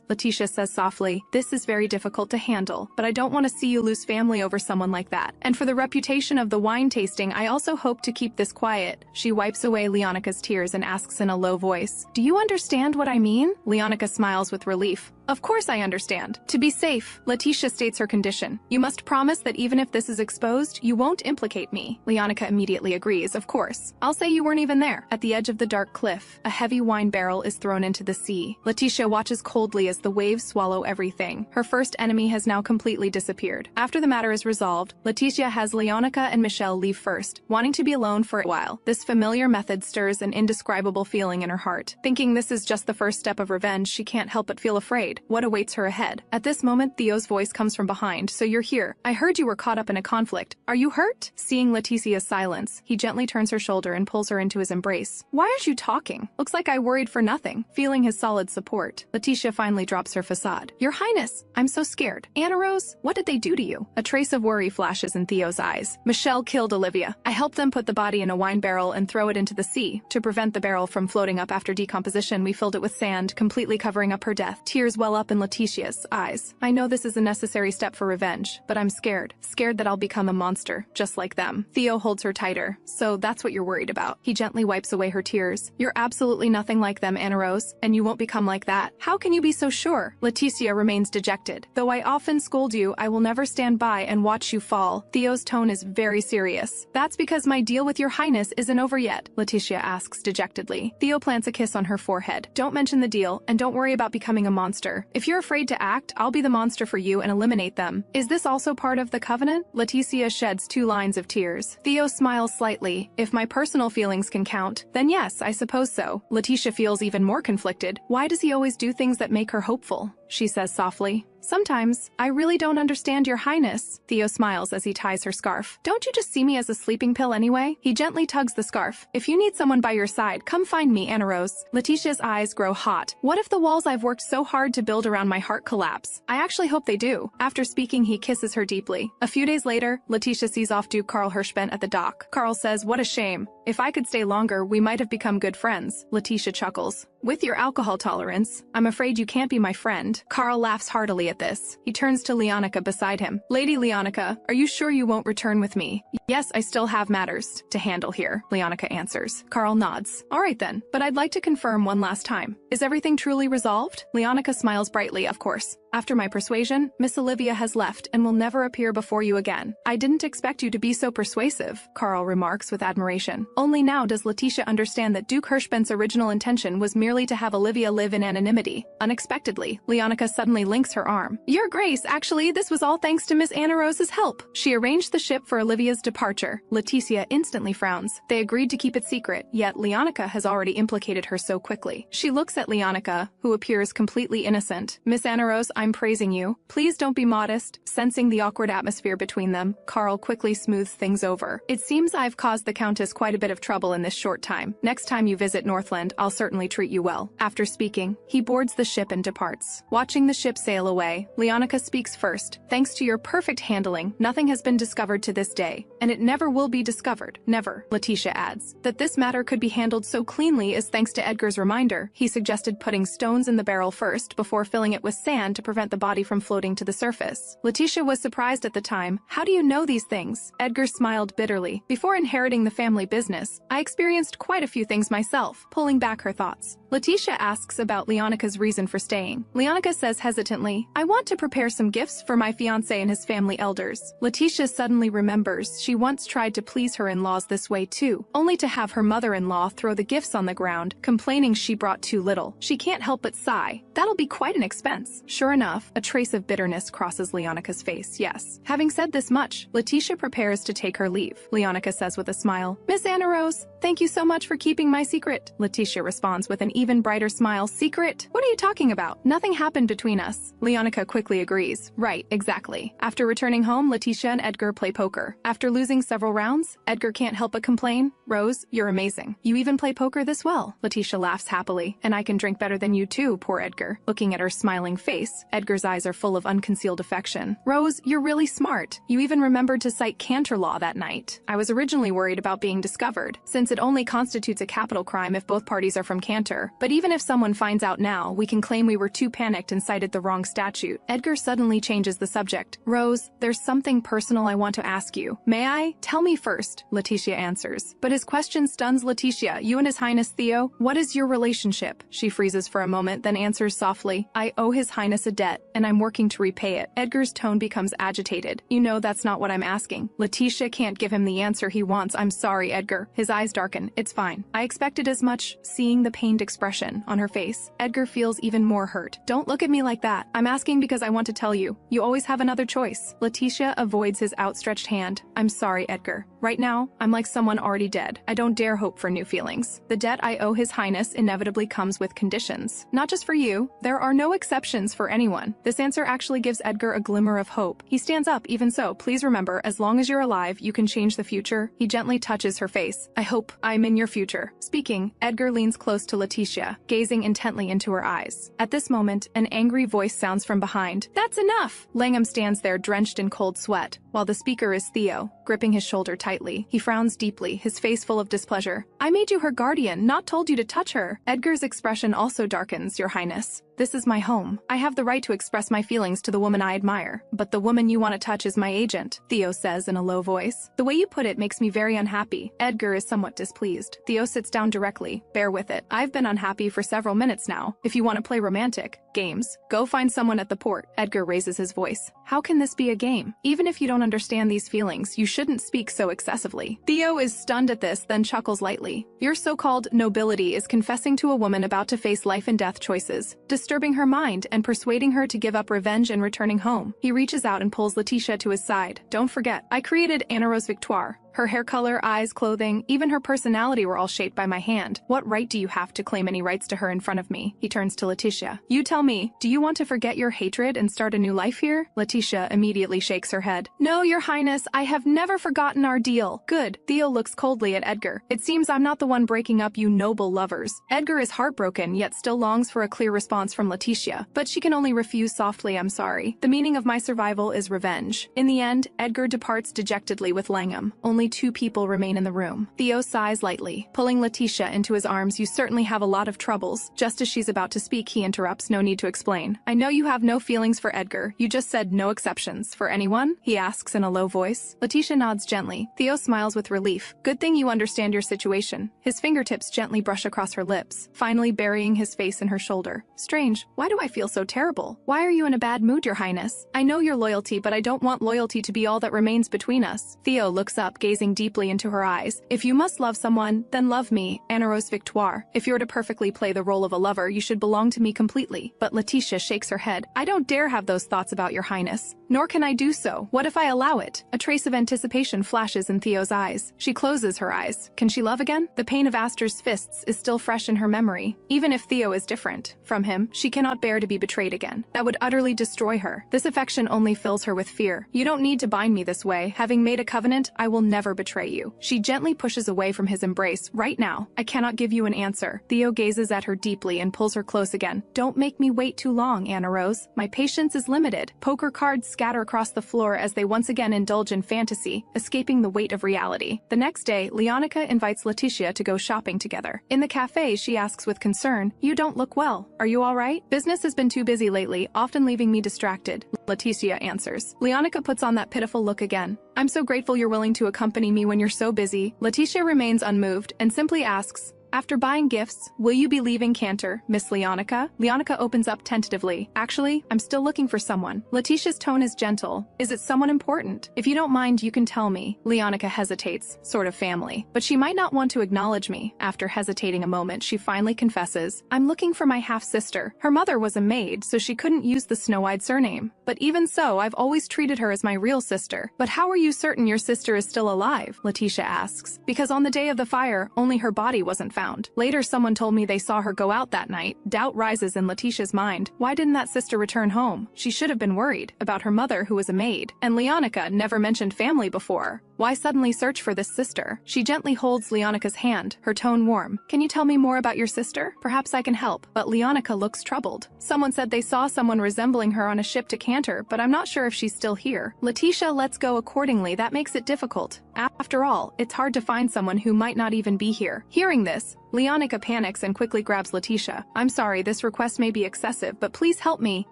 Leticia says softly, this is very difficult to handle, but I don't want to see you lose family over someone like that. And for the reputation of the wine tasting, I also hope to keep this quiet. She wipes away Leonka's tears and asks in a low voice, do you understand what I mean? Leonka smiles with relief. Of course I understand. To be safe, Leticia states her condition. You must promise that even if this is exposed, you won't implicate me. Leonka immediately agrees, of course. I'll say you weren't even there. At the edge of the dark cliff, a heavy wine barrel is thrown into the sea. Leticia watches coldly as the waves swallow everything. Her first enemy has now completely disappeared. After the matter is resolved, Leticia has Leonka and Michelle leave first, wanting to be alone for a while. This familiar method stirs an indescribable feeling in her heart. Thinking this is just the first step of revenge, she can't help but feel afraid. What awaits her ahead? At this moment, Theo's voice comes from behind. So you're here. I heard you were caught up in a conflict. Are you hurt? Seeing Leticia's silence, he gently turns her shoulder and pulls her into his embrace. Why aren't you talking? Looks like I worried for nothing. Feeling his solid support, Leticia finally drops her facade. Your Highness, I'm so scared. Annarose, what did they do to you? A trace of worry flashes in Theo's eyes. Michelle killed Olivia. I helped them put the body in a wine barrel and throw it into the sea. To prevent the barrel from floating up after decomposition, we filled it with sand, completely covering up her death. Tears well up in Leticia's eyes. I know this is a necessary step for revenge, but I'm scared. Scared that I'll become a monster, just like them. Theo holds her tighter. So that's what you're worried about. He gently wipes away her tears. You're absolutely nothing like them, Annarose, and you won't become like that. How can you be so sure? Leticia remains dejected. Though I often scold you, I will never stand by and watch you fall. Theo's tone is very serious. That's because my deal with your Highness isn't over yet, Leticia asks dejectedly. Theo plants a kiss on her forehead. Don't mention the deal, and don't worry about becoming a monster. If you're afraid to act, I'll be the monster for you and eliminate them. Is this also part of the covenant? Leticia sheds 2 lines of tears. Theo smiles slightly. If my personal feelings can count, then yes, I suppose so. Leticia feels even more conflicted. Why does he always do things that make her hopeful? She says softly. Sometimes, I really don't understand your Highness. Theo smiles as he ties her scarf. Don't you just see me as a sleeping pill anyway? He gently tugs the scarf. If you need someone by your side, come find me, Annarose. Leticia's eyes grow hot. What if the walls I've worked so hard to build around my heart collapse? I actually hope they do. After speaking, he kisses her deeply. A few days later, Leticia sees off Duke Karl Hirschbent at the dock. Karl says, what a shame. If I could stay longer, we might have become good friends. Leticia chuckles. With your alcohol tolerance, I'm afraid you can't be my friend. Karl laughs heartily at this. He turns to Leonka beside him. Lady Leonka, are you sure you won't return with me? Yes, I still have matters to handle here, Leonka answers. Karl nods. All right then, but I'd like to confirm one last time. Is everything truly resolved? Leonka smiles brightly, of course. After my persuasion, Miss Olivia has left and will never appear before you again. I didn't expect you to be so persuasive, Karl remarks with admiration. Only now does Leticia understand that Duke Hirschbent's original intention was merely to have Olivia live in anonymity. Unexpectedly, Leonka suddenly links her arm. Your Grace, actually, this was all thanks to Miss Annarose's help. She arranged the ship for Olivia's departure. Leticia instantly frowns. They agreed to keep it secret, yet Leonka has already implicated her so quickly. She looks at Leonka, who appears completely innocent. Miss Annarose, I'm praising you. Please don't be modest. Sensing the awkward atmosphere between them, Karl quickly smooths things over. It seems I've caused the Countess quite a bit of trouble in this short time. Next time you visit Northland, I'll certainly treat you well. After speaking, he boards the ship and departs. Watching the ship sail away, Leonka speaks first. Thanks to your perfect handling, nothing has been discovered to this day, and it never will be discovered. Never, Leticia adds. That this matter could be handled so cleanly is thanks to Edgar's reminder. He suggested putting stones in the barrel first before filling it with sand to prevent the body from floating to the surface. Leticia was surprised at the time. How do you know these things? Edgar smiled bitterly. Before inheriting the family business, I experienced quite a few things myself, pulling back her thoughts. Leticia asks about Leonka's reason for staying. Leonka says hesitantly, I want to prepare some gifts for my fiancé and his family elders. Leticia suddenly remembers she once tried to please her in-laws this way too, only to have her mother-in-law throw the gifts on the ground, complaining she brought too little. She can't help but sigh. That'll be quite an expense. Sure enough, a trace of bitterness crosses Leonka's face, yes. Having said this much, Leticia prepares to take her leave. Leonka says with a smile, Miss Annarose, thank you so much for keeping my secret. Leticia responds with an even brighter smile, secret? What are you talking about? Nothing happened between us. Leonka quickly agrees. Right, exactly. After returning home, Leticia and Edgar play poker. After losing several rounds, Edgar can't help but complain, Rose, you're amazing. You even play poker this well. Leticia laughs happily. And I can drink better than you too, poor Edgar. Looking at her smiling face, Edgar's eyes are full of unconcealed affection. Rose, you're really smart. You even remembered to cite Cantor law that night. I was originally worried about being discovered, since it only constitutes a capital crime if both parties are from Cantor. But even if someone finds out now, we can claim we were too panicked and cited the wrong statute. Edgar suddenly changes the subject. Rose, there's something personal I want to ask you. May I? Tell me first, Leticia answers. But his question stuns Leticia. You and His Highness Theo? What is your relationship? She freezes for a moment, then answers softly. I owe His Highness a debt, and I'm working to repay it. Edgar's tone becomes agitated. You know that's not what I'm asking. Leticia can't give him the answer he wants. I'm sorry, Edgar. His eyes darken. It's fine. I expected as much, seeing the pained expression on her face. Edgar feels even more hurt. Don't look at me like that. I'm asking because I want to tell you. You always have another choice. Leticia avoids his outstretched hand. I'm sorry, Edgar. Right now, I'm like someone already dead. I don't dare hope for new feelings. The debt I owe His Highness inevitably comes with conditions. Not just for you. There are no exceptions for anyone. This answer actually gives Edgar a glimmer of hope. He stands up. Even so, please remember, as long as you're alive, you can change the future. He gently touches her face. I hope I'm in your future. Speaking, Edgar leans close to Leticia, gazing intently into her eyes. At this moment, an angry voice sounds from behind. That's enough! Langham stands there drenched in cold sweat, while the speaker is Theo, gripping his shoulder tightly. He frowns deeply, his face full of displeasure. I made you her guardian, not told you to touch her. Edgar's expression also darkens, Your Highness. This is my home. I have the right to express my feelings to the woman I admire. But the woman you want to touch is my agent, Theo says in a low voice. The way you put it makes me very unhappy. Edgar is somewhat displeased. Theo sits down directly. Bear with it. I've been unhappy for several minutes now. If you want to play romantic games, go find someone at the port. Edgar raises his voice. How can this be a game? Even if you don't understand these feelings, you shouldn't speak so excessively. Theo is stunned at this, then chuckles lightly. Your so-called nobility is confessing to a woman about to face life and death choices, disturbing her mind and persuading her to give up revenge and returning home. He reaches out and pulls Leticia to his side. Don't forget, I created Annarose Victorova. Her hair color, eyes, clothing, even her personality were all shaped by my hand. What right do you have to claim any rights to her in front of me? He turns to Leticia. You tell me, do you want to forget your hatred and start a new life here? Leticia immediately shakes her head. No, Your Highness, I have never forgotten our deal. Good. Theo looks coldly at Edgar. It seems I'm not the one breaking up you noble lovers. Edgar is heartbroken, yet still longs for a clear response from Leticia, but she can only refuse softly, I'm sorry. The meaning of my survival is revenge. In the end, Edgar departs dejectedly with Langham. Only 2 people remain in the room. Theo sighs lightly, pulling Leticia into his arms. You certainly have a lot of troubles. Just as she's about to speak, he interrupts. No need to explain. I know you have no feelings for Edgar. You just said no exceptions. For anyone? He asks in a low voice. Leticia nods gently. Theo smiles with relief. Good thing you understand your situation. His fingertips gently brush across her lips, finally burying his face in her shoulder. Strange. Why do I feel so terrible? Why are you in a bad mood, Your Highness? I know your loyalty, but I don't want loyalty to be all that remains between us. Theo looks up, gazing deeply into her eyes. If you must love someone, then love me, Annarose Victorova. If you're to perfectly play the role of a lover, you should belong to me completely. But Leticia shakes her head. I don't dare have those thoughts about Your Highness. Nor can I do so. What if I allow it? A trace of anticipation flashes in Theo's eyes. She closes her eyes. Can she love again? The pain of Astor's fists is still fresh in her memory. Even if Theo is different from him, she cannot bear to be betrayed again. That would utterly destroy her. This affection only fills her with fear. You don't need to bind me this way. Having made a covenant, I will never betray you. She gently pushes away from his embrace. Right now, I cannot give you an answer. Theo gazes at her deeply and pulls her close again. Don't make me wait too long, Annarose. My patience is limited. Poker cards scatter across the floor as they once again indulge in fantasy, escaping the weight of reality. The next day, Leonka invites Leticia to go shopping together. In the cafe, she asks with concern, You don't look well. Are you all right? Business has been too busy lately, often leaving me distracted. Leticia answers. Leonka puts on that pitiful look again. I'm so grateful you're willing to accompany me when you're so busy. Leticia remains unmoved and simply asks, After buying gifts, will you be leaving Cantor, Miss Leonka? Leonka opens up tentatively. Actually, I'm still looking for someone. Leticia's tone is gentle. Is it someone important? If you don't mind, you can tell me. Leonka hesitates, sort of family. But she might not want to acknowledge me. After hesitating a moment, she finally confesses, I'm looking for my half-sister. Her mother was a maid, so she couldn't use the Snow-Eyed surname. But even so, I've always treated her as my real sister. But how are you certain your sister is still alive? Leticia asks. Because on the day of the fire, only her body wasn't found. Later, someone told me they saw her go out that night. Doubt rises in Leticia's mind. Why didn't that sister return home? She should have been worried about her mother who was a maid. And Leonka never mentioned family before. Why suddenly search for this sister? She gently holds Leonka's hand, her tone warm. Can you tell me more about your sister? Perhaps I can help. But Leonka looks troubled. Someone said they saw someone resembling her on a ship to Cantor, but I'm not sure if she's still here. Leticia lets go accordingly. That makes it difficult. After all, it's hard to find someone who might not even be here. Hearing this, Leonka panics and quickly grabs Leticia. I'm sorry, this request may be excessive, but please help me.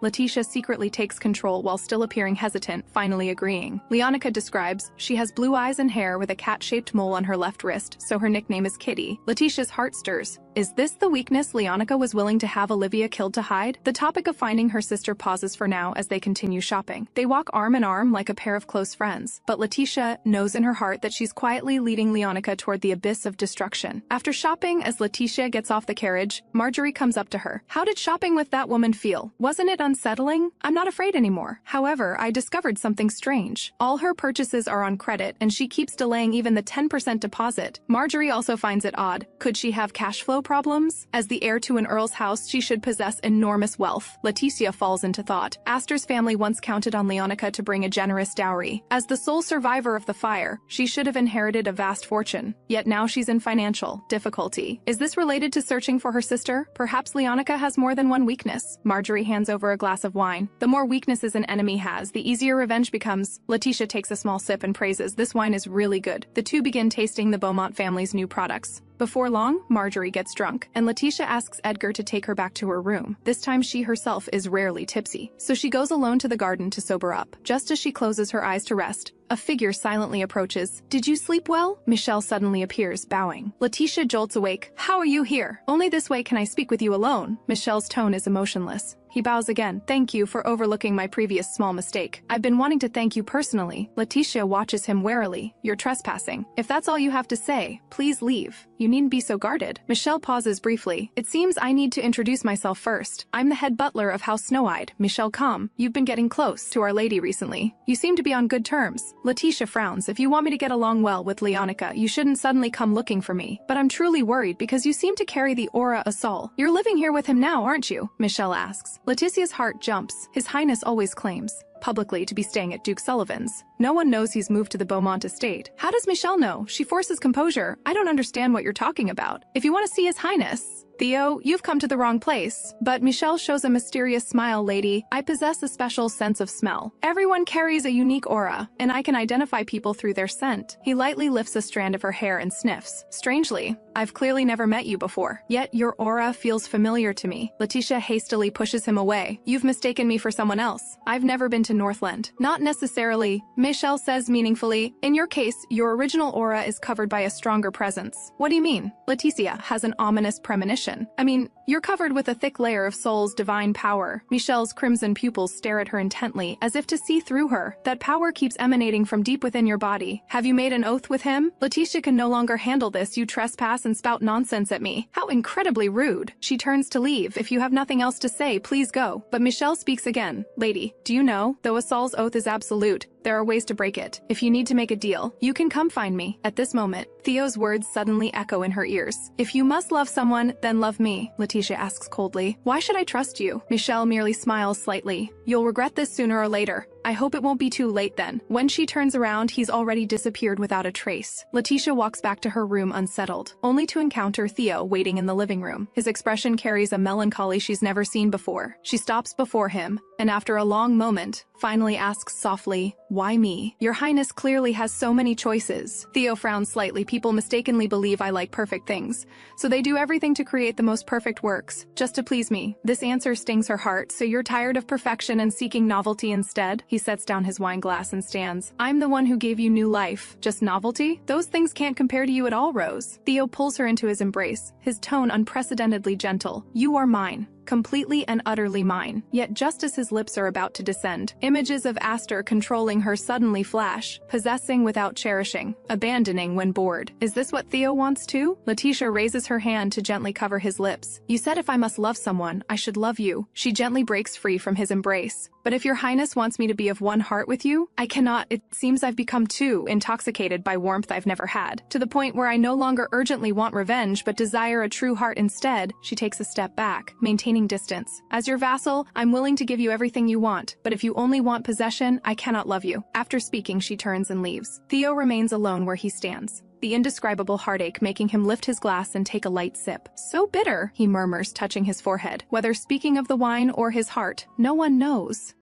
Leticia secretly takes control while still appearing hesitant, finally agreeing. Leonka describes, she has blue eyes and hair with a cat-shaped mole on her left wrist, so her nickname is Kitty. Leticia's heart stirs. Is this the weakness Leonka was willing to have Olivia killed to hide? The topic of finding her sister pauses for now as they continue shopping. They walk arm in arm like a pair of close friends, but Leticia knows in her heart that she's quietly leading Leonka toward the abyss of destruction. After shopping, as Leticia gets off the carriage, Marjorie comes up to her. How did shopping with that woman feel? Wasn't it unsettling? I'm not afraid anymore. However, I discovered something strange. All her purchases are on credit, and she keeps delaying even the 10% deposit. Marjorie also finds it odd. Could she have cash flow problems? As the heir to an earl's house, she should possess enormous wealth. Leticia falls into thought. Astor's family once counted on Leonka to bring a generous dowry. As the sole survivor of the fire, she should have inherited a vast fortune. Yet now she's in financial difficulty. Is this related to searching for her sister? Perhaps Leonka has more than one weakness. Marjorie hands over a glass of wine. The more weaknesses an enemy has, the easier revenge becomes. Leticia takes a small sip and praises, this wine is really good. The two begin tasting the Beaumont family's new products. Before long, Marjorie gets drunk, and Leticia asks Edgar to take her back to her room. This time she herself is rarely tipsy, so she goes alone to the garden to sober up. Just as she closes her eyes to rest, a figure silently approaches. Did you sleep well? Michelle suddenly appears, bowing. Leticia jolts awake. How are you here? Only this way can I speak with you alone. Michelle's tone is emotionless. He bows again. Thank you for overlooking my previous small mistake. I've been wanting to thank you personally. Leticia watches him warily. You're trespassing. If that's all you have to say, please leave. You needn't be so guarded. Michelle pauses briefly. It seems I need to introduce myself first. I'm the head butler of House Snow-Eyed. Michelle, come. You've been getting close to Our Lady recently. You seem to be on good terms. Leticia frowns. If you want me to get along well with Leonka, you shouldn't suddenly come looking for me. But I'm truly worried because you seem to carry the aura of Saul. You're living here with him now, aren't you? Michelle asks. Leticia's heart jumps. His Highness always claims publicly to be staying at Duke Sullivan's. No one knows he's moved to the Beaumont estate. How does Michelle know? She forces composure. I don't understand what you're talking about. If you want to see His Highness... Theo, you've come to the wrong place. But Michelle shows a mysterious smile, lady. I possess a special sense of smell. Everyone carries a unique aura, and I can identify people through their scent. He lightly lifts a strand of her hair and sniffs. Strangely, I've clearly never met you before. Yet your aura feels familiar to me. Leticia hastily pushes him away. You've mistaken me for someone else. I've never been to Northland. Not necessarily. Michelle says meaningfully. In your case, your original aura is covered by a stronger presence. What do you mean? Leticia has an ominous premonition. I mean, you're covered with a thick layer of Soul's divine power. Michelle's crimson pupils stare at her intently, as if to see through her. That power keeps emanating from deep within your body. Have you made an oath with him? Leticia can no longer handle this. You trespass and spout nonsense at me. How incredibly rude. She turns to leave. If you have nothing else to say, please go. But Michelle speaks again. Lady, do you know, though a Saul's oath is absolute, there are ways to break it. If you need to make a deal, you can come find me. At this moment, Theo's words suddenly echo in her ears. If you must love someone, then love me, Leticia asks coldly. Why should I trust you? Michelle merely smiles slightly. You'll regret this sooner or later. I hope it won't be too late then. When she turns around, he's already disappeared without a trace. Leticia walks back to her room unsettled, only to encounter Theo waiting in the living room. His expression carries a melancholy she's never seen before. She stops before him, and after a long moment, finally asks softly, why me? Your Highness clearly has so many choices. Theo frowns slightly. People mistakenly believe I like perfect things, so they do everything to create the most perfect works, just to please me. This answer stings her heart. So you're tired of perfection and seeking novelty instead? He He sets down his wine glass and stands. I'm the one who gave you new life. Just novelty? Those things can't compare to you at all, Rose. Theo pulls her into his embrace, his tone unprecedentedly gentle. You are mine. Completely and utterly mine. Yet just as his lips are about to descend, images of Astor controlling her suddenly flash, possessing without cherishing, abandoning when bored. Is this what Theo wants too? Leticia raises her hand to gently cover his lips. You said if I must love someone, I should love you. She gently breaks free from his embrace. But if your highness wants me to be of one heart with you, I cannot. It seems I've become too intoxicated by warmth I've never had, to the point where I no longer urgently want revenge but desire a true heart instead. She takes a step back, maintaining distance. As your vassal, I'm willing to give you everything you want, but if you only want possession, I cannot love you. After speaking, she turns and leaves. Theo remains alone where he stands, the indescribable heartache making him lift his glass and take a light sip. So bitter, he murmurs, touching his forehead. Whether speaking of the wine or his heart, no one knows.